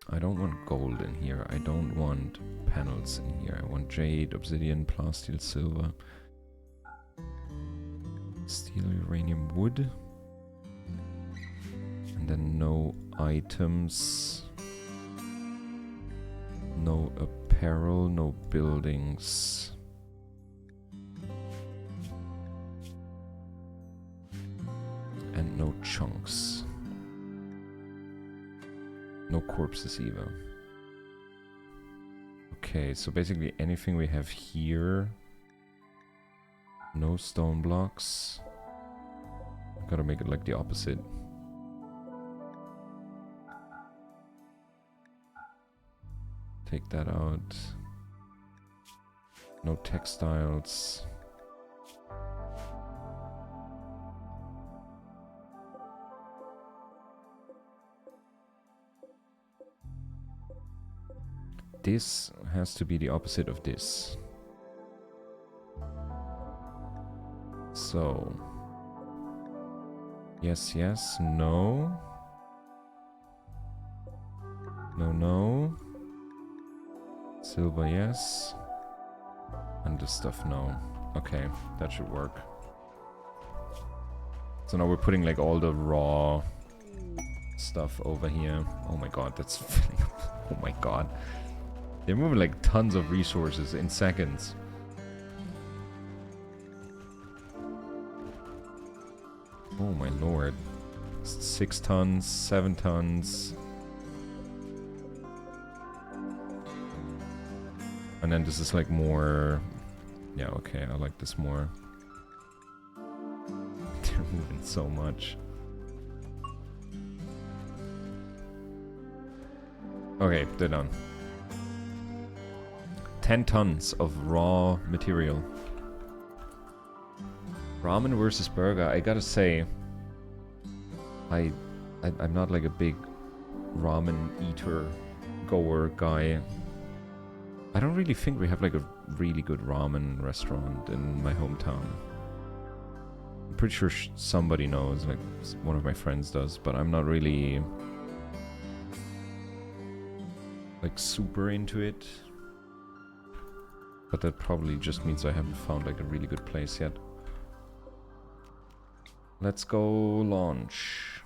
I don't want gold in here. I don't want panels in here. I want jade, obsidian, plasteel, silver, steel, uranium, wood. And then no items. No apparel, no buildings. And no chunks. No corpses either. Okay, so basically anything we have here. No stone blocks. Gotta make it like the opposite. Take that out. No textiles. this has to be the opposite of this. So... Yes, yes, no. No, no. Silver, yes. And this stuff, no. Okay, that should work. So now we're putting like all the raw stuff over here. Oh my god, that's filling up. Oh my god. They're moving like tons of resources in seconds. Oh my lord. 6 tons, 7 tons. And then this is like more... Yeah, okay, I like this more. They're moving so much. Okay, they're done. 10 tons of raw material. Ramen versus burger. I gotta say, I'm not like a big ramen eater, goer guy. I don't really think we have like a really good ramen restaurant in my hometown. I'm pretty sure somebody knows, like one of my friends does, but I'm not really like super into it. But that probably just means I haven't found like a really good place yet. Let's go launch.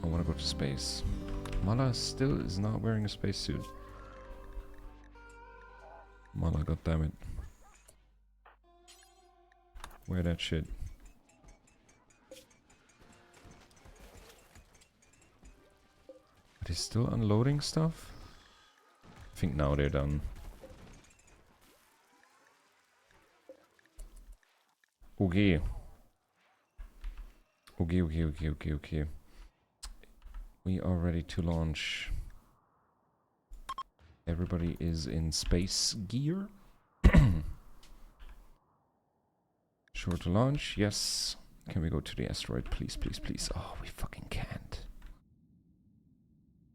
I want to go to space. Mala still is not wearing a spacesuit. Mala, goddammit. Wear that shit. Are they still unloading stuff? I think now they're done. Okay. Okay. We are ready to launch. Everybody is in space gear. Sure to launch, yes. Can we go to the asteroid, please, please, please? Oh, we fucking can't.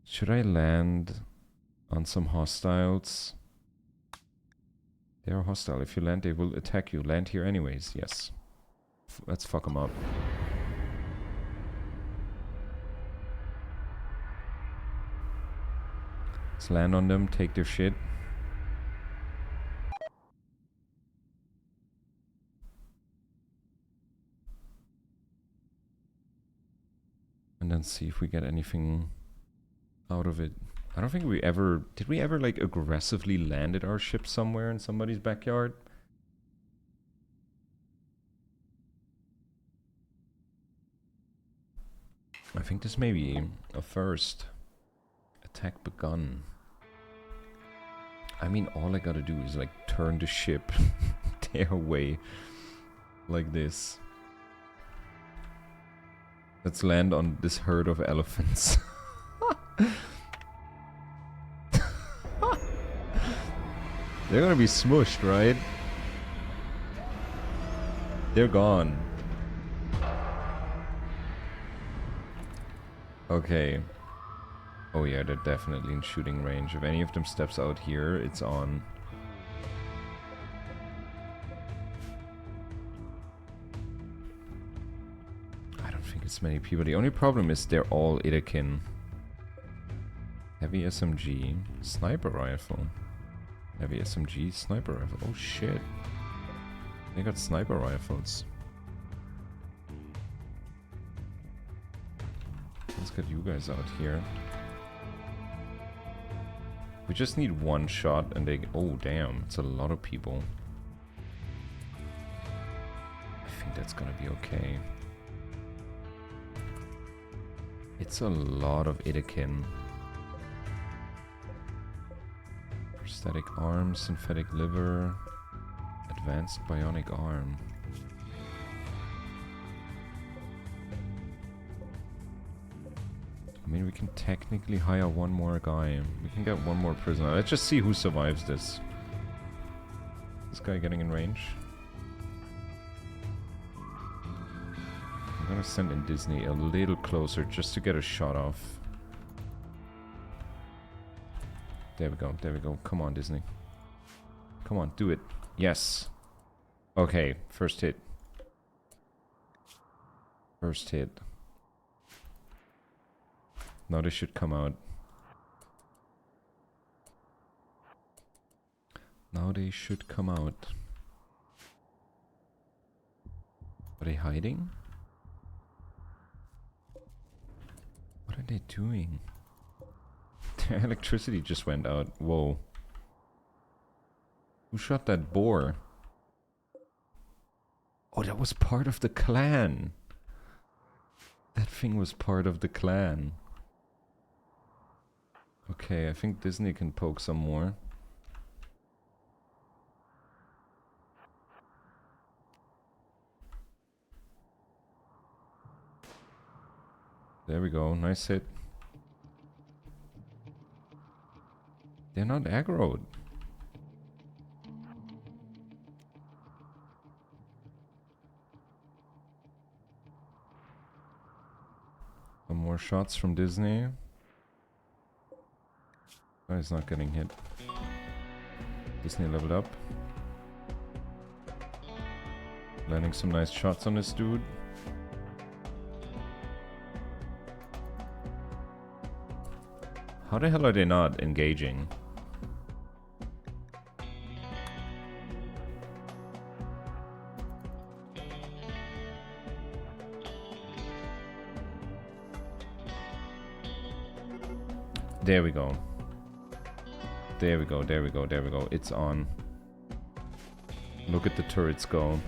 Should I land on some hostiles? They are hostile. If you land, they will attack you. Land here anyways, yes. Let's fuck them up. Let's land on them, take their shit. And then see if we get anything out of it. I don't think we ever... Did we ever like aggressively landed our ship somewhere in somebody's backyard? I think this may be a first. Attack begun. I mean, all I gotta do is like turn the ship their way. Like this. Let's land on this herd of elephants. They're gonna be smushed, right? They're gone. Okay. Oh yeah, they're definitely in shooting range. If any of them steps out here, it's on. I don't think it's many people. The only problem is they're all Itakin. Heavy SMG, sniper rifle. Heavy SMG, sniper rifle. Oh shit. They got sniper rifles. Let's get you guys out here. We just need one shot and they... Oh damn, it's a lot of people. I think that's gonna be okay. It's a lot of Itakin. Prosthetic arm, synthetic liver, advanced bionic arm. I mean, we can technically hire one more guy. We can get one more prisoner. Let's just see who survives this. This guy getting in range. I'm gonna send in Disney a little closer just to get a shot off. There we go, there we go. Come on, Disney. Come on, do it. Yes. Okay, first hit. First hit. Now they should come out. Now they should come out. Are they hiding? What are they doing? Their electricity just went out. Whoa. Who shot that boar? Oh, that was part of the clan. That thing was part of the clan. Okay, I think Disney can poke some more. There we go, nice hit. They're not aggroed. Some more shots from Disney. Guy's not getting hit. Disney leveled up. Landing some nice shots on this dude. How the hell are they not engaging? There we go. There we go, there we go, there we go. It's on. Look at the turrets go.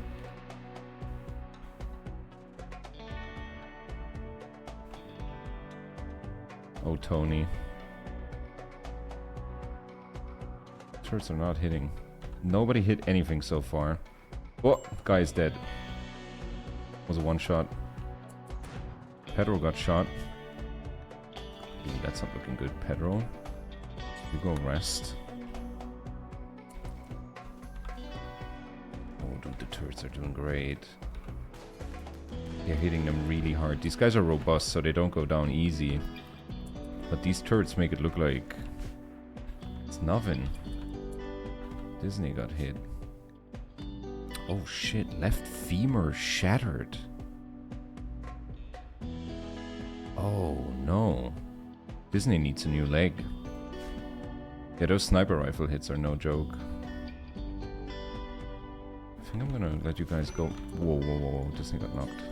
Oh, Tony. Turrets are not hitting. Nobody hit anything so far. Oh, guy's dead. Was a one shot. Pedro got shot. Ooh, that's not looking good, Pedro. You go rest. Oh, dude, the turrets are doing great. They're hitting them really hard. These guys are robust, so they don't go down easy. But these turrets make it look like it's nothing. Disney got hit. Oh shit, left femur shattered. Oh no. Disney needs a new leg. Yeah, those sniper rifle hits are no joke. I think I'm gonna let you guys go. Whoa, whoa, whoa, Disney got knocked.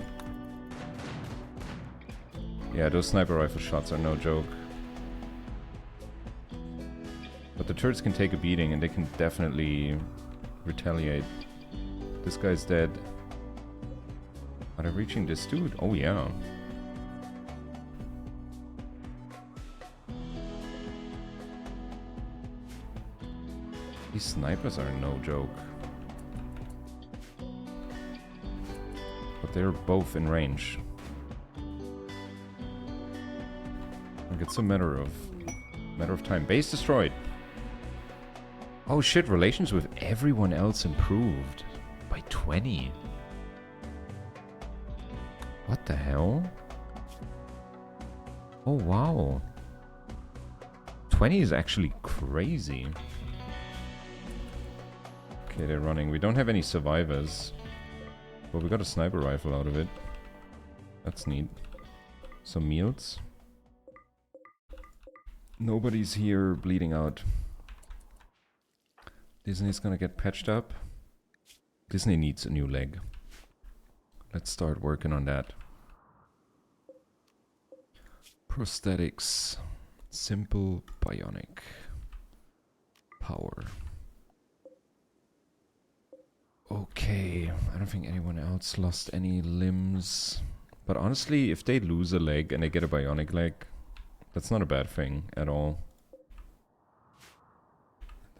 Yeah, those sniper rifle shots are no joke. But the turrets can take a beating and they can definitely retaliate. This guy's dead. Are they reaching this dude? Oh yeah. These snipers are no joke. But they're both in range. Like it's a matter of time. Base destroyed. Oh shit, relations with everyone else improved by 20. What the hell? Oh wow. 20 is actually crazy. Okay, they're running. We don't have any survivors. But we got a sniper rifle out of it. That's neat. Some meals. Nobody's here bleeding out. Disney's gonna get patched up. Disney needs a new leg. Let's start working on that. Prosthetics. Simple bionic. Power. Okay, I don't think anyone else lost any limbs. But honestly, if they lose a leg and they get a bionic leg, that's not a bad thing at all.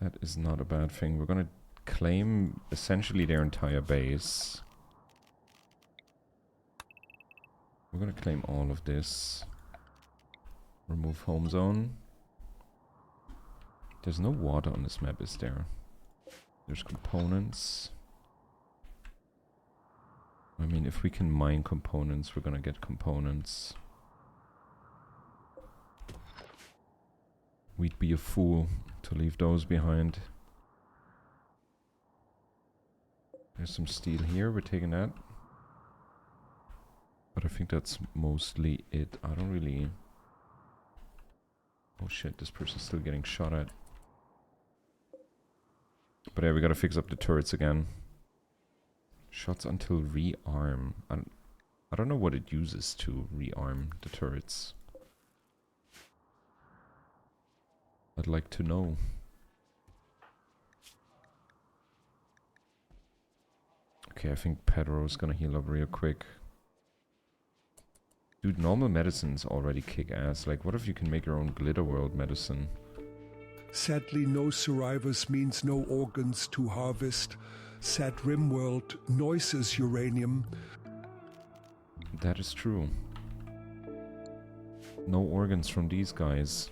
That is not a bad thing. We're gonna claim essentially their entire base. We're gonna claim all of this. Remove home zone. There's no water on this map, is there? There's components. I mean, if we can mine components, we're gonna get components. We'd be a fool to leave those behind. There's some steel here, we're taking that. But I think that's mostly it. I don't really... Oh shit, this person's still getting shot at. But yeah, we gotta fix up the turrets again. Shots until rearm. I don't know what it uses to rearm the turrets. I'd like to know. Okay, I think Pedro's gonna heal up real quick. Dude, normal medicines already kick ass. Like, what if you can make your own Glitter World medicine? Sadly, no survivors means no organs to harvest. Sad Rimworld noises uranium. That is true. No organs from these guys.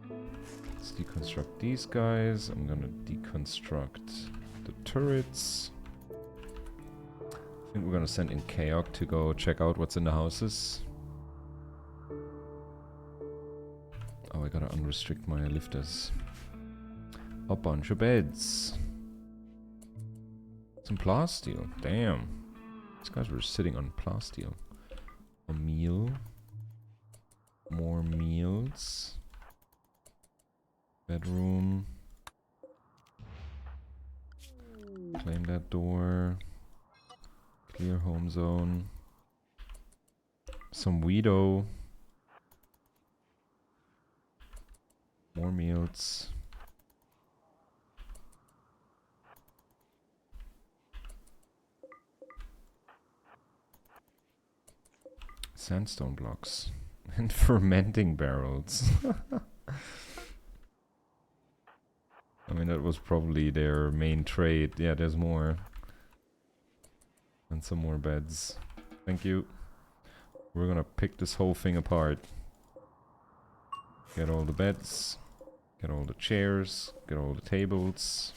Let's deconstruct these guys. I'm gonna deconstruct the turrets. I think we're gonna send in Kaok to go check out what's in the houses. Oh, I gotta unrestrict my lifters. A bunch of beds. Some plasteel. Damn. These guys were sitting on plasteel. A meal. More meals. Bedroom. Claim that door. Clear home zone. Some weedo. More meals. Sandstone blocks. And fermenting barrels. I mean, that was probably their main trade. Yeah, there's more. And some more beds. Thank you. We're gonna pick this whole thing apart. Get all the beds. Get all the chairs. Get all the tables.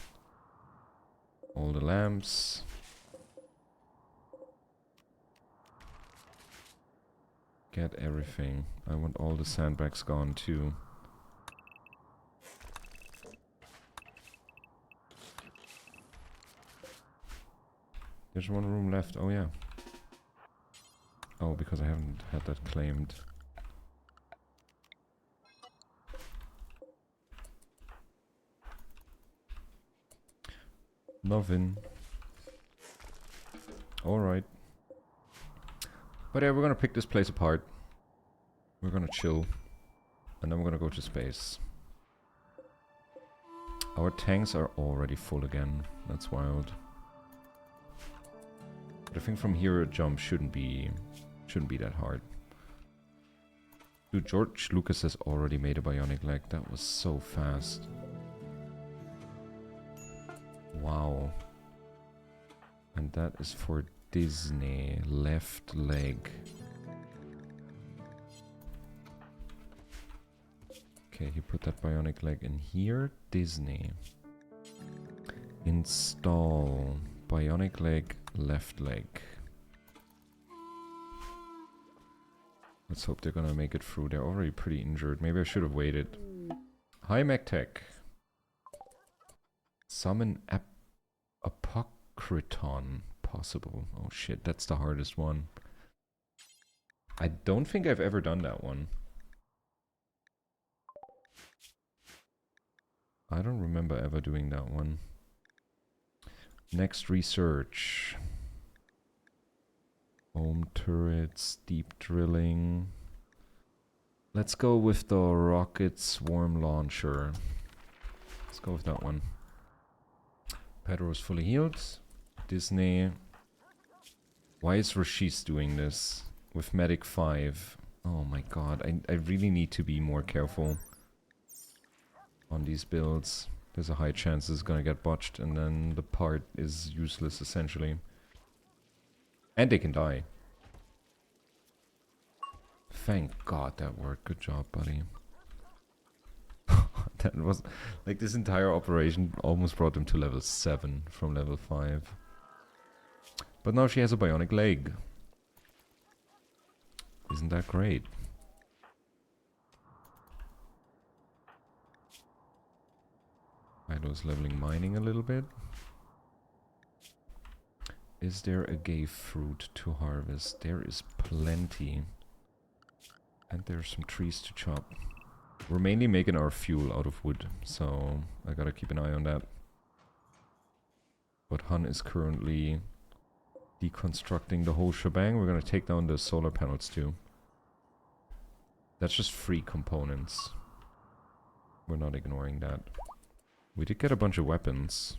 All the lamps. Get everything. I want all the sandbags gone too. There's one room left. Oh yeah. Oh, because I haven't had that claimed. Nothing. Alright. But yeah, we're gonna pick this place apart. We're gonna chill. And then we're gonna go to space. Our tanks are already full again. That's wild. But I think from here a jump shouldn't be that hard. Dude, George Lucas has already made a bionic leg. That was so fast. Wow. And that is for Disney. Left leg. Okay, he put that bionic leg in here. Disney. Install. Bionic leg, left leg. Let's hope they're gonna make it through. They're already pretty injured. Maybe I should have waited. Hi, MacTech. Summon Apocryton. Possible. Oh shit, that's the hardest one. I don't think I've ever done that one. I don't remember ever doing that one. Next research. Home turrets, deep drilling. Let's go with the rocket swarm launcher. Let's go with that one. Pedro's fully healed. Disney. Why is Rashis doing this? With Medic 5. Oh my god, I really need to be more careful on these builds. There's a high chance it's gonna get botched and then the part is useless essentially. And they can die. Thank god that worked. Good job, buddy. That was... like, this entire operation almost brought them to level 7 from level 5. But now she has a bionic leg. Isn't that great? Ido's leveling mining a little bit. Is there a gay fruit to harvest? There is plenty. And there's some trees to chop. We're mainly making our fuel out of wood, so I gotta keep an eye on that. But Han is currently deconstructing the whole shebang. We're gonna take down the solar panels too. That's just free components. We're not ignoring that. We did get a bunch of weapons.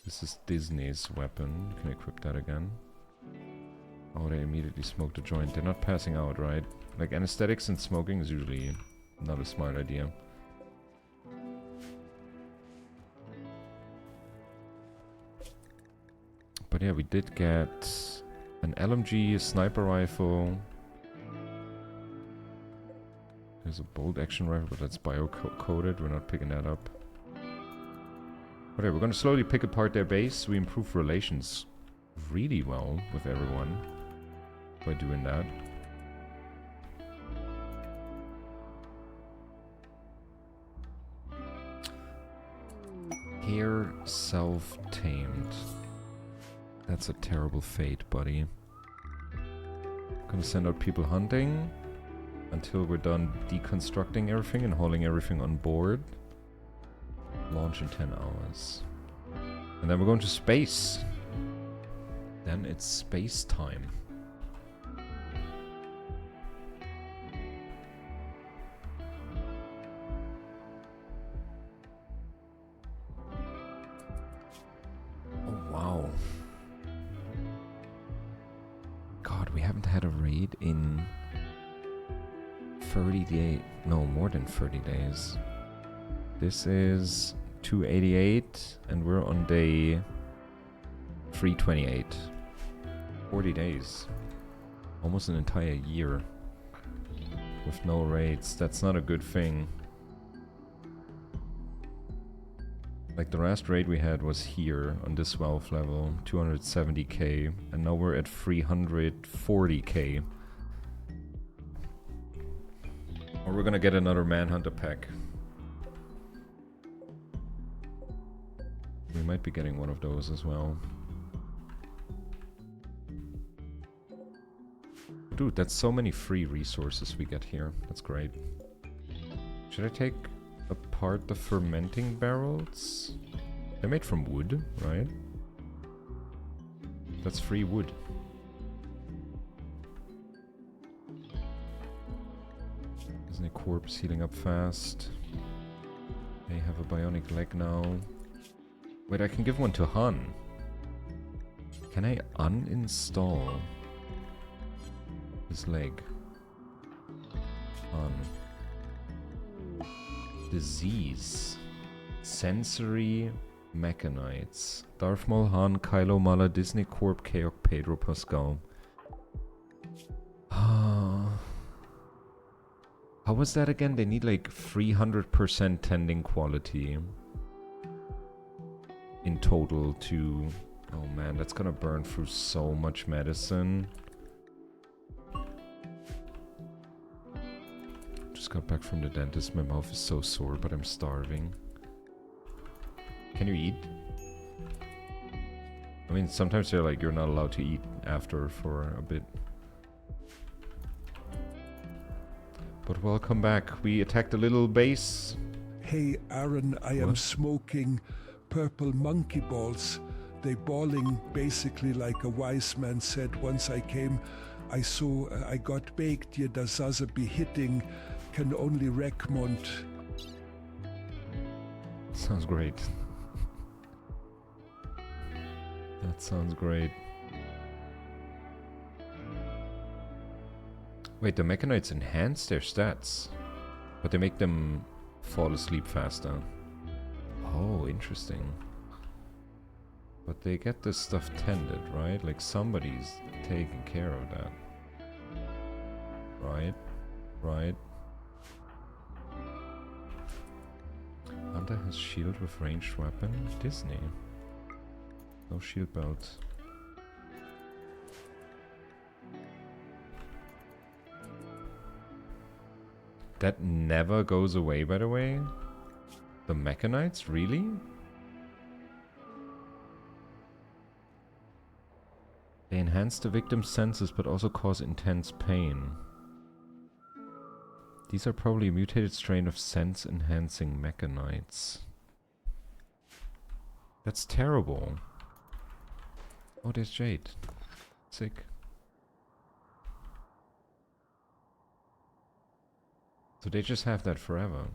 This is Disney's weapon. You can equip that again. Oh, they immediately smoked a joint. They're not passing out, right? Like, anesthetics and smoking is usually not a smart idea. But yeah, we did get an LMG, a sniper rifle. There's a bolt action rifle, but that's bio-coded. We're not picking that up. Okay, we're gonna slowly pick apart their base. We improve relations really well with everyone by doing that. Here, self-tamed. That's a terrible fate, buddy. Gonna send out people hunting until we're done deconstructing everything and hauling everything on board. Launch in 10 hours. And then we're going to space. Then it's space time. Oh, wow. God, we haven't had a raid in 30 days. No, more than 30 days. This is 288, and we're on day 328. 40 days. Almost an entire year. With no raids. That's not a good thing. Like, the last raid we had was here, on this 12 level. 270k. And now we're at 340k. Or we're gonna get another Manhunter pack. We might be getting one of those as well. Dude, that's so many free resources we get here. That's great. Should I take apart the fermenting barrels? They're made from wood, right? That's free wood. Isn't a corpse healing up fast? They have a bionic leg now. Wait, I can give one to Han. Can I uninstall his leg? Han. Disease. Sensory Mechanites. Darth Maul, Han, Kylo Mala, Disney Corp, Keok, Pedro Pascal. How was that again? They need like 300% tending quality in total to... Oh man, that's gonna burn through so much medicine. Just got back from the dentist. My mouth is so sore, but I'm starving. Can you eat? I mean, sometimes they're like, you're not allowed to eat after for a bit. But welcome back. We attacked a little base. Hey, Aaron, I am smoking purple monkey balls. They balling basically like a wise man said. Once I came, I saw I got baked. Hier, das Sase be hitting, can only Reckmont. Sounds great. That sounds great. Wait, the Mechanites enhance their stats, but they make them fall asleep faster. Oh, interesting. But they get this stuff tended, right? Like somebody's taking care of that. Right? Right? Hunter has shield with ranged weapon? Disney. No shield belt. That never goes away, by the way. The mechanites? Really? They enhance the victim's senses but also cause intense pain. These are probably a mutated strain of sense-enhancing mechanites. That's terrible. Oh, there's Jade. Sick. So they just have that forever.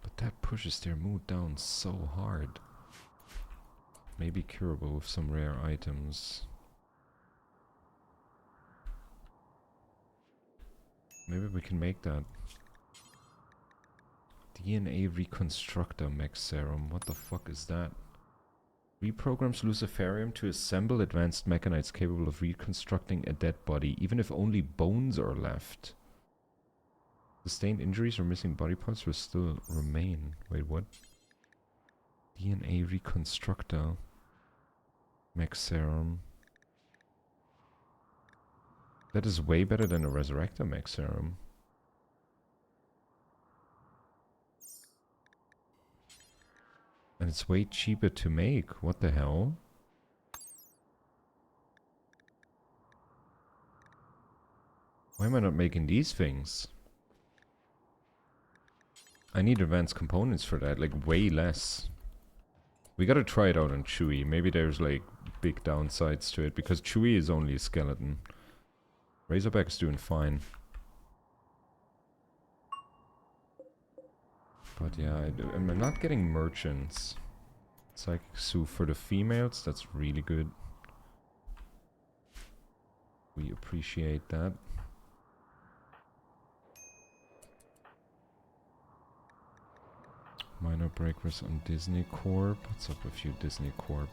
But that pushes their mood down so hard. Maybe curable with some rare items. Maybe we can make that. DNA Reconstructor Mech Serum. What the fuck is that? Reprograms Luciferium to assemble advanced mechanites capable of reconstructing a dead body, even if only bones are left. Sustained injuries or missing body parts will still remain. Wait, what? DNA Reconstructor Mech Serum. That is way better than a Resurrector Mech Serum. And it's way cheaper to make. What the hell? Why am I not making these things? I need advanced components for that, like way less. We gotta try it out on Chewie. Maybe there's like big downsides to it, because Chewie is only a skeleton. Razorback is doing fine. But yeah, I'm not getting merchants. Psychic Sue for the females, that's really good. We appreciate that. Minor breakers on Disney Corp. What's up with you, Disney Corp?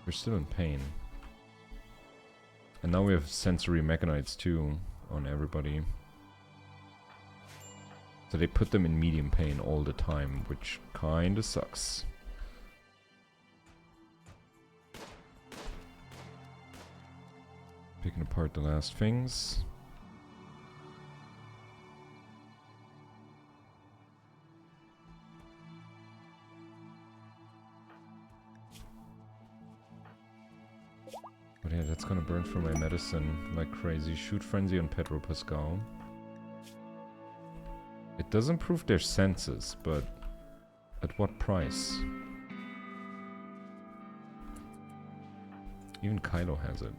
We're still in pain. And now we have sensory mechanites too on everybody. So they put them in medium pain all the time, which kinda sucks. Picking apart the last things. But yeah, that's gonna burn through my medicine like crazy. Shoot Frenzy on Pedro Pascal. It does improve their senses, but at what price? Even Kylo has it.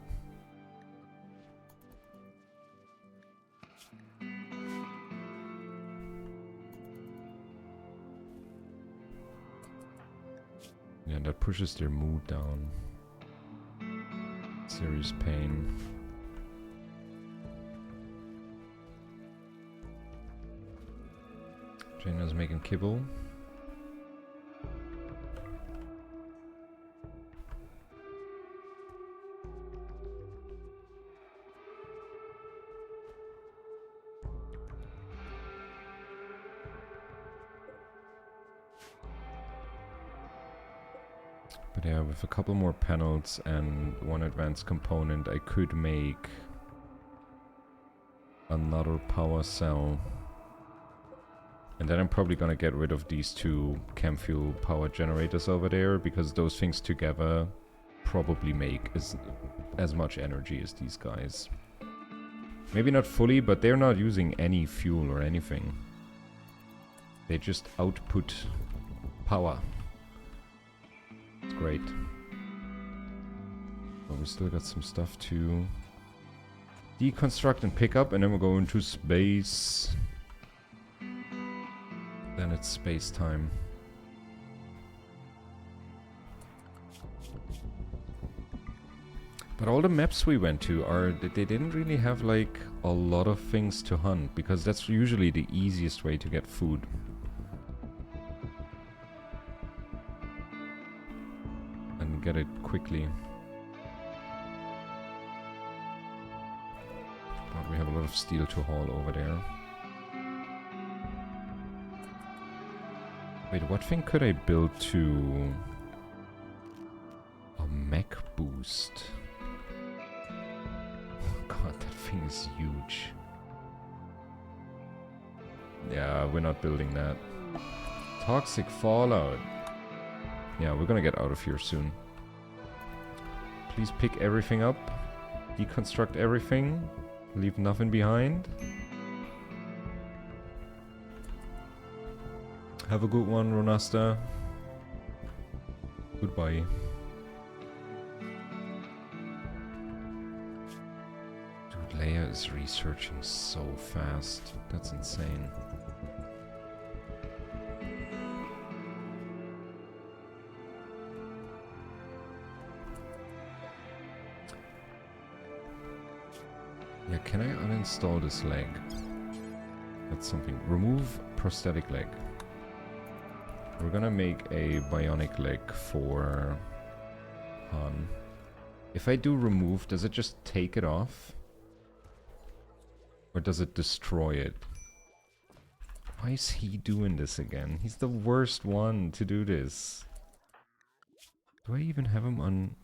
Yeah, that pushes their mood down. Serious pain. Jaina's making kibble. But yeah, with a couple more panels and one advanced component, I could make another power cell. And then I'm probably gonna get rid of these two chem fuel power generators over there, because those things together probably make as much energy as these guys. Maybe not fully, but they're not using any fuel or anything. They just output power. It's great. But we still got some stuff to deconstruct and pick up, and then we'll go into space. Then it's space time. But all the maps we went to are, they didn't really have like a lot of things to hunt, because that's usually the easiest way to get food. And get it quickly. But we have a lot of steel to haul over there. Wait, what thing could I build to a mech boost? Oh god, that thing is huge. Yeah, we're not building that. Toxic fallout. Yeah, we're gonna get out of here soon. Please pick everything up. Deconstruct everything. Leave nothing behind. Have a good one, Ronasta. Goodbye. Dude, Leia is researching so fast. That's insane. Yeah, can I uninstall this leg? That's something. Remove prosthetic leg. We're gonna make a bionic leg for Han. If I do remove, does it just take it off? Or does it destroy it? Why is he doing this again? He's the worst one to do this. Do I even have him on...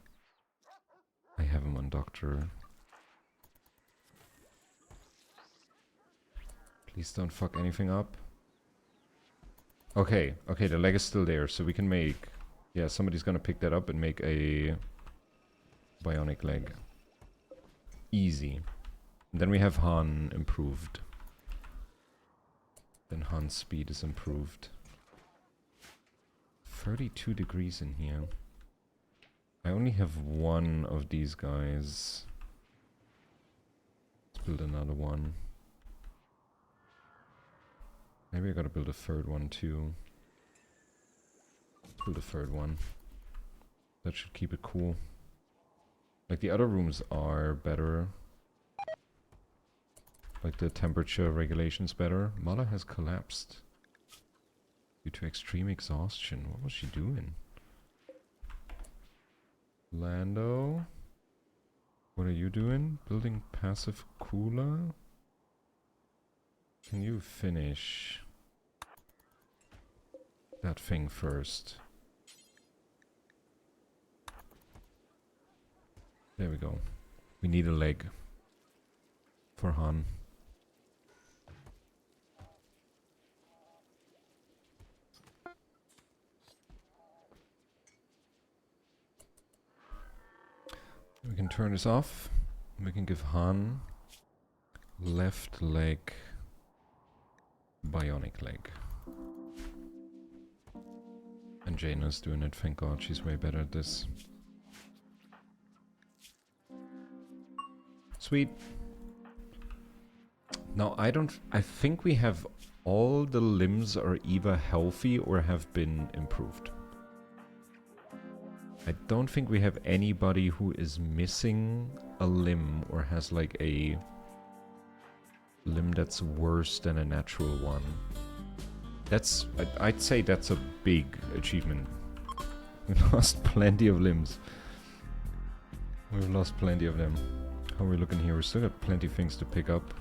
I have him on Doctor. Please don't fuck anything up. Okay, okay, the leg is still there, so we can make... Yeah, somebody's gonna pick that up and make a bionic leg. Easy. And then we have Han improved. Then Han's speed is improved. 32 degrees in here. I only have one of these guys. Let's build another one. Maybe I gotta build a third one too. Build a third one. That should keep it cool. Like the other rooms are better. Like the temperature regulation's better. Mala has collapsed due to extreme exhaustion. What was she doing? Lando? What are you doing? Building passive cooler? Can you finish that thing first? There we go. We need a leg for Han. We can turn this off. We can give Han left leg, bionic leg. And Jaina's doing it, thank God, she's way better at this. Sweet. Now I think we have all the limbs are either healthy or have been improved. I don't think we have anybody who is missing a limb or has like a limb that's worse than a natural one. That's, I'd say that's a big achievement. We lost plenty of limbs. We've lost plenty of them. How are we looking here? We still got plenty of things to pick up.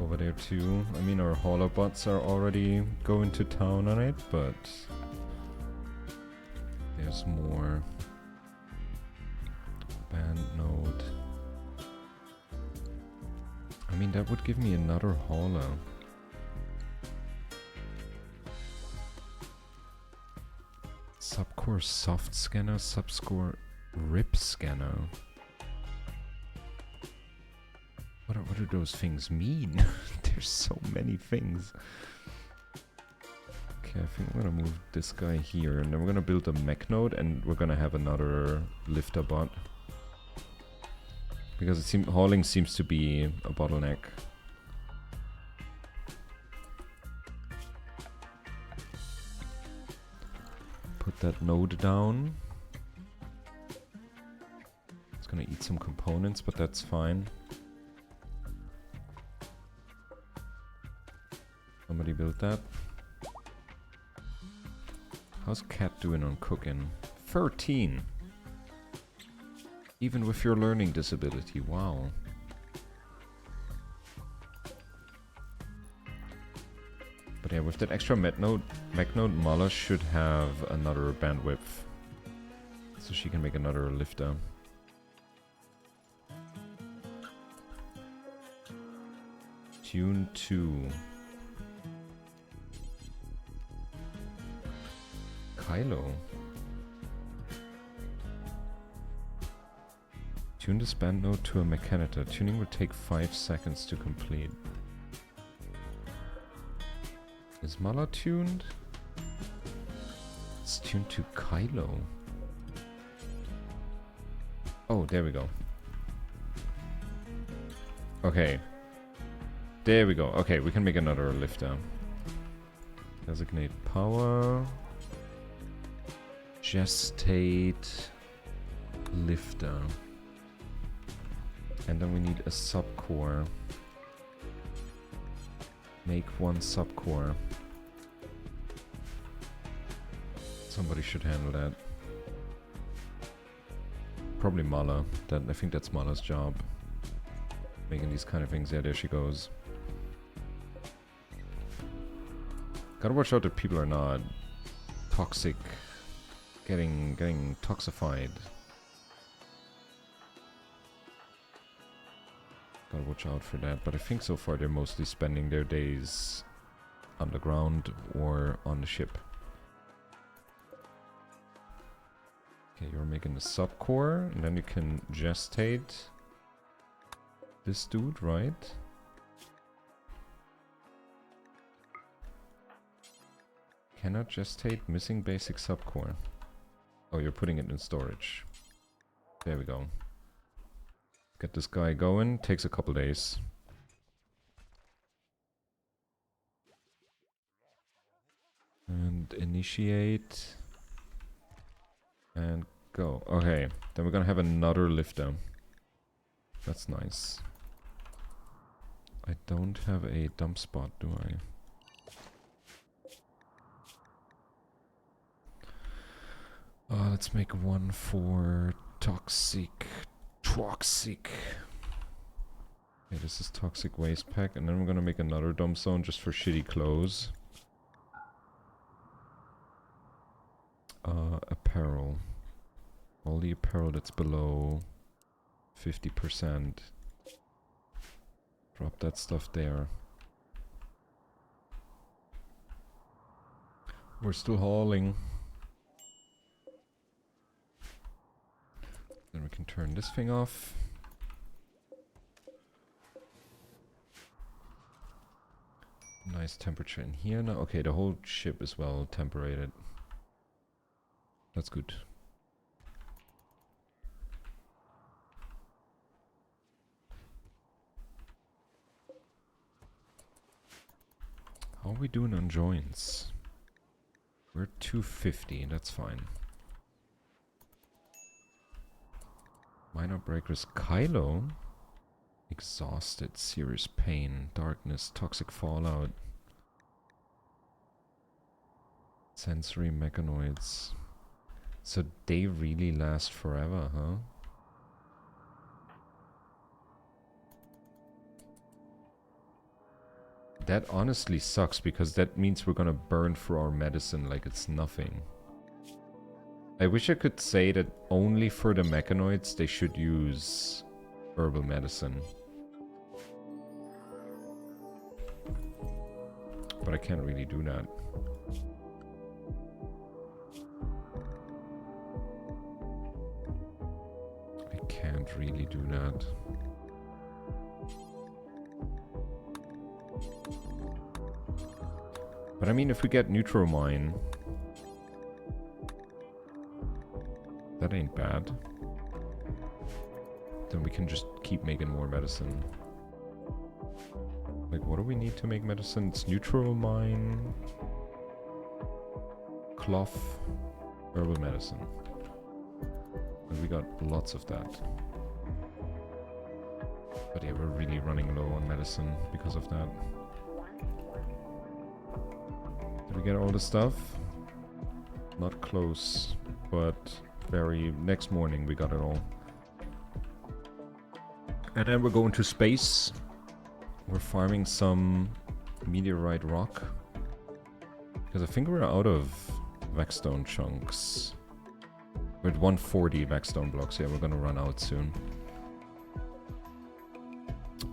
Over there too. I mean, our holobots are already going to town on it, but there's more. Band node. I mean, that would give me another holo. Subcore soft scanner, subcore rip scanner. What do those things mean? There's so many things. Okay, I think I'm gonna move this guy here, and then we're gonna build a mech node, and we're gonna have another lifter bot. Because hauling seems to be a bottleneck. Put that node down. It's gonna eat some components, but that's fine. Somebody built that. How's Cat doing on cooking? 13! Even with your learning disability, wow. But yeah, with that extra mech node, Mala should have another bandwidth. So she can make another lifter. Tune 2. Kylo. Tune this band node to a mechanitor. Tuning will take 5 seconds to complete. Is Mala tuned? It's tuned to Kylo. Oh, there we go. Okay. There we go. Okay, we can make another lifter. Designate power. Gestate lifter. And then we need a subcore. Make one subcore. Somebody should handle that. Probably Mala. I think that's Mala's job. Making these kind of things. Yeah, there she goes. Gotta watch out that people are not toxic. Getting toxified. Gotta watch out for that. But I think so far they're mostly spending their days underground or on the ship. Okay, you're making the subcore, and then you can gestate this dude, right? Cannot gestate missing basic subcore. Oh, you're putting it in storage. There we go. Get this guy going. Takes a couple days. And initiate. And go. Okay, then we're gonna have another lifter. That's nice. I don't have a dump spot, do I? Let's make one for toxic. Okay, this is toxic waste pack, and then we're gonna make another dump zone just for shitty clothes. Apparel. All the apparel that's below 50%. Drop that stuff there. We're still hauling. Then we can turn this thing off. Nice temperature in here now. Okay, the whole ship is well temperated. That's good. How are we doing on joints? We're 250, that's fine. Minor breakers. Kylo? Exhausted, serious pain, darkness, toxic fallout. Sensory mechanoids. So they really last forever, huh? That honestly sucks, because that means we're gonna burn through our medicine like it's nothing. I wish I could say that only for the mechanoids they should use herbal medicine. But I can't really do that. I can't really do that. But I mean, if we get Neutromine, that ain't bad. Then we can just keep making more medicine. Like, what do we need to make medicine? It's Neutromine, cloth, herbal medicine. And we got lots of that. But yeah, we're really running low on medicine because of that. Did we get all the stuff? Not close, but very next morning we got it all. And then we're going to space. We're farming some meteorite rock. Because I think we're out of Vexstone chunks. We're at 140 Vexstone blocks. Yeah, we're gonna run out soon.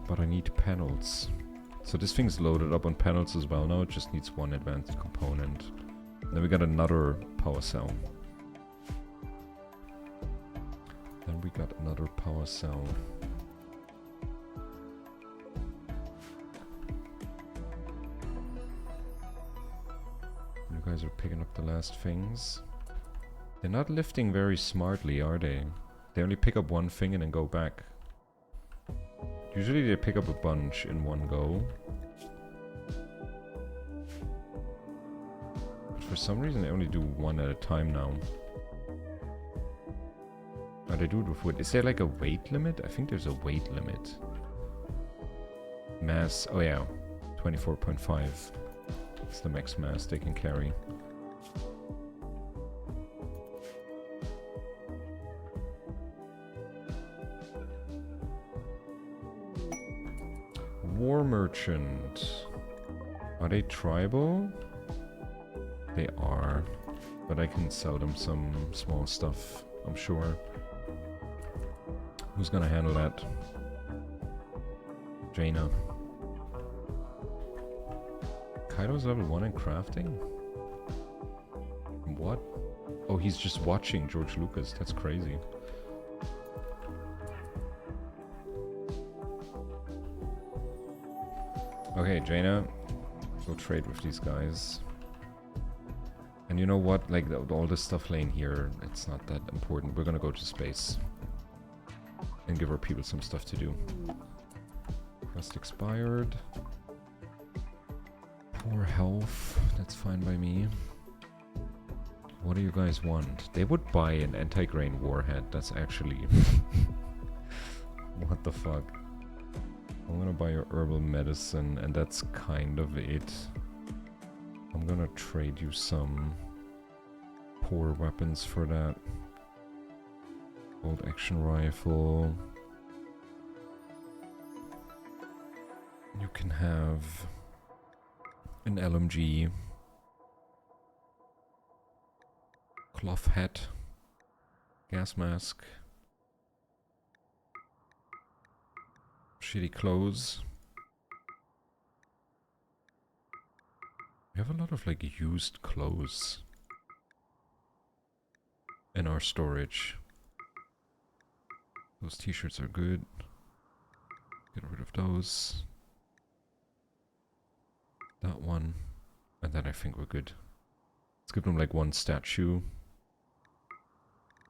But I need panels. So this thing's loaded up on panels as well now. It just needs one advanced component. Then we got another power cell. Then we got another power cell. You guys are picking up the last things. They're not lifting very smartly, are they? They only pick up one thing and then go back. Usually they pick up a bunch in one go. But for some reason they only do one at a time now. Oh, they do it with wood. Is there like a weight limit? I think there's a weight limit. Mass, oh yeah, 24.5. It's the max mass they can carry. War merchant. Are they tribal? They are. But I can sell them some small stuff, I'm sure. Who's gonna handle that? Jaina. Kaido's level 1 in crafting? What? Oh, he's just watching George Lucas. That's crazy. Okay, Jaina. Go trade with these guys. And you know what? Like, all this stuff laying here, it's not that important. We're gonna go to space. And give our people some stuff to do. Quest expired. Poor health. That's fine by me. What do you guys want? They would buy an anti-grain warhead. That's actually... What the fuck? I'm gonna buy your herbal medicine, and that's kind of it. I'm gonna trade you some poor weapons for that. Bolt action rifle. You can have an LMG. Cloth hat. Gas mask. Shitty clothes. We have a lot of like used clothes in our storage. Those t-shirts are good. Get rid of those. That one. And then I think we're good. Let's give them like one statue.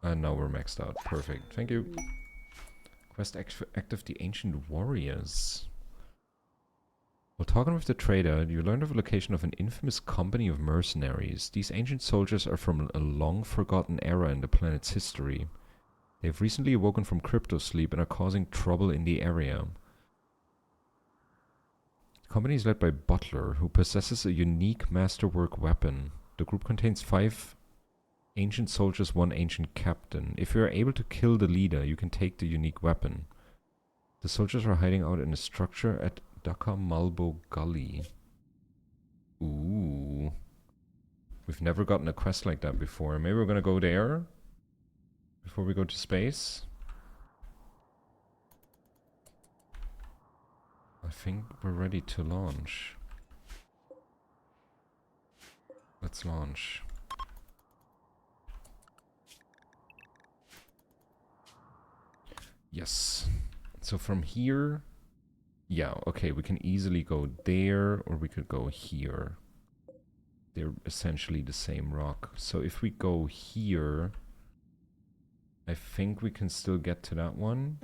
And now we're maxed out. Perfect. Thank you. Quest active the Ancient Warriors. While talking with the trader, you learned of the location of an infamous company of mercenaries. These ancient soldiers are from a long-forgotten era in the planet's history. They have recently awoken from crypto-sleep and are causing trouble in the area. The company is led by Butler, who possesses a unique masterwork weapon. The group contains 5 ancient soldiers, 1 ancient captain. If you are able to kill the leader, you can take the unique weapon. The soldiers are hiding out in a structure at Dhaka Malbo Gully. Ooh. We've never gotten a quest like that before. Maybe we're gonna go there before we go to space. I think we're ready to launch. Let's launch. Yes. So from here... Yeah, okay, we can easily go there, or we could go here. They're essentially the same rock. So if we go here... I think we can still get to that one.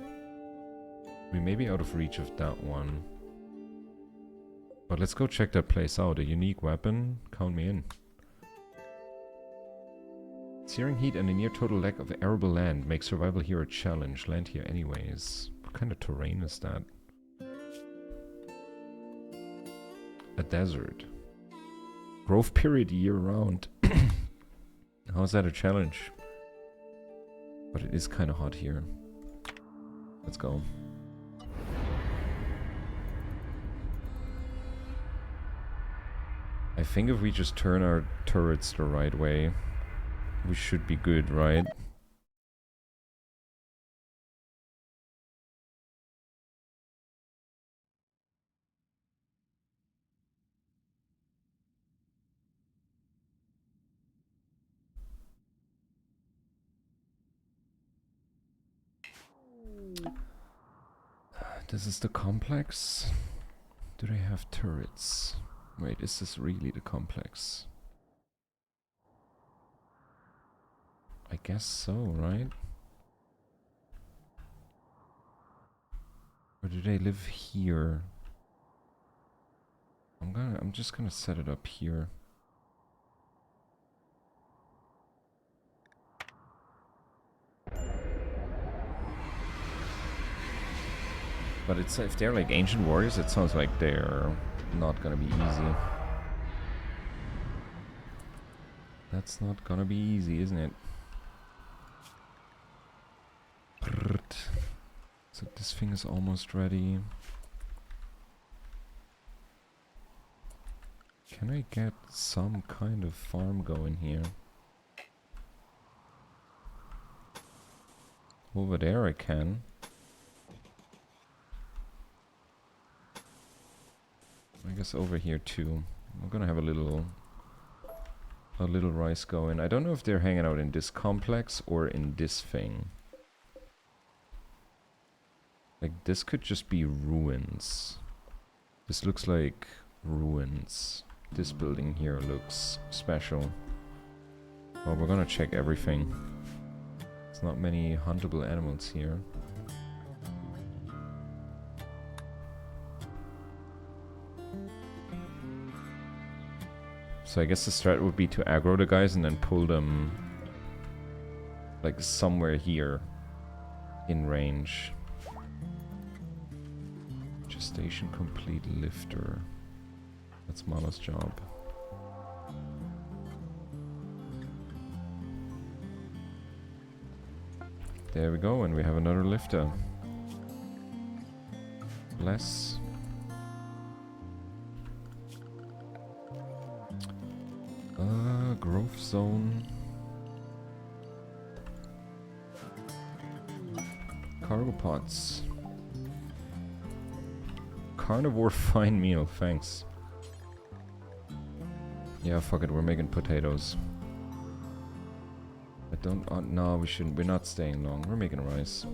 We may be out of reach of that one. But let's go check that place out. A unique weapon? Count me in. Searing heat and a near total lack of arable land make survival here a challenge. Land here anyways. What kind of terrain is that? A desert. Growth period year round. How is that a challenge? But it is kind of hot here. Let's go. I think if we just turn our turrets the right way, we should be good, right? This is the complex. Do they have turrets? Wait, is this really the complex? I guess so, right? Or do they live here? I'm just gonna set it up here. But it's if they're like ancient warriors, it sounds like they're not gonna be easy. That's not gonna be easy, isn't it? So this thing is almost ready. Can I get some kind of farm going here? Over there I can. I guess over here too. I'm gonna have a little rice going. I don't know if they're hanging out in this complex or in this thing. Like this could just be ruins. This looks like ruins. This building here looks special. Well, we're gonna check everything. There's not many huntable animals here. So I guess the strat would be to aggro the guys and then pull them like somewhere here in range. Gestation complete lifter. That's Mala's job. There we go, and we have another lifter. Bless. Growth zone. Cargo pots. Carnivore fine meal, thanks. Yeah, fuck it, we're making potatoes. I don't, no, we shouldn't, we're not staying long, we're making rice.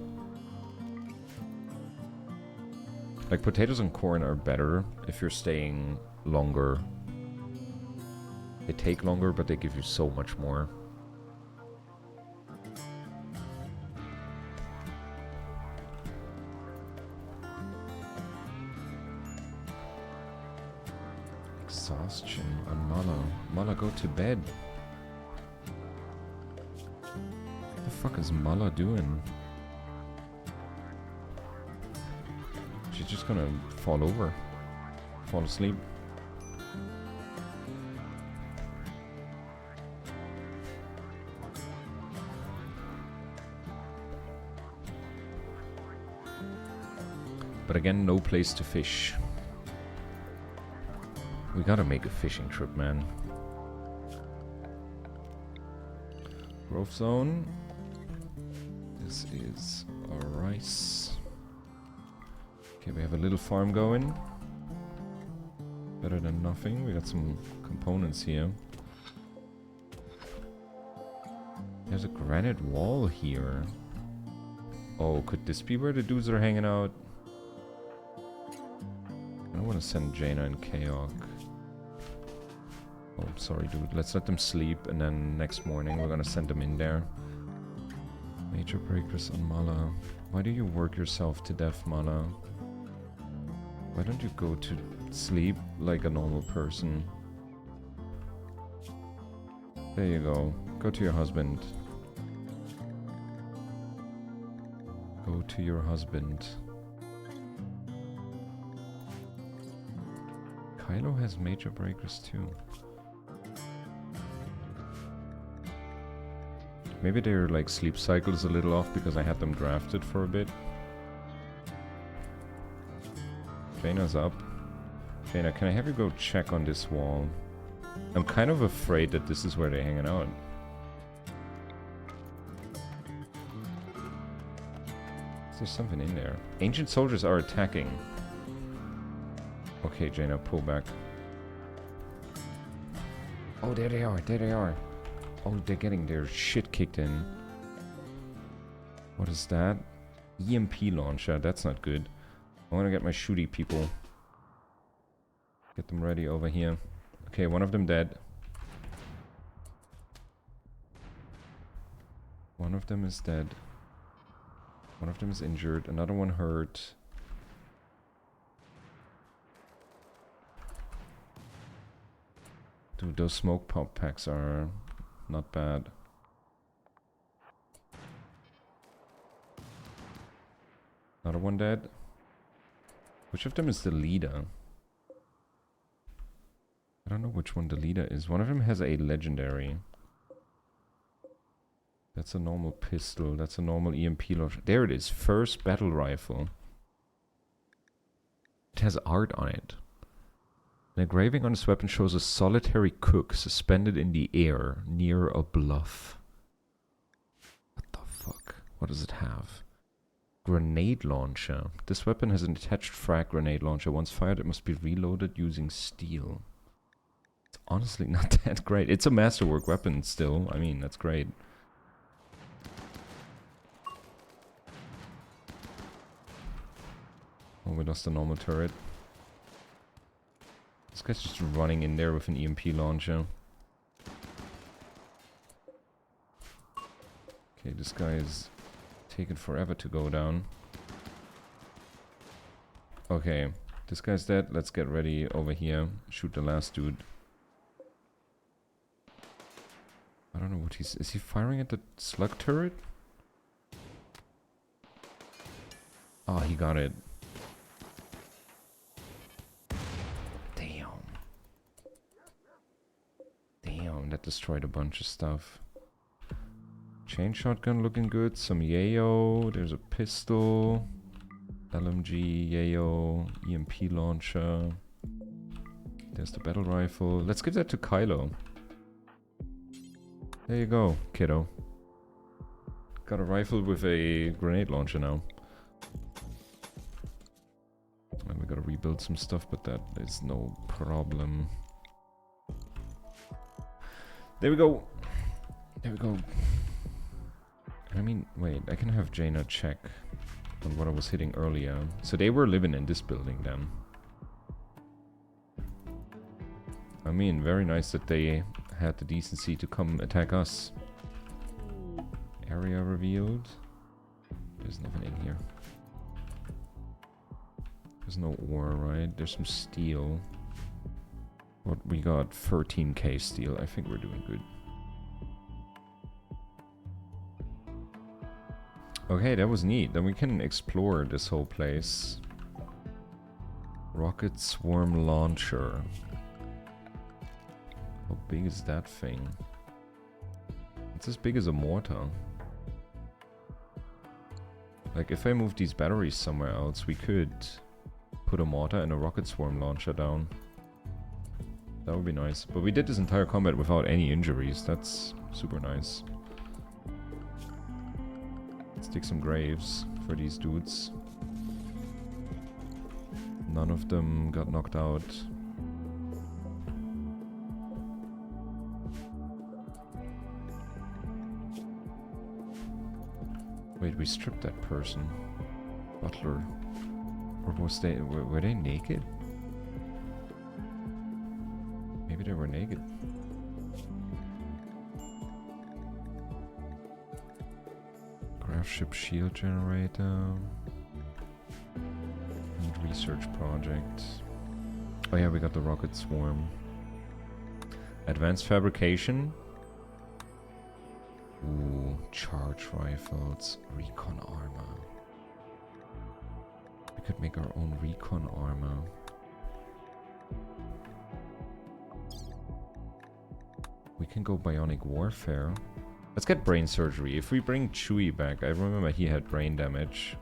Like, potatoes and corn are better if you're staying longer. They take longer, but they give you so much more. Exhaustion on Mala. Mala, go to bed. What the fuck is Mala doing? She's just gonna fall over. Fall asleep. But again, no place to fish. We gotta make a fishing trip, man. Growth zone. This is a rice. Okay, we have a little farm going. Better than nothing. We got some components here. There's a granite wall here. Oh, could this be where the dudes are hanging out? I want to send Jaina and Kaok. Oh, sorry, dude. Let's let them sleep, and then next morning we're gonna send them in there. Major breakers on Mala. Why do you work yourself to death, Mala? Why don't you go to sleep like a normal person? There you go. Go to your husband. Go to your husband. Kylo has major breakers too. Maybe their like sleep cycle is a little off because I had them drafted for a bit. Jaina's up. Jaina, can I have you go check on this wall? I'm kind of afraid that this is where they're hanging out. There's something in there. Ancient soldiers are attacking. Okay, Jaina, pull back. Oh, there they are, there they are. Oh, they're getting their shit kicked in. What is that? EMP launcher, that's not good. I want to get my shooty people. Get them ready over here. Okay, one of them dead. One of them is dead. One of them is injured. Another one hurt. Dude, those smoke pop packs are not bad. Another one dead. Which of them is the leader? I don't know which one the leader is. One of them has a legendary. That's a normal pistol. That's a normal EMP launcher. There it is. First battle rifle. It has art on it. An engraving on this weapon shows a solitary cook suspended in the air near a bluff. What the fuck? What does it have? Grenade launcher. This weapon has an attached frag grenade launcher. Once fired, it must be reloaded using steel. It's honestly not that great. It's a masterwork weapon still. I mean, that's great. Oh, we lost the normal turret. This guy's just running in there with an EMP launcher. Okay, this guy is taking forever to go down. Okay, this guy's dead. Let's get ready over here. Shoot the last dude. I don't know what he's... Is he firing at the slug turret? Oh, he got it. Damn, that destroyed a bunch of stuff. Chain shotgun looking good. Some yayo. There's a pistol. LMG, yayo, EMP launcher. There's the battle rifle. Let's give that to Kylo. There you go, kiddo. Got a rifle with a grenade launcher now. And we gotta rebuild some stuff, but that is no problem. There we go. There we go. I mean, wait, I can have Jaina check on what I was hitting earlier. So they were living in this building then. I mean, very nice that they had the decency to come attack us. Area revealed. There's nothing in here. There's no ore, right? There's some steel. What we got? 13k steel. I think we're doing good. Okay, that was neat. Then we can explore this whole place. Rocket swarm launcher. How big is that thing? It's as big as a mortar. Like, if I move these batteries somewhere else, we could put a mortar and a rocket swarm launcher down. That would be nice. But we did this entire combat without any injuries. That's super nice. Let's dig some graves for these dudes. None of them got knocked out. Wait, we stripped that person. Butler. Or was they... Were they naked? Maybe they were naked. Craft ship shield generator. And research project. Oh yeah, we got the rocket swarm. Advanced fabrication. Ooh, charge rifles, recon armor. We could make our own recon armor. We can go bionic warfare. Let's get brain surgery. If we bring Chewie back, I remember he had brain damage.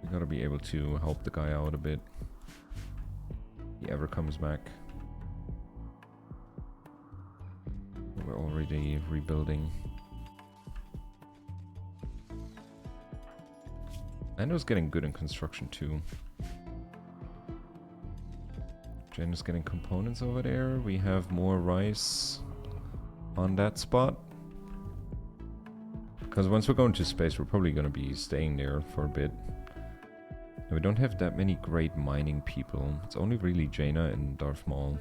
We gotta be able to help the guy out a bit. If he ever comes back. We're already rebuilding. And it was getting good in construction too. Jen is getting components over there. We have more rice on that spot. Because once we're going to space, we're probably going to be staying there for a bit. And we don't have that many great mining people. It's only really Jaina and Darth Maul.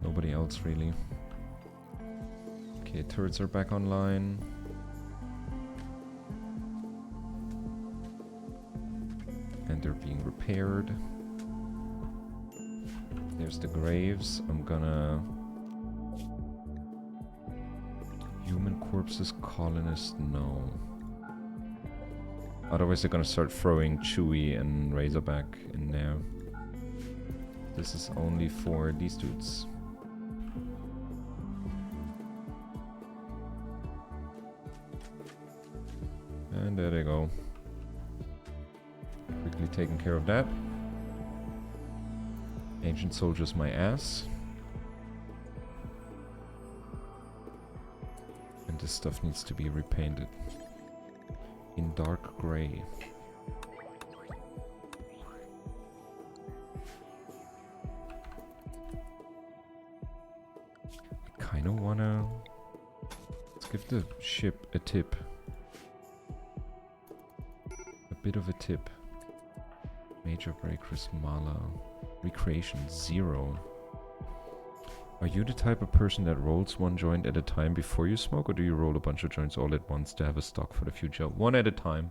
Nobody else really. Okay, turrets are back online. And they're being repaired. There's the graves. I'm gonna... Human corpses, colonists, no. Otherwise they're gonna start throwing Chewie and Razorback in there. This is only for these dudes. And there they go. Quickly taking care of that. Ancient soldiers, my ass. And this stuff needs to be repainted in dark gray. I kinda wanna... Let's give the ship a tip. A bit of a tip. Major Breakers Mala. Recreation 0. Are you the type of person that rolls one joint at a time before you smoke, or do you roll a bunch of joints all at once to have a stock for the future? One at a time.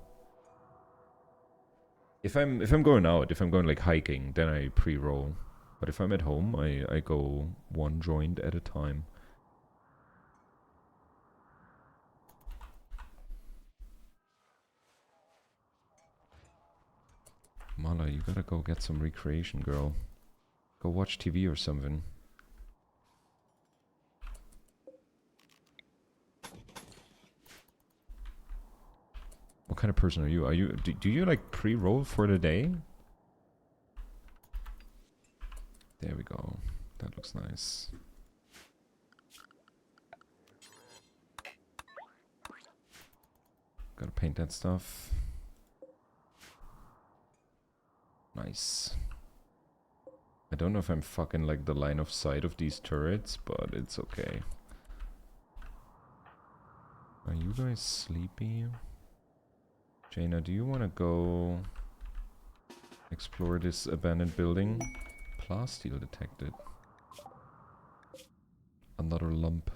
If I'm going out, if I'm going like hiking, then I pre-roll. But if I'm at home, I go one joint at a time. Mala, you gotta go get some recreation, girl. Go watch TV or something. What kind of person are you? Are you do you like pre-roll for the day? There we go. That looks nice. Gotta paint that stuff. Nice. I don't know if I'm fucking like the line of sight of these turrets, but it's okay. Are you guys sleepy? Jaina, do you want to go explore this abandoned building? Plasteel detected. Another lump.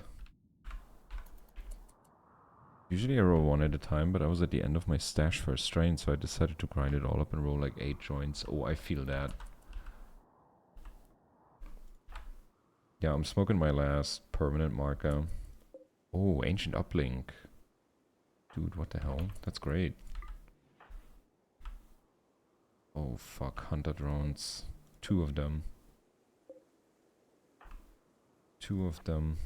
Usually I roll one at a time, but I was at the end of my stash for a strain, so I decided to grind it all up and roll like 8 joints. Oh, I feel that. Yeah, I'm smoking my last permanent marker. Oh, ancient uplink. Dude, what the hell? That's great. Oh fuck, hunter drones. 2 of them. 2 of them.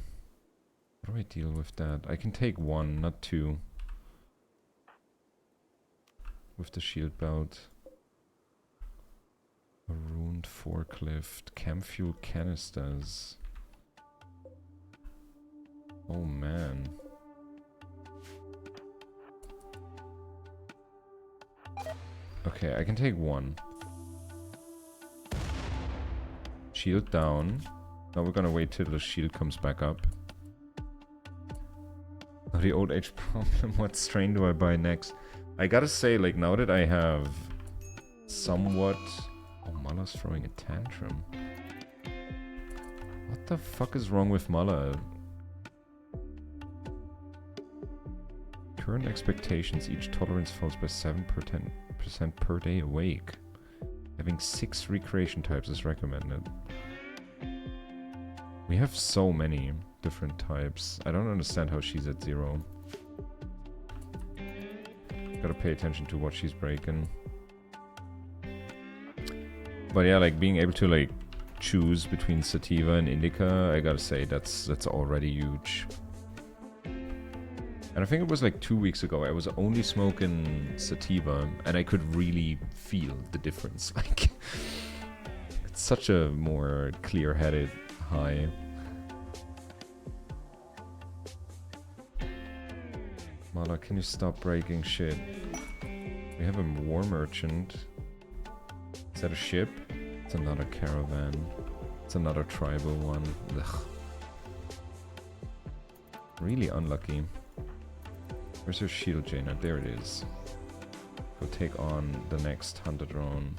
How do I deal with that? I can take 1, not 2. With the shield belt. A ruined forklift. Chem fuel canisters. Oh man. Okay, I can take 1. Shield down. Now we're gonna wait till the shield comes back up. Oh, the old age problem. What strain do I buy next? I gotta say, like, now that I have somewhat... Oh, Mala's throwing a tantrum. What the fuck is wrong with Mala? Current expectations, each tolerance falls by 7% per day awake. Having 6 recreation types is recommended. We have so many different types. I don't understand how she's at 0. Gotta pay attention to what she's breaking. But yeah, like being able to like choose between sativa and indica, I gotta say that's already huge. And I think it was like 2 weeks ago, I was only smoking sativa and I could really feel the difference. Like, it's such a more clear-headed high. Mala, can you stop breaking shit? We have a war merchant. Is that a ship? It's another caravan. It's another tribal one. Ugh. Really unlucky. Where's your shield, Jaina? There it is. Go take on the next hunter drone.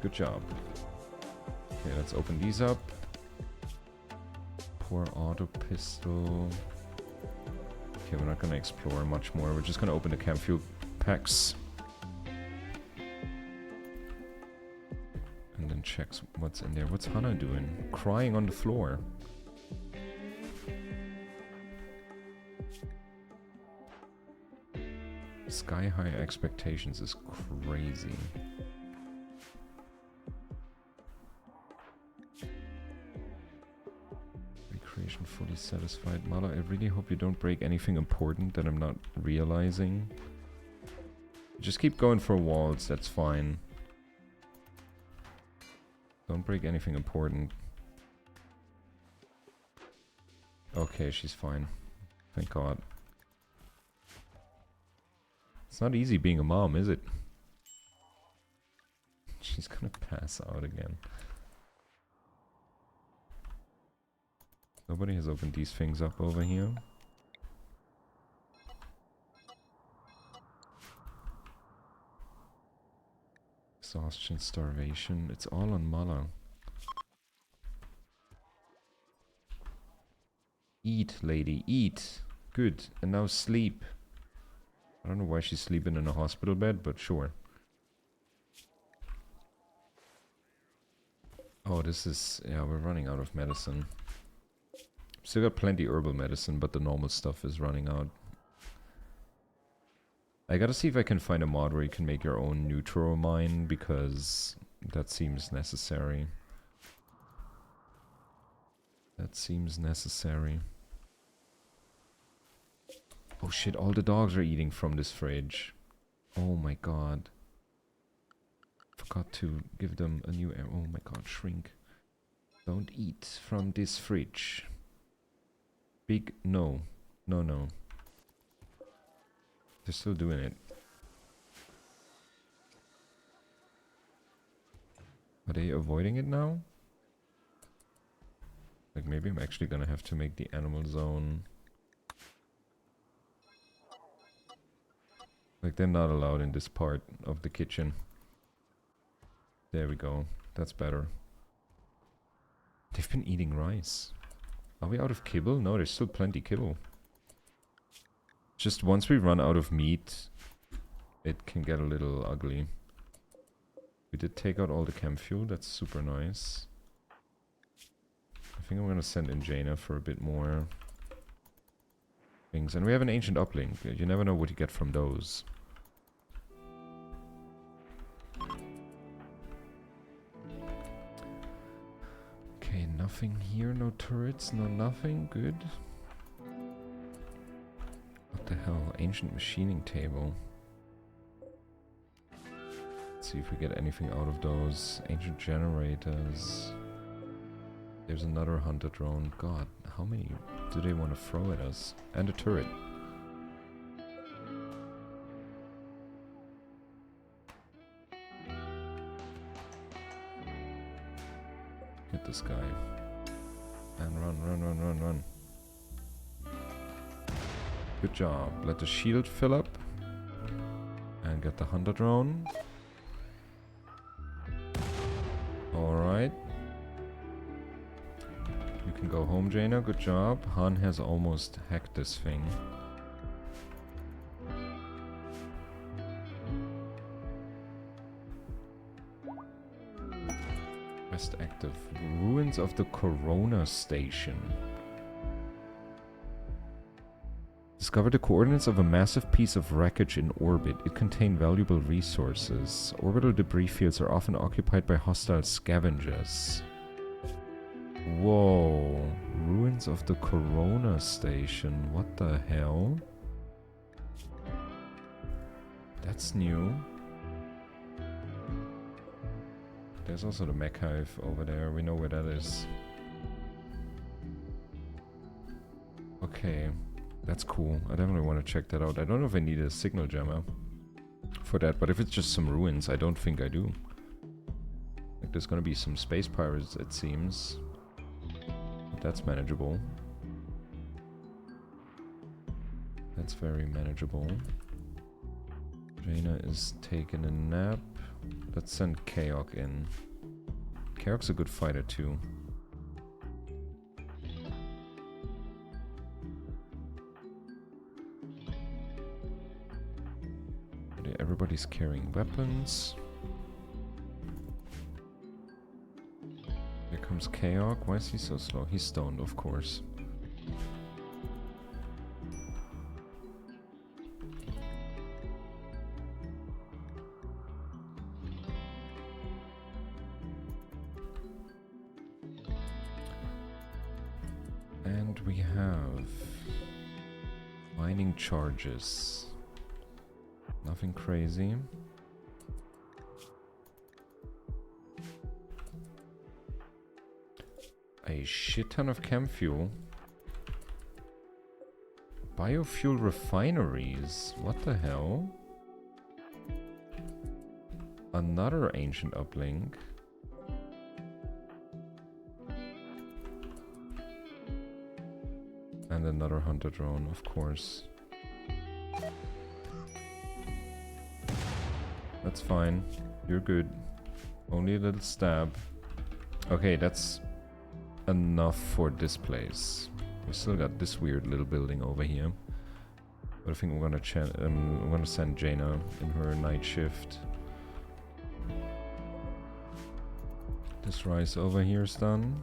Good job. Okay, let's open these up. Poor auto pistol. Okay, we're not gonna explore much more. We're just gonna open the camp fuel packs. And then check what's in there. What's Hana doing? Crying on the floor. Sky high expectations is crazy. Recreation fully satisfied. Mala, I really hope you don't break anything important that I'm not realizing. Just keep going for walls, that's fine. Don't break anything important. Okay, she's fine. Thank God. It's not easy being a mom, is it? She's gonna pass out again. Nobody has opened these things up over here. Exhaustion, starvation. It's all on Mala. Eat, lady, eat. Good. And now sleep. I don't know why she's sleeping in a hospital bed, but sure. Oh, this is... yeah, we're running out of medicine. Still got plenty herbal medicine, but the normal stuff is running out. I gotta see if I can find a mod where you can make your own neutral mine, because that seems necessary. That seems necessary. Oh shit, all the dogs are eating from this fridge. Oh my god. Forgot to give them a new... oh my god, shrink. Don't eat from this fridge. Big no. No, no. They're still doing it. Are they avoiding it now? Like maybe I'm actually gonna have to make the animal zone. Like they're not allowed in this part of the kitchen. There we go. That's better. They've been eating rice. Are we out of kibble? No, there's still plenty kibble. Just once we run out of meat, it can get a little ugly. We did take out all the camp fuel. That's super nice. I think I'm gonna send in Jaina for a bit more things. And we have an ancient uplink. You never know what you get from those. Okay, nothing here. No turrets, no nothing. Good. What the hell? Ancient machining table. Let's see if we get anything out of those. Ancient generators. There's another hunter drone. God, how many do they want to throw at us? And a turret. Hit this guy. And run, run, run, run, run. Good job. Let the shield fill up. And get the hunter drone. Alright. You can go home, Jaina. Good job. Han has almost hacked this thing. Quest active. Ruins of the Corona Station. Discover the coordinates of a massive piece of wreckage in orbit. It contained valuable resources. Orbital debris fields are often occupied by hostile scavengers. Whoa. Ruins of the Corona Station. What the hell? That's new. There's also the mech hive over there. We know where that is. Okay. That's cool. I definitely want to check that out. I don't know if I need a signal jammer for that, but if it's just some ruins, I don't think I do. Like there's gonna be some space pirates, it seems. But that's manageable. That's very manageable. Jaina is taking a nap. Let's send Kaok in. Kaok's a good fighter too. Okay, everybody's carrying weapons. Here comes Kaok. Why is he so slow? He's stoned, of course. And we have mining charges. Nothing crazy. A shit ton of chem fuel. Biofuel refineries. What the hell? Another ancient uplink. And another hunter drone, of course. That's fine. You're good. Only a little stab. Okay, that's enough for this place. We still got this weird little building over here. But I think we're gonna send Jaina in her night shift. This rice over here is done.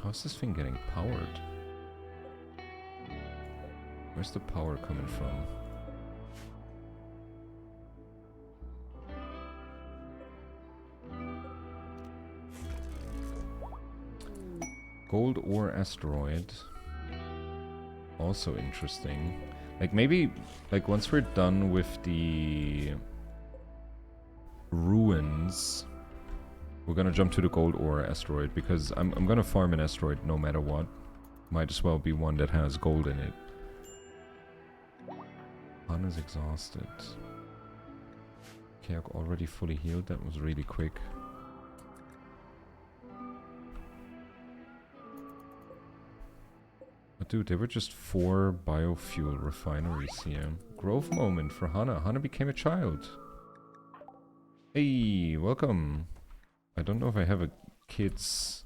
How's this thing getting powered? Where's the power coming from? Gold ore asteroid. Also interesting. Like maybe, like once we're done with the ruins, we're gonna jump to the gold ore asteroid because I'm gonna farm an asteroid no matter what. Might as well be one that has gold in it. Han is exhausted. Kaok already fully healed. That was really quick. But dude, there were just 4 biofuel refineries here. Growth moment for Hana. Hana became a child. Hey, welcome. I don't know if I have a kid's...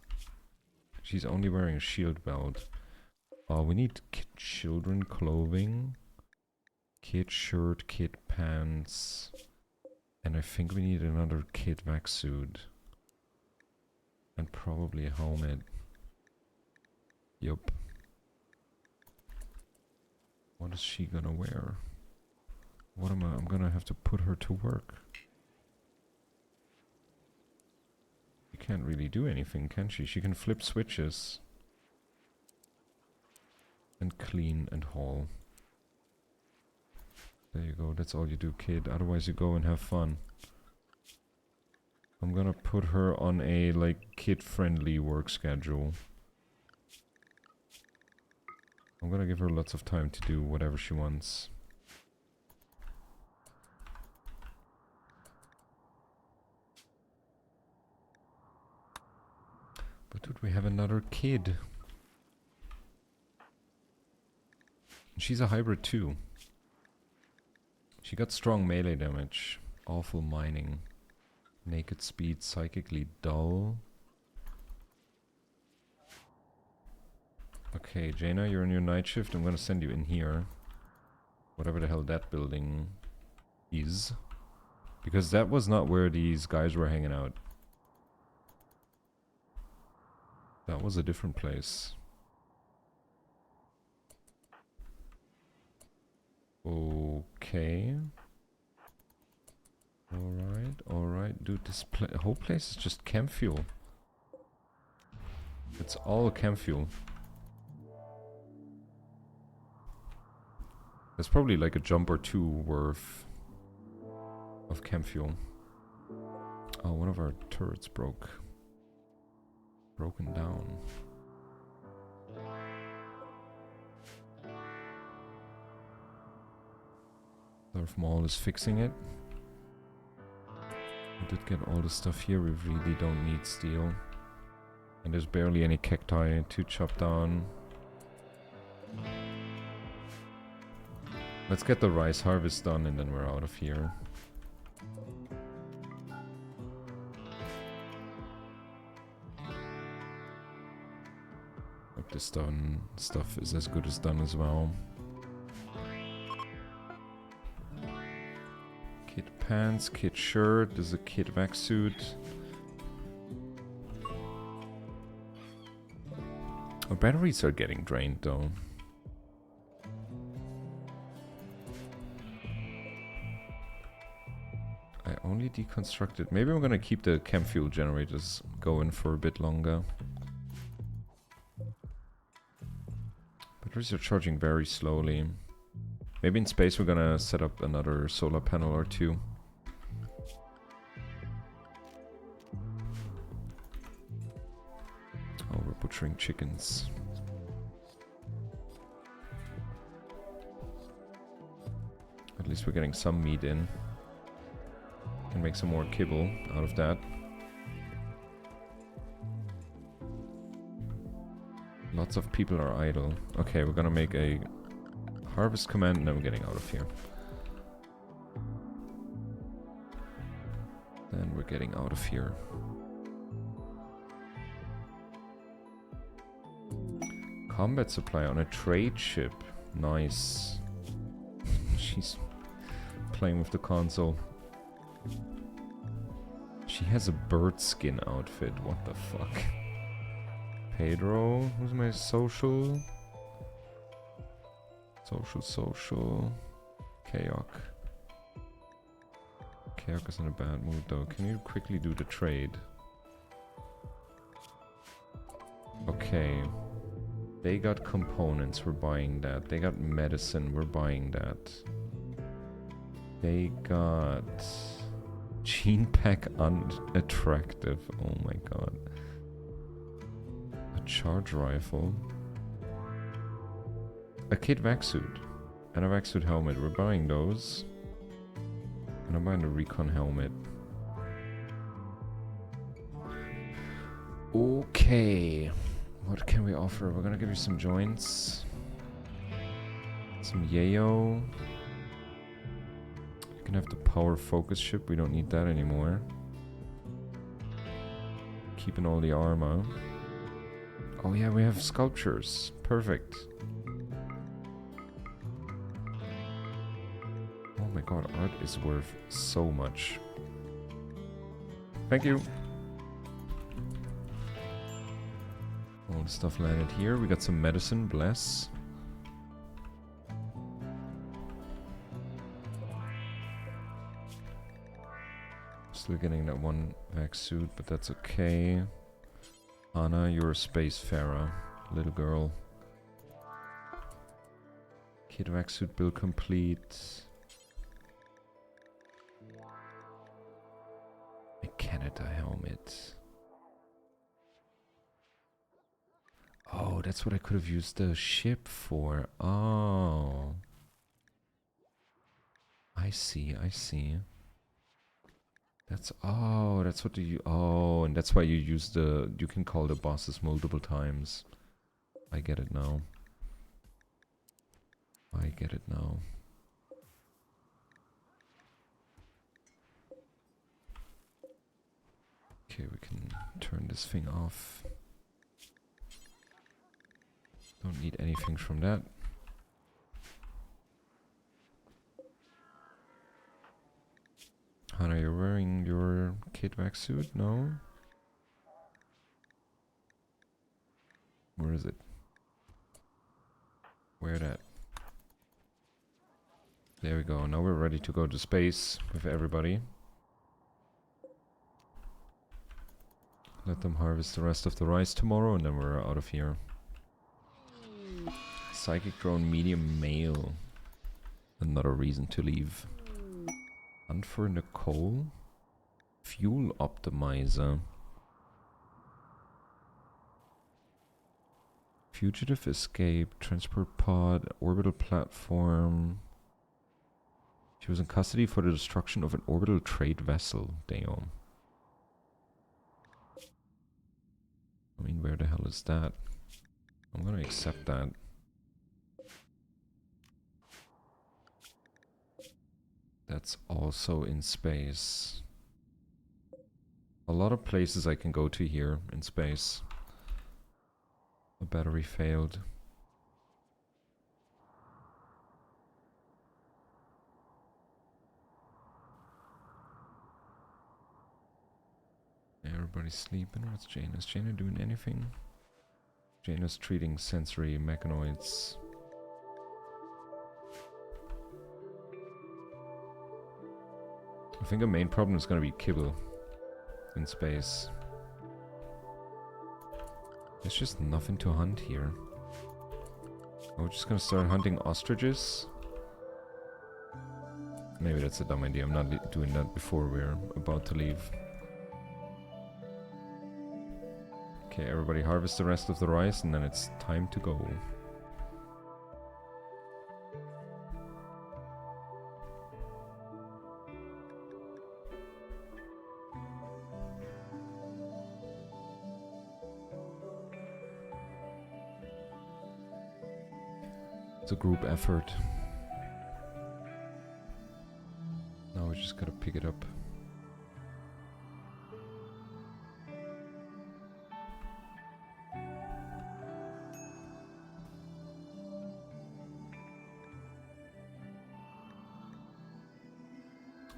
She's only wearing a shield belt. Oh, we need children clothing. Kid shirt, kid pants. And I think we need another kid vac suit. And probably a helmet. Yup. What is she gonna wear? What am I? I'm gonna have to put her to work. She can't really do anything, can she? She can flip switches. And clean and haul. There you go, that's all you do, kid. Otherwise you go and have fun. I'm gonna put her on a, like, kid-friendly work schedule. I'm gonna give her lots of time to do whatever she wants. But dude, we have another kid. She's a hybrid too. She got strong melee damage. Awful mining. Naked speed, psychically dull. Okay, Jaina, you're on your night shift. I'm gonna send you in here. Whatever the hell that building is. Because that was not where these guys were hanging out. That was a different place. Okay. Alright. Dude, this whole place is just chem fuel. It's all chem fuel. There's probably like a jump or two worth of chem fuel. Oh, one of our turrets broken down. Darth Maul is fixing it. We did get all the stuff here. We really don't need steel. And there's barely any cacti to chop down. Let's get the rice harvest done and then we're out of here. Hope this stuff is as good as done as well. Kid pants, kid shirt, there's a kid vac suit. Our batteries are getting drained though. I only deconstructed. Maybe I'm gonna keep the chem fuel generators going for a bit longer. Batteries are charging very slowly. Maybe in space we're gonna set up another solar panel or two. Oh, we're butchering chickens. At least we're getting some meat in. Can make some more kibble out of that. Lots of people are idle. Okay, we're gonna make a harvest command and then we're getting out of here. Then we're getting out of here. Combat supply on a trade ship. Nice. She's playing with the console. She has a bird skin outfit. What the fuck? Pedro, who's my social? Social. Kayak. Kayak is in a bad mood though. Can you quickly do the trade? Okay. They got components, we're buying that. They got medicine, we're buying that. They got gene pack unattractive. Oh my god. A charge rifle. A kit vac suit. And a vac suit helmet. We're buying those. And I'm buying the recon helmet. Okay. What can we offer? We're gonna give you some joints. Some yayo. You can have the power focus ship. We don't need that anymore. Keeping all the armor. Oh yeah, we have sculptures. Perfect. Oh my god, art is worth so much. Thank you. All the stuff landed here. We got some medicine, bless. Still getting that one vac suit, but that's okay. Anna, you're a spacefarer, little girl. Kid vac suit build complete. A Canada helmet. Oh, that's what I could have used the ship for. Oh. I see. That's what you, and that's why you use you can call the bosses multiple times. I get it now. Okay, we can turn this thing off. Don't need anything from that. Hannah, you're wearing your kid vac suit? No? Where is it? Wear that. There we go. Now we're ready to go to space with everybody. Let them harvest the rest of the rice tomorrow and then we're out of here. Psychic drone medium male. Another reason to leave. Hunt for Nicole. Fuel optimizer. Fugitive escape. Transport pod. Orbital platform. She was in custody for the destruction of an orbital trade vessel. Damn. I mean, where the hell is that? I'm gonna accept that. That's also in space. A lot of places I can go to here in space. The battery failed. Everybody's sleeping. What's Jaina? Is Jaina doing anything? Jaina's treating sensory mechanoids. I think the main problem is going to be kibble in space. There's just nothing to hunt here. Oh, we're just going to start hunting ostriches? Maybe that's a dumb idea. I'm not doing that before we're about to leave. Okay, everybody harvest the rest of the rice and then it's time to go. It's a group effort. Now we just gotta pick it up.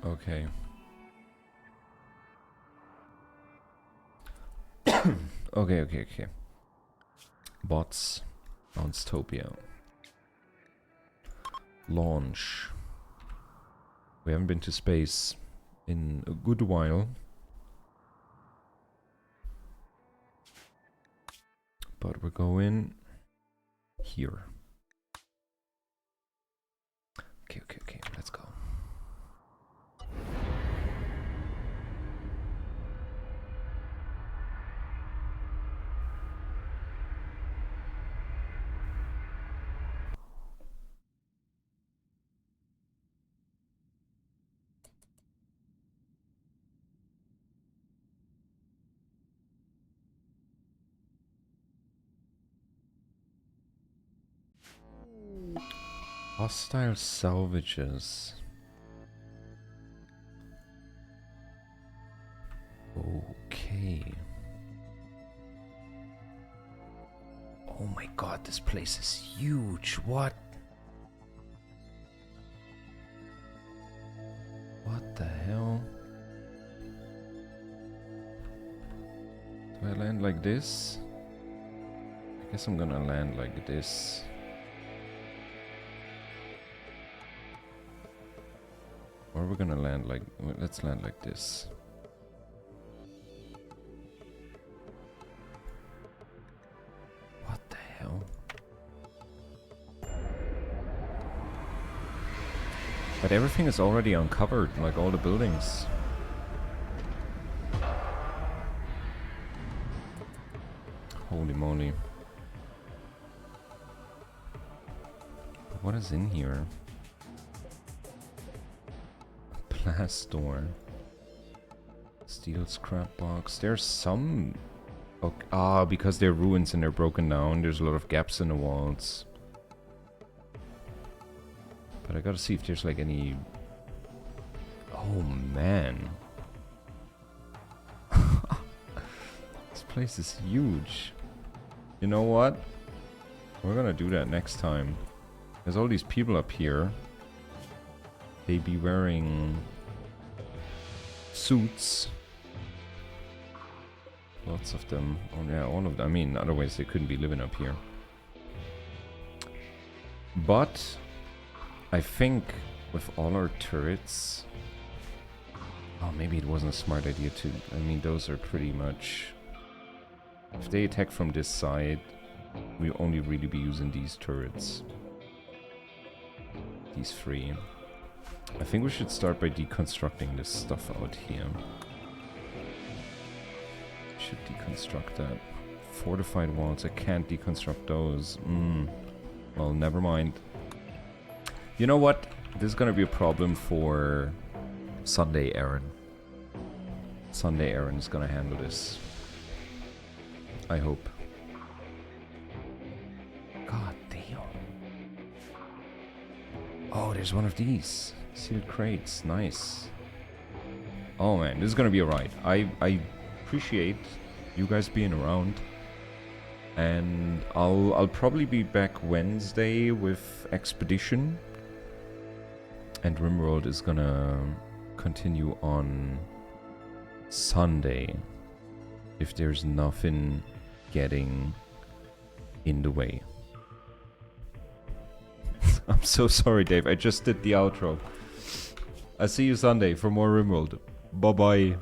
Okay. Okay. Bots. Monstopia. Launch. We haven't been to space in a good while. But we're going here. Okay, let's go. Hostile salvages. Okay. Oh my god, this place is huge. What? What the hell? Do I land like this? I guess I'm gonna land like this. Or we're gonna land like... let's land like this. What the hell? But everything is already uncovered, like all the buildings. Holy moly. What is in here? Glass door. Steel scrap box. There's some... okay. Because they're ruins and they're broken down, there's a lot of gaps in the walls. But I gotta see if there's like any... oh man. This place is huge. You know what? We're gonna do that next time. There's all these people up here. They be wearing suits. Lots of them. Oh yeah, all of them. I mean, otherwise they couldn't be living up here. But I think with all our turrets... oh, maybe it wasn't a smart idea to... I mean, those are pretty much... if they attack from this side, we'll only really be using these turrets. These three. I think we should start by deconstructing this stuff out here. Should deconstruct that. Fortified walls, I can't deconstruct those. Well, never mind. You know what? This is gonna be a problem for Sunday Aaron. Sunday Aaron is gonna handle this. I hope. God damn. Oh, there's one of these. Sealed crates. Nice. Oh man, this is gonna be alright. I appreciate you guys being around. And I'll probably be back Wednesday with Expedition. And Rimworld is gonna continue on Sunday. If there's nothing getting in the way. I'm so sorry, Dave. I just did the outro. I'll see you Sunday for more Rimworld. Bye-bye.